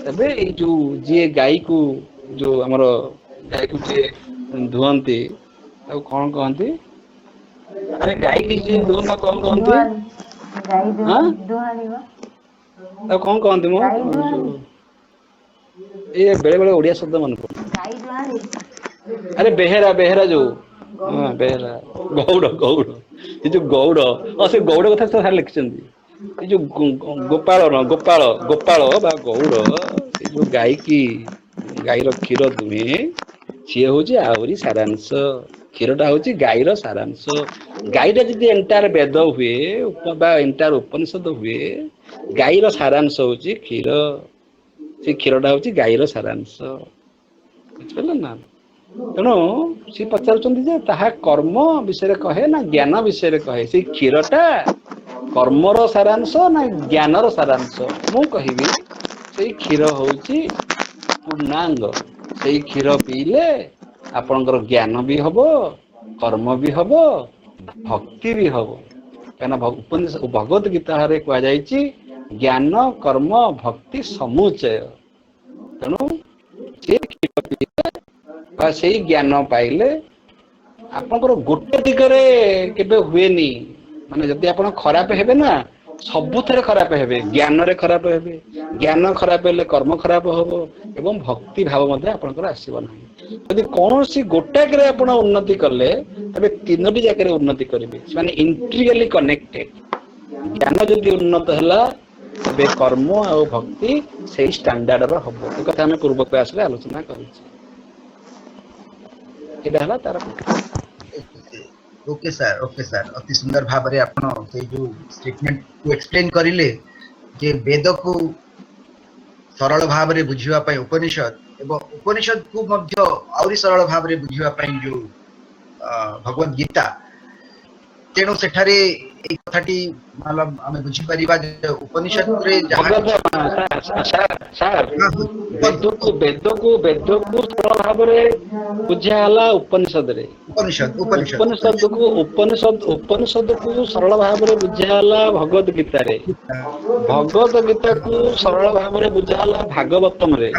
तबे ए जो जे गाई को जो हमर गाई को जे धुअंती ताऊ कोन कहंती अरे गाई की जे धुअंता कोन कहंती हां ताऊ कोन कहंती मो ए बेले बेले ओडिया शब्द मन पड़ अरे बेहेरा जो हां बेहेरा गौड़ ये जो गौड़ से गौड़ कथा सब लिखछन्ती ये जो गोपाल बा गौड़ ये जो गाई रो क्षीर दुहे सी होची आहुरी सारांश क्षीरटा होची गाई रो सारांश गाईटा जदि एंटायर वेद हुए बा एंटायर उपनिषद हुए गाई रो सारांश होची क्षीर से क्षीरटा होची गाई रो सारांश बुझिपल ना तेणु सी पचारुचंदी जे ताहा कर्म विषय कहे ना ज्ञान विषय कहे से क्षीरटा कर्मर सारांश ना ज्ञानर सारांश मु कहिबी से क्षीर होची पूर्णांग से क्षीर पीले आपनकर ज्ञान भी हबो कर्म भी हबो भक्ति भी हबो कहना भगवत गीता रे कहा जायछि ज्ञान कर्म भक्ति समुचय तेणु ସେ କ୍ଷୀର ପିଇଲେ ବା ସେଇ ଜ୍ଞାନ ପାଇଲେ ଆପଣଙ୍କର ଗୋଟେ ଦିଗରେ କେବେ ହୁଏନି। ମାନେ ଯଦି ଆପଣ ଖରାପ ହେବେ ନା ସବୁଥିରେ ଖରାପ ହେବେ, ଜ୍ଞାନରେ ଖରାପ ହେବେ, ଜ୍ଞାନ ଖରାପ ହେଲେ କର୍ମ ଖରାପ ହବ ଏବଂ ଭକ୍ତି ଭାବ ମଧ୍ୟ ଆପଣଙ୍କର ଆସିବ ନାହିଁ। ଯଦି କୌଣସି ଗୋଟାକରେ ଆପଣ ଉନ୍ନତି କଲେ ତେବେ ତିନୋଟି ଜାଗାରେ ଉନ୍ନତି କରିବେ, ସେମାନେ ଇଣ୍ଟ୍ରିଗାଲି କନେକ୍ଟେଡ। ଜ୍ଞାନ ଯଦି ଉନ୍ନତ ହେଲା ତେବେ କର୍ମ ଆଉ ଭକ୍ତି ସେଇ ଷ୍ଟାଣ୍ଡାର୍ଡ ର ହବ। ଏ କଥା ଆମେ ପୂର୍ବ କ୍ଲାସରେ ଆଲୋଚନା କରିଛେ। ଏଇଟା ହେଲା ତାର କଥା। ओके सर अति सुंदर भाव में आपण से जो स्टेटमेंट को एक्सप्लेन करिले जे वेद को सरल भाव में बुझिवा पई उपनिषद एवं उपनिषद को मध्य आउरी सरल भाव में बुझिवा पई जो भगवत गीता तेणु सेठारे एई कथाटी मतलब आमे बुझी परिबा जे उपनिषद रे जहा वेद को सरल भाव में बुझा हला उपनिषद रे। उपनिषद को सरल भाव में बुझा हला भगवत गीता रे। भगवत गीता को सरल भाव में बुझा हला भागवतम रे।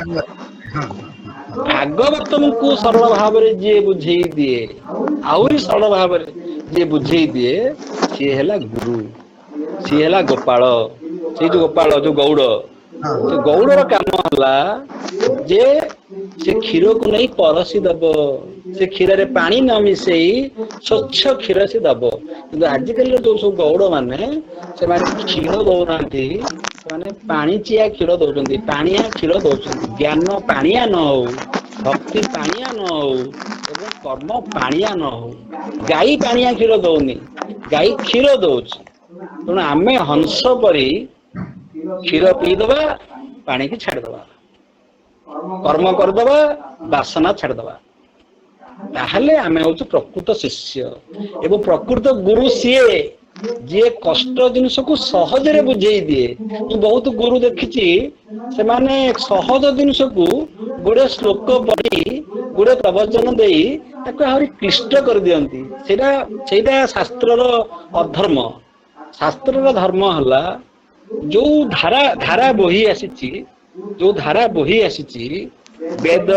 भागवतम को सरल भाव में जे बुझेई दिए आउरी सरल भाव में जे बुझेई दिए सी हैला गुरु, सी हैला गोपाल। से जो गोपाल जो गौड़, से गौड़र काम हला जे से क्षीर को नहीं परसी दब, से क्षीर रे पानी न मिसेई स्वच्छ क्षीर से दब। किंतु आजिकल जो सब गौड़ माने से माने क्षीर दौनांती, माने पानी चिया क्षीर दौचंती, पानिया क्षीर दौचंती। ज्ञान पानिया न हो, भक्ति पानिया न हो एवं कर्म पानिया न हो। गाई पानिया क्षीर दौनी, गाई क्षीर दौची। तेणु आमे हंस परी क्षीर पीदबा, पानी की छाड़दबा, कर्म करदबा, बासना छाड़दबा। ताहले आमे होछु प्रकृत शिष्य एवं प्रकृत गुरु सीए जे कष्ट जिनिस को सहजरे बुझेई दिए। ମୁଁ बहुत गुरु देखिछि से माने सहज जिनिस को गुडे श्लोक पढ़ी गुडे प्रवचन देई ताको आहुरी क्लिष्ट कर दियंती। सेटा शास्त्रर अधर्म। शास्त्रर धर्म हला जो धारा बोही आसीछि, जो धारा बोही आसीछि वेद,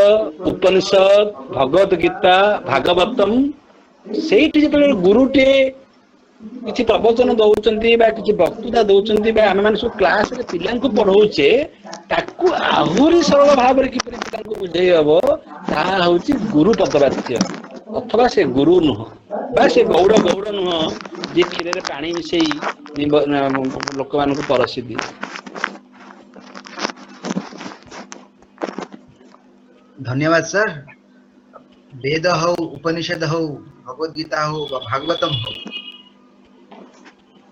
उपनिषद, भगवत गीता, भागवतम, ସେଇଠି ଯେତେବେଳେ ଗୁରୁଟେ କିଛି ପ୍ରବଚନ ଦଉଛନ୍ତି ବା କିଛି ବକ୍ତୃତା ଦଉଛନ୍ତି ବା ଆମେ ମାନେ ସବୁ କ୍ଲାସରେ ପିଲାଙ୍କୁ ପଢଉଛେ, ତାକୁ ଆହୁରି ସରଳ ଭାବରେ କିପରି ପିଲାଙ୍କୁ ବୁଝେଇ ହବ ତାହା ହଉଛି ଗୁରୁ ପଦବାଚ୍ୟ। ଅଥବା ସେ ଗୁରୁ ନୁହଁ ବା ସେ ଗୌଡ଼ ନୁହଁ ଯିଏ କ୍ଷୀରରେ ପାଣି ମିଶେଇ ଲୋକମାନଙ୍କୁ ପରସି ଦିଏ। धन्यवाद सर। वेद हो, उपनिषद हो, भगवत गीता हो, भागवतम हो,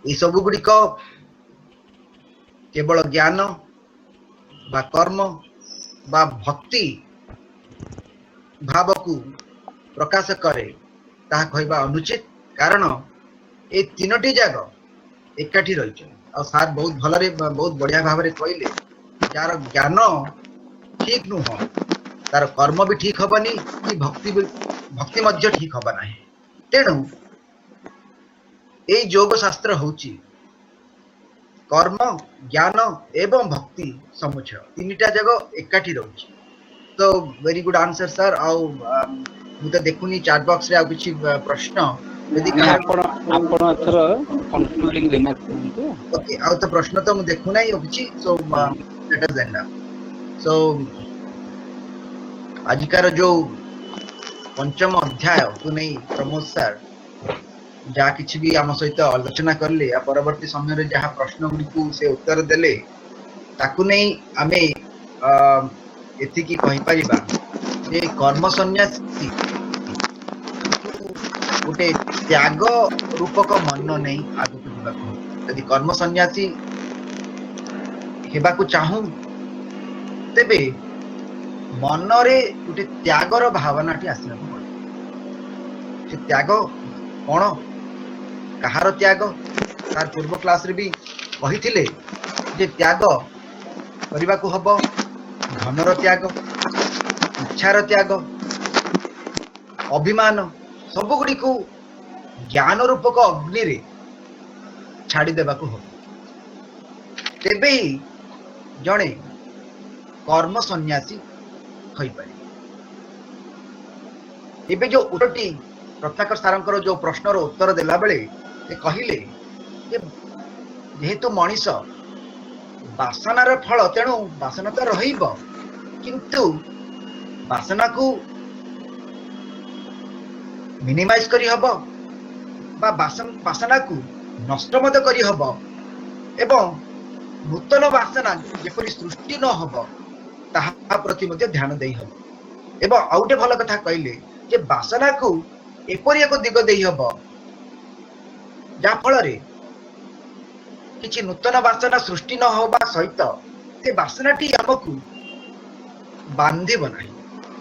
ये सब गुड़िक केवल ज्ञान बा कर्म बा भक्ति भाव को प्रकाश करे ताहा कहबा अनुचित। कारण ए तीनोटी जाग एकाठी रही और सार बहुत भलरे बहुत बढ़िया भाव में कहले जार ज्ञान ठीक नुह तार कर्म भी ठीक हबनी कि भक्ति मध्य ठीक हबा नाही। तेणु एई योग शास्त्र होची कर्म ज्ञान एवं भक्ति समुच्चय तीनटा जगह एकाठी रही। तो वेरी गुड आंसर सर। आउ मु तो देखुनी चैट बॉक्स रे आ किछि प्रश्न यदि आपण अथर कंक्लूडिंग रिमार्क करंतु। ओके आउ तो प्रश्न तो मु देखु नाही किछि। So let us and so आजिकार जो पंचम अध्याय को नहीं प्रमोद सर जहाँ किसी भी आम सहित आलोचना करले या परवर्ती समय रे जहाँ प्रश्न गुड़ी को से उत्तर देले ताकू नहीं आमे एति की कहि परिबा जे कर्म सन्यासी गोटे त्याग रूपक मन नहीं आगु जीवाको। यदि कर्म सन्यासी हेबाकू चाहू तेबे मनरे गोटे त्यागर भावनाटी आसला पड़े। से त्याग कौन कहार त्याग तार पूर्व क्लास रे भी कही जे त्याग करने को हब धनर त्याग, इच्छार त्याग, अभिमान सब गुड़ी को ज्ञान रूपक अग्नि रे छाड़ी देबा को हब। तेबे ही जड़े कर्म सन्यासी होई पारे। एबे जो उटटी रत्नाकर सारंकर जो प्रश्नर उत्तर देला बेले से कहिले जे जेहेतु मनीष बासनार फल तेणु बासना तो रहिब किंतु बासना को मिनिमाइज करी हबो बा बासना को नष्ट मत करी हबो एवं नूतन बासना जेपरि सृष्टि न हबो ताहा प्रति मध्ये ध्यान देई हबो एवं आउटे भल कथा कहले जे बासना को एपरि एक दिग देई हबो जा फल रे किछि नूतन बासना सृष्टि न होबा सहित से बासनाटी हमकु बांधिब नाही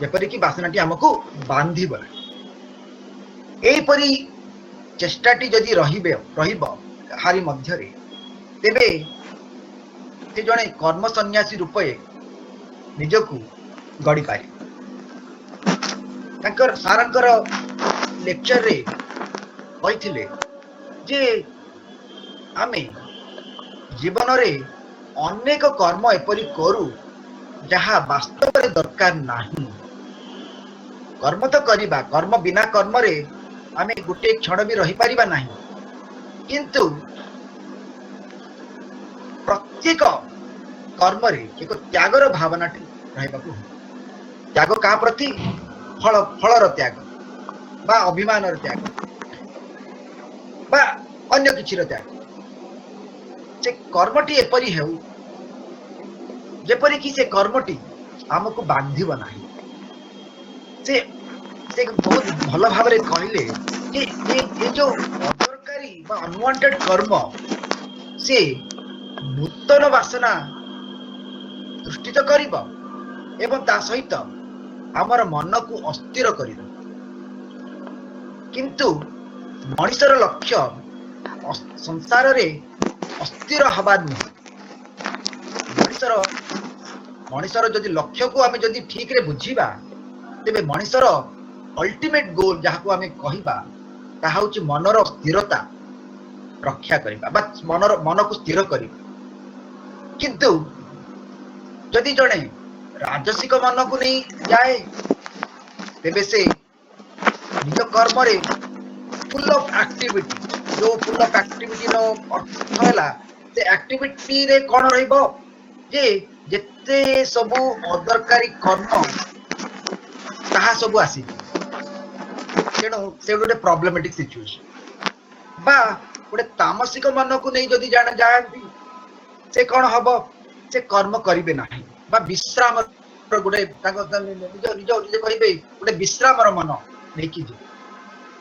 जेपरि कि बासनाटी हमकु बांधिब नाही एपरि चेष्टाटी जदि रहिब हारी मध्यरे तेबे से जने कर्म सन्यासी रूपे निजकु गड़ी पारे। तांकर सारंकर लेक्चर रे कहिथिले जे आमे जीवन रे अनेक कर्म एपरि करू जहा वास्तव में दरकार नाही। कर्म तो करिबा कर्म बिना कर्म रे आमे गोटे क्षण भी रही पारिबा नाही किंतु प्रत्येक कर्म रे एक त्यागर भावना रहबाकू त्याग का प्रति फल फलर त्याग बा अभिमानर त्याग बा अन्य किछिर त्याग से कर्मटी एपरि हेउ जेपरि कि से कर्मटी हमको बांधिब नाही। से से बहुत भल भाव रे कहले कि ये जो अदरकारी बा अनवांटेड कर्म से नूतन वासना सृष्टि तो करिब एवं ता सहित हमर मन को अस्थिर करिब किंतु मनुष्यर लक्ष्य संसार रे अस्थिर हवा नुह। मनुष्यर जदि लक्ष्य को आमे जदि ठीक रे बुझिबा तेबे मनुष्यर अल्टीमेट गोल जहाँ को आमे कहिबा ताहा होछि मनर स्थिरता रक्षा करिबा बा मन को स्थिर करिबा किंतु जदि जणे राजसिक मन को नहीं जाए तेबे से निज कर्म रे फुल ऑफ एक्टिविटी जो फुल ऑफ एक्टिविटी नो अर्थ हैला से एक्टिविटी रे कोन रहइबो जे जेते सबु अदरकारी कर्म ताहा सबु आसी तेणु से गोटे प्रॉब्लमेटिक सिचुएशन बा गोटे तामसिक मन को नहीं जदि जान जाती से कौन हम से कर्म करिवे नाही बा विश्राम गोटे कहे गोटे विश्राम मन नहीं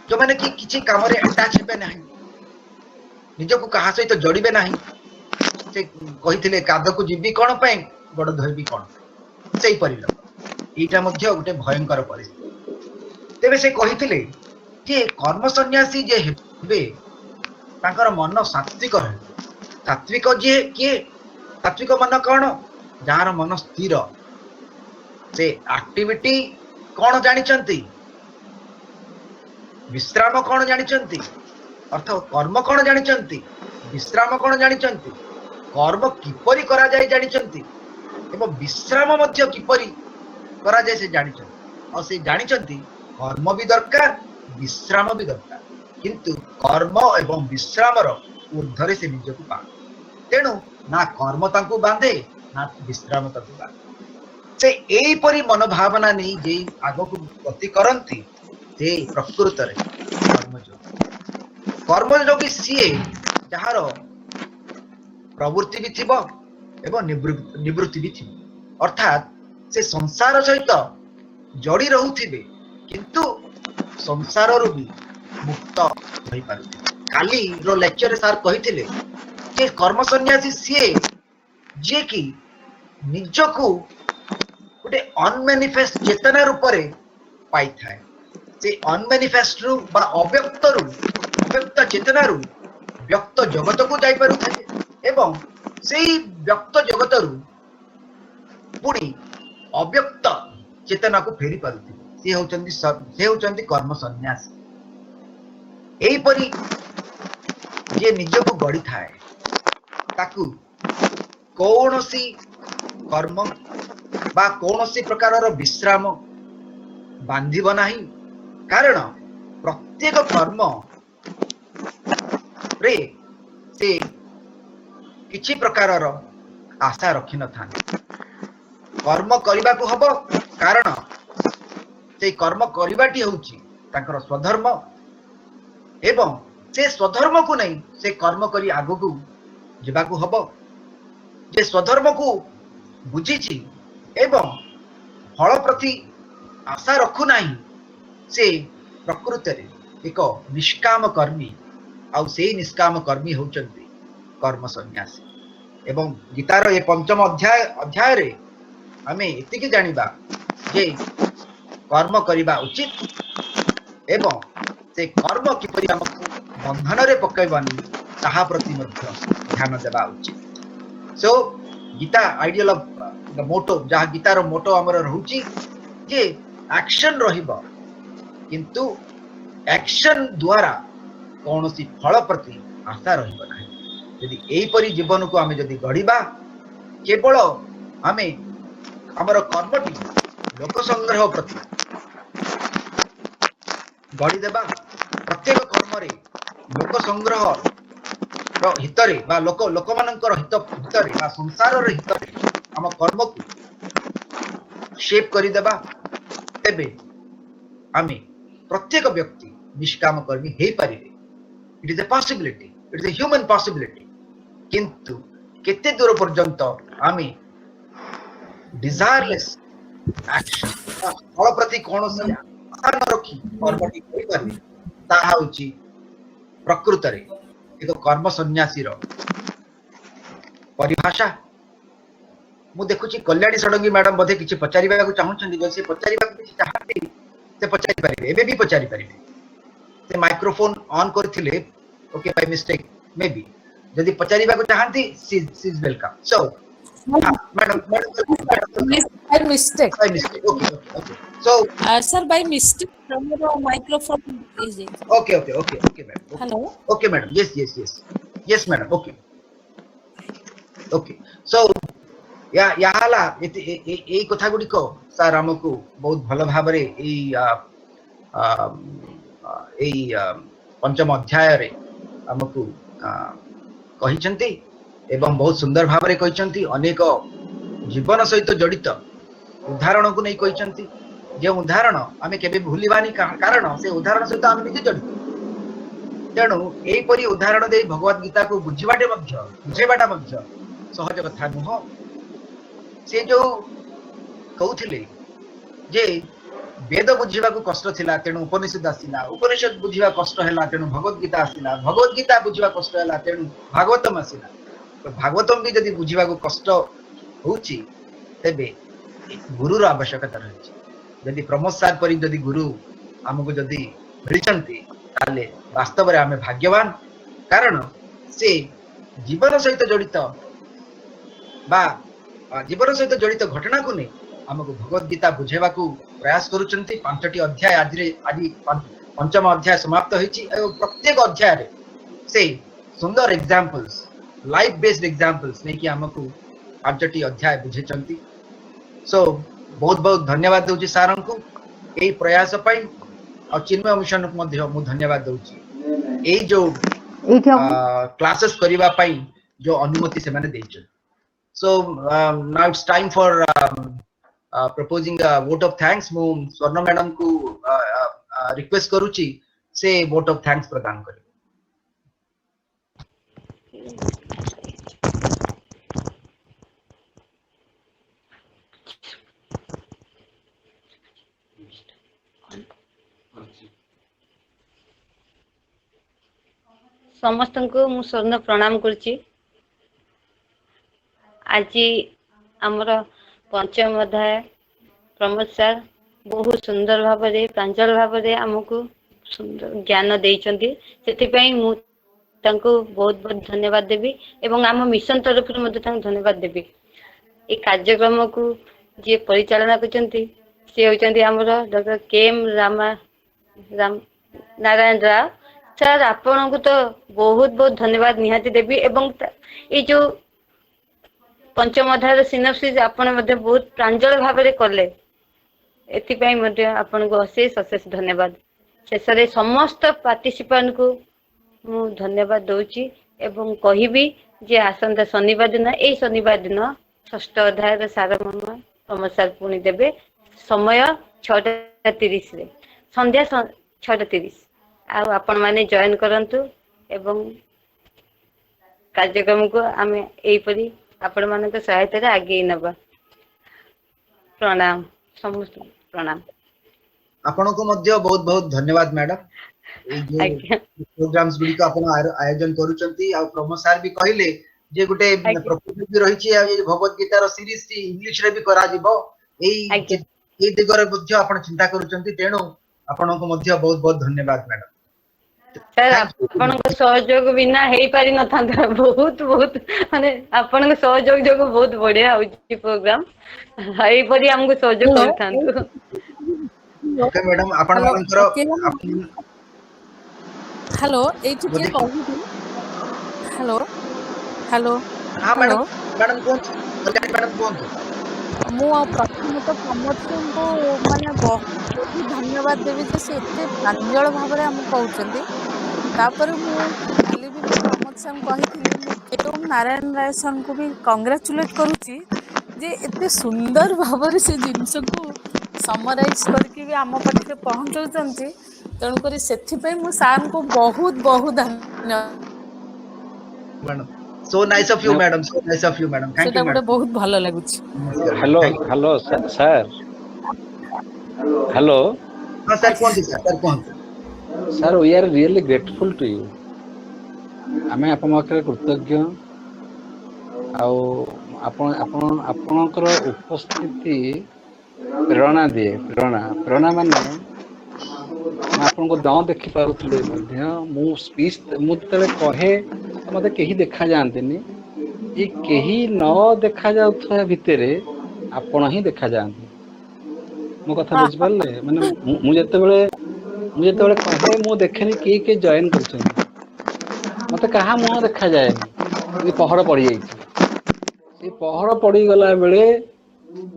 जो मैंने कि किसी काम रे अटैच हेबे नाही निजको कहा सहित जोड़िबे नाही से कहिथिले काद को जीवी कोन पय गोड़ धरबी कोन सेही परिल एटा मध्ये गोटे भयंकर परिस्थिति। तेबे से कहिथिले जे कर्म सन्यासी जे हेबे तांकर मन सात्विक रहे सात्विक जे किए सात्विक मन कौन जार मन स्थिर से एक्टिविटी कौन जानिचंती विश्राम कौन जानिचंती अर्थ कर्म कौन जानिचंती विश्राम कौन जानिचंती कर्म किपरि करा जाय जानिचंती एवं विश्राम मध्य किपरि करा जाय से जानिचंती और से जानिचंती कर्म भी दरकार विश्राम भी दरकार किंतु कर्म एवं विश्रामर ऊर्ध्वरे से निजको पा तेणु ना कर्म तांको बांधे ना विश्राम तांको बांधे से एई परि मनोभावना नहीं जे आगो को गति करंती से प्रकृत रे कर्मयोगी सीए जहार प्रवृत्ति भी थिबो एवं निवृत्ति भी थिबो अर्थात से संसार सहित जड़ी रहउथिबे किंतु संसार रो भी मुक्त होई पारुथिबे। काली रो लेक्चर सर कहिथिले जे कर्म सन्यासी सीए जे कि निजको गोटे अनमैनिफेस्ट चेतना रूप रे पाई थाए से अनमैनिफेस्ट रु बा अव्यक्त चेतना रु व्यक्त जगत को जाई पारु थाए एवं सेही व्यक्त जगत रु पुणी अव्यक्त चेतना को फेरी पारुथिबे से होचंदी कर्म सन्यासी। एही परी जे निजको गड़ी थाए ताकू कौनसी कर्म बा कौनसी प्रकार विश्राम बांधिब नाही, कारण प्रत्येक कर्म रे से किछि प्रकार आशा रखि न थांती। कर्म करने को हब, कारण से कर्म करवाटी होउची तांकर स्वधर्म, एवं से स्वधर्म को नहीं से कर्म करी आगु को जीवा को हब। जे स्वधर्म को बुझीची एवं फल प्रति आशा रखु नाही, से प्रकृत रे एक निष्काम कर्मी, आउ से निष्काम कर्मी होचंती कर्म सन्यासी। एवं गीतार ये पंचम अध्याय रे आमे एतिकी जानिबा जे कर्म करिबा उचित एवं से कर्म किपरि हमकु बंधन रे पकाइबानी ताहा प्रति मध्य ध्यान देबा उचित। So Gita ideal of the motto, जहा गीतार मोटो हमर रहउची जे एक्शन रहिबा, किंतु एक्शन द्वारा कौनसी फल प्रति आशा रहिबा नाही। यदि एई परि जीवन को आमे यदि गढ़िबा, केवल आमे हमर कर्मटी लोक संग्रह प्रति गढ़ी देबा, प्रत्येक कर्म रे लोक संग्रह हितरे बा लोक मानकर हितरे बा संसार रे हितरे हम कर्म को शेप करि देबा, तेबे आमे प्रत्येक व्यक्ति निष्काम कर्मी हे परिबे। It is a possibility, it is a human possibility. किंतु केते दूर पर्यंत आमे डिजायरलेस एक्शन फल प्रति कौन से आशा न रखी कर्मटी करि परिबे, ताहा होची प्रकृत रे एक कर्म सन्यासी रो परिभाषा। मु देखुची कल्याणी षडंगी मैडम बधे किछि पचारिबा को चाहउछन, जे से पचारिबा को किछि चाहते से पचारि परिबे, एबे भी पचारि परिबे। से माइक्रोफोन ऑन करथिले, okay by mistake may be, जदि पचारिबा को चाहंती she is welcome. So madam by mistake. Okay. So Sir, by mistake, your microphone is it? Okay, madam. Okay. Hello. Okay, madam. Yes, madam. Okay. So याहाला एई कथा गुडी को sir हमकु बहुत भल भाबरे एई पंचम अध्याय रे हमकु कहिचंती एवं बहुत सुंदर भाबरे कहिचंती। अनेक जीवन सहित जड़ित उदाहरण को नहीं कहिचंती, जे उदाहरण आमे केबे भूलिबानी, कारण से उदाहरण सहित आमे निजे जड़ित। तेणु एई परि उदाहरण दे भगवत गीता को बुझेबाटा मध्य सहज कथा नुह। से जो कहउथिले जे वेद बुझिबा को कष्ट थिला, तेणु उपनिषद आसिला, उपनिषद बुझिबा कष्ट हैला, तेणु भगवत गीता आसिला, भगवत गीता बुझिबा कष्ट हैला, तेणु भागवतम आसिला। तो भागवतम भी जदि बुझिबा को कष्ट होउची, तेबे गुरुर आवश्यकता रहिछि। जदि प्रमोद सार परि जदि गुरु हमको जदि मिलिचंती, ताले वास्तव रे आमे भाग्यवान, कारण से जीवन सहित जड़ित बा जीवन सहित जड़ित घटना को नहीं हमको भगवत गीता बुझेबा को प्रयास करूचंती। 5टी अध्याय आज पंचम अध्याय समाप्त होईची, एवं प्रत्येक अध्याय रे से सुंदर एग्जांपल्स, लाइफ बेस्ड एग्जांपल्स नहीं कि हमको 5टी अध्याय बुझेचंती। सो बहुत बहुत धन्यवाद दउची सार को एई प्रयास पई, और चिन्मय मिशन को मध्य मु धन्यवाद दउची एई जो क्लासेस करिबा पई जो अनुमति से माने देइछ। So now it's time for proposing a vote of thanks। मु स्वर्ण मैडम को रिक्वेस्ट करूची से vote of thanks प्रदान करे। समस्त को मु स्वर्ण प्रणाम करची। आज आमर पंचम अध्याय प्रमोद सर बहुत सुंदर भाव में प्रांजल भाव में आमको सुंदर ज्ञान देइचंती, सेथिपई मु तांको बहुत बहुत धन्यवाद देबी एवं आम मिशन तरफ धन्यवाद देबी। ए कार्यक्रम को जे परिचालना करचंती से होचंती हमर doctor KM Ram Narayan Rao sir. आपन को तो बहुत बहुत धन्यवाद निहाती देबी। एवं ये जो पंचम अध्याय सिनोप्सिस आपण मध्ये बहुत प्रांजल भाव में कले एथिपाई मध्ये आपनको अशेष अशेष धन्यवाद। शेषरे समस्त पार्टिसिपेंट को मु धन्यवाद दौची एवं कहिबी जे आसंता शनिवार दिन ए शनिवार दिन षष्ठ अध्याय सारमर्म प्रमोद सर पुणी देवे समय 6:30 रे संध्या 6:30 आपण माने जॉइन करंतु एवं कार्यक्रम को आमे एपरी आपण मानक सहायता रे आगे नबा। प्रणाम समस्त प्रणाम। आपण को मध्य बहुत बहुत धन्यवाद मैडम। ए जो प्रोग्राम्स गुडी को आपण आयोजन करूचंती आ प्रमोद सर भी कहले जे गुटे प्रतियोगी रही छी आ भगवत गीता रो सीरीज टी इंग्लिश रे भी करा दिबो ए दिगरे मध्य आपण चिंता करूचंती तेणु आपण को मध्य बहुत बहुत धन्यवाद मैडम। सर आपण को सहयोग बिना हेई पारि न थांदा बहुत बहुत माने आपण को सहयोग जो बहुत बढ़िया होची प्रोग्राम हेई परि हमको सहयोग करथांतु। ओके मैडम आपण मानकर हेलो एठी के कहू हेलो हेलो हां मैडम मैडम कोन मैडम कोन मु प्रथम तो प्रमोद को माने बहुत धन्यवाद देवी जे से एते प्रांजल भाव में हम कहउचंदी। तापर मु काली भी प्रमोद सर कहिथिली मु केतम नारायण राय सर को भी कांग्रेचुलेट करूची जे एते सुंदर भाव में से जिंस को समराइज करके भी आम पाखे पहुंचौचंती तेणु करी सेथि पे मु सर को बहुत बहुत धन्यवाद। Madam so nice of you madam so nice of you madam thank you madam बहुत भलो लागुची। हेलो हेलो सर हेलो हां सर कोन sir we are really grateful to you आमे आपन पाखरे कृतज्ञ आउ आपन आपन आपनकर उपस्थिति प्रेरणा दिए प्रेरणा माने मैं आपको दाव देखी पारुथले मध्य मु स्पीच मु तले कहे मते केही देखा जानतेनी ये केही न देखा जाउथवा भितरे आपण ही देखा जानते मो कथा बुझ परले माने मु जेतेबेले कहे मु देखेनी के जॉइन करछन मते कहा मुह देखा जाएनी ये पहड़ पड़ी जाई ये पहड़ पड़ी गला बेले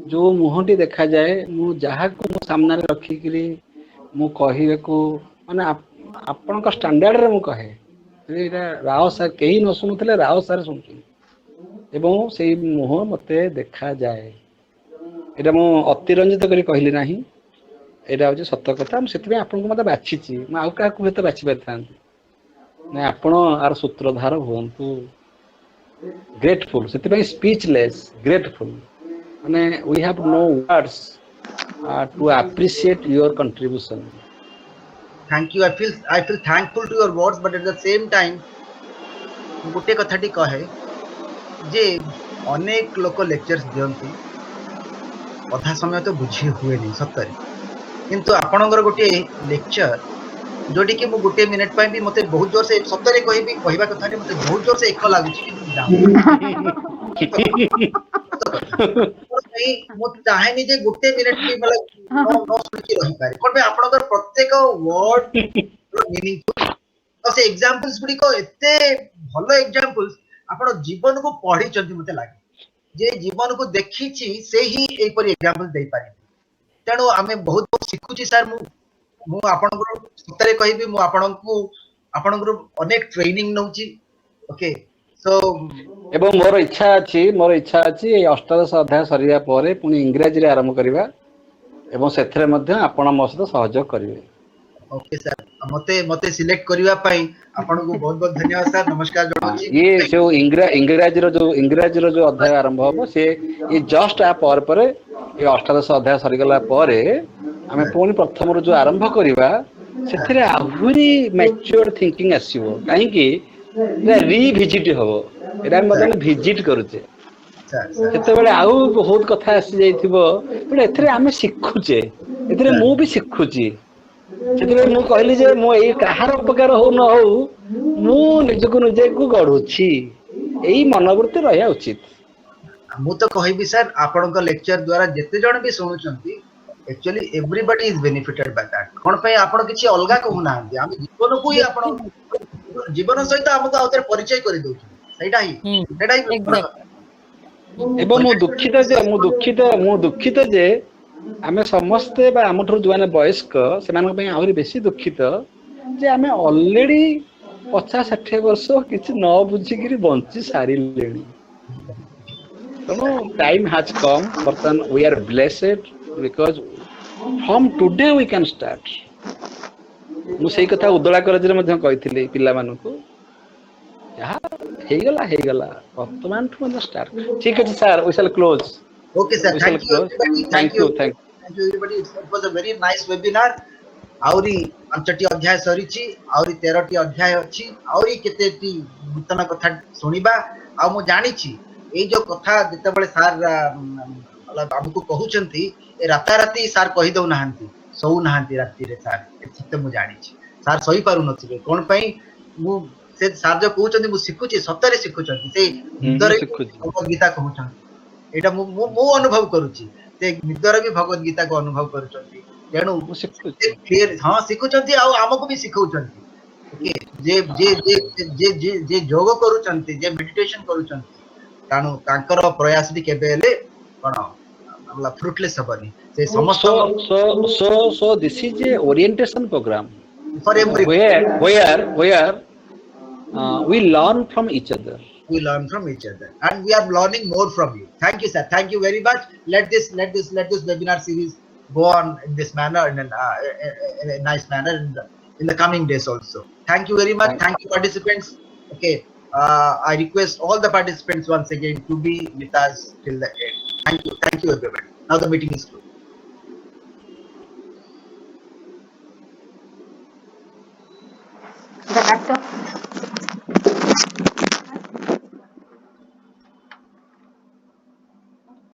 जो मुहटी देखा जाए मु जहा को मु सामने रखी करी मु कहिबे को माने आपण का स्टैंडर्ड रे मु कहे एटा राव सर केही न सुनुतले राव सर सुनथि एवं सेही मुह मते देखा जाए एटा मु अतिरंजित करी कहली नाही एटा होची सत्य कथा हम सेति आपन को मते बाछिची म आउ का को हेते बाछि परथान नै आपण आर सूत्रधार होंतु ग्रेटफुल सेति स्पीचलेस ग्रेटफुल माने we have no words to appreciate your contribution. Thank you. I feel thankful to your words, but at the same time, गोटे कथाटी कहे जे अनेक लोक लेक्चर्स दियंती अधा समय तो बुझी हुए नहीं सतरे किंतु आपणकर गोटे लेक्चर जोटी कि मु गोटे मिनिट पे भी मते बहुत जोर से सतरे कहबी कहबा कथा नहीं मते बहुत जोर से एक लागुची नहीं मु चाहेनी जे गोटे मिनिट भी मतलब न सुन के रही पारे कोन पे आपणकर प्रत्येक वर्ड मीनिंगफुल तो से एग्जांपल्स गुडी को एते भलो एग्जांपल्स आपण जीवन को पढी चंती मते लागे जे जीवन को देखी छी से ही एई पर एग्जांपल दे पारे तेणु आमे बहुत बहुत सिखुची सर मु आपणकर सतरे कहबी मु आपणकर अनेक ट्रेनिंग नउची ओके सो एवं मोर इच्छा अछि ए अष्टादश अध्याय सरिया परे पुनी इंग्रजी रे आरंभ करिबा एवं सेथरे मध्ये आपण मो सहित सहयोग करिवे ओके सर मते सिलेक्ट करिवा पई आपण को बहुत बहुत धन्यवाद सर नमस्कार जणाची ये जो इंग्रजी रो जो अध्याय आरंभ हो से ये जस्ट आ पर ये अष्टादश अध्याय सरी गला परे हमें पुनी प्रथम रो जो आरंभ करिबा सेथरे आहुरी मैच्योर थिंकिंग आसीबो काहे कि रिविजिट हबो एटा मतलब विजिट करूचे सेते बेले आउ बहुत कथा आसी जाइथिबो बट एथरे आमे सिखुचे एथरे मु भी सिखुची सेते बेले मु कहली जे मो ए कहार उपकार हो न हो मु निजे को गढुची एई मनोवृत्ति रहया उचित मु तो कहबी सर आपन को लेक्चर द्वारा जते जण भी सुनुचंती actually everybody is benefited by that कोन पे आपन किछि अलगा कहू ना हम जीवन को ही आपन जीवन सहित हमको आउतर परिचय करि दउ सेटा ही ଏବଂ ମୁଁ ଦୁଃଖିତ ଯେ ଆମେ ସମସ୍ତେ ବା ଆମଠାରୁ ଯୋଉମାନେ ବୟସ୍କ ସେମାନଙ୍କ ପାଇଁ ଆହୁରି ବେଶୀ ଦୁଃଖିତ ଯେ ଆମେ ଅଲରେଡି 50-60 ବର୍ଷ କିଛି ନ ବୁଝିକିରି ବଞ୍ଚି ସାରିଲେଣି। ତେଣୁ ଟାଇମ୍ ହାଜ୍ କମ୍। ବର୍ତ୍ତମାନ we are blessed because from today we can start। ମୁଁ ସେଇ କଥା ଉଦଳା କଲେଜରେ ମଧ୍ୟ କହିଥିଲି ପିଲାମାନଙ୍କୁ, ଯାହା ହେଇଗଲା ବର୍ତ୍ତମାନଠୁ ମଧ୍ୟ ଷ୍ଟାର୍ଟ। ଠିକ ଅଛି sir, we shall close। Okay, sir. We shall Thank you, close। everybody. Thank you, thank you। Thank you, everybody. It was a very nice webinar. ଆହୁରି 5ଟି ଅଧ୍ୟାୟ ସରିଛି, ଆହୁରି 13ଟି ଅଧ୍ୟାୟ ଅଛି, ଆହୁରି କେତେଟି ନୂତନ କଥା ଶୁଣିବା। ଆଉ ମୁଁ ଜାଣିଛି ଏଇ ଯୋଉ କଥା ଯେତେବେଳେ ସାର୍ ଆମକୁ କହୁଛନ୍ତି, ଏ ରାତାରାତି ସାର୍ କହିଦଉନାହାନ୍ତି, ଶୋଉନାହାନ୍ତି ରାତିରେ ସାର୍, ଏତିକି ମୁଁ ଜାଣିଛି। ସାର୍ ଶୋଇପାରୁନଥିବେ କଣ ପାଇଁ? ମୁଁ ସେ ସାର୍ ଯୋଉ କହୁଛନ୍ତି ମୁଁ ଶିଖୁଛି, ସତରେ ଶିଖୁଛନ୍ତି। ସେ ମୁଁ ନିଦରେ ଶିଖୁଛି। ଭଗବତ ଗୀତା କହୁଛନ୍ତି। ଏଇଟା ମୁଁ ଅନୁଭବ କରୁଛି, ସେ ନିଦରେ ବି ଭଗବତ ଗୀତାକୁ ଅନୁଭବ କରୁଛନ୍ତି। ତେଣୁ ମୁଁ ଶିଖୁଛି। ହଁ ଶିଖୁଛନ୍ତି, ଆଉ ଆମକୁ ବି ଶିଖଉଛନ୍ତି। ଓକେ, ଯେ ଯୋଗ କରୁଛନ୍ତି, ଯେ ମେଡିଟେସନ କରୁଛନ୍ତି, ତେଣୁ ତାଙ୍କର ପ୍ରୟାସ ବି କେବେ ହେଲେ କଣ ଫ୍ରୁଟଲେସ୍ ହବନି। ସେ ସମସ୍ତଙ୍କ So this is a orientation program for everybody. where we learn from each other। We learn from each other, and we are learning more from you. Thank you, sir. Thank you very much. Let this webinar series go on in this manner, in a nice manner in the coming days also. Thank you very much. Thank you, participants. Okay, I request all the participants once again to be with us till the end. Thank you, everybody. Now the meeting is closed. The doctor.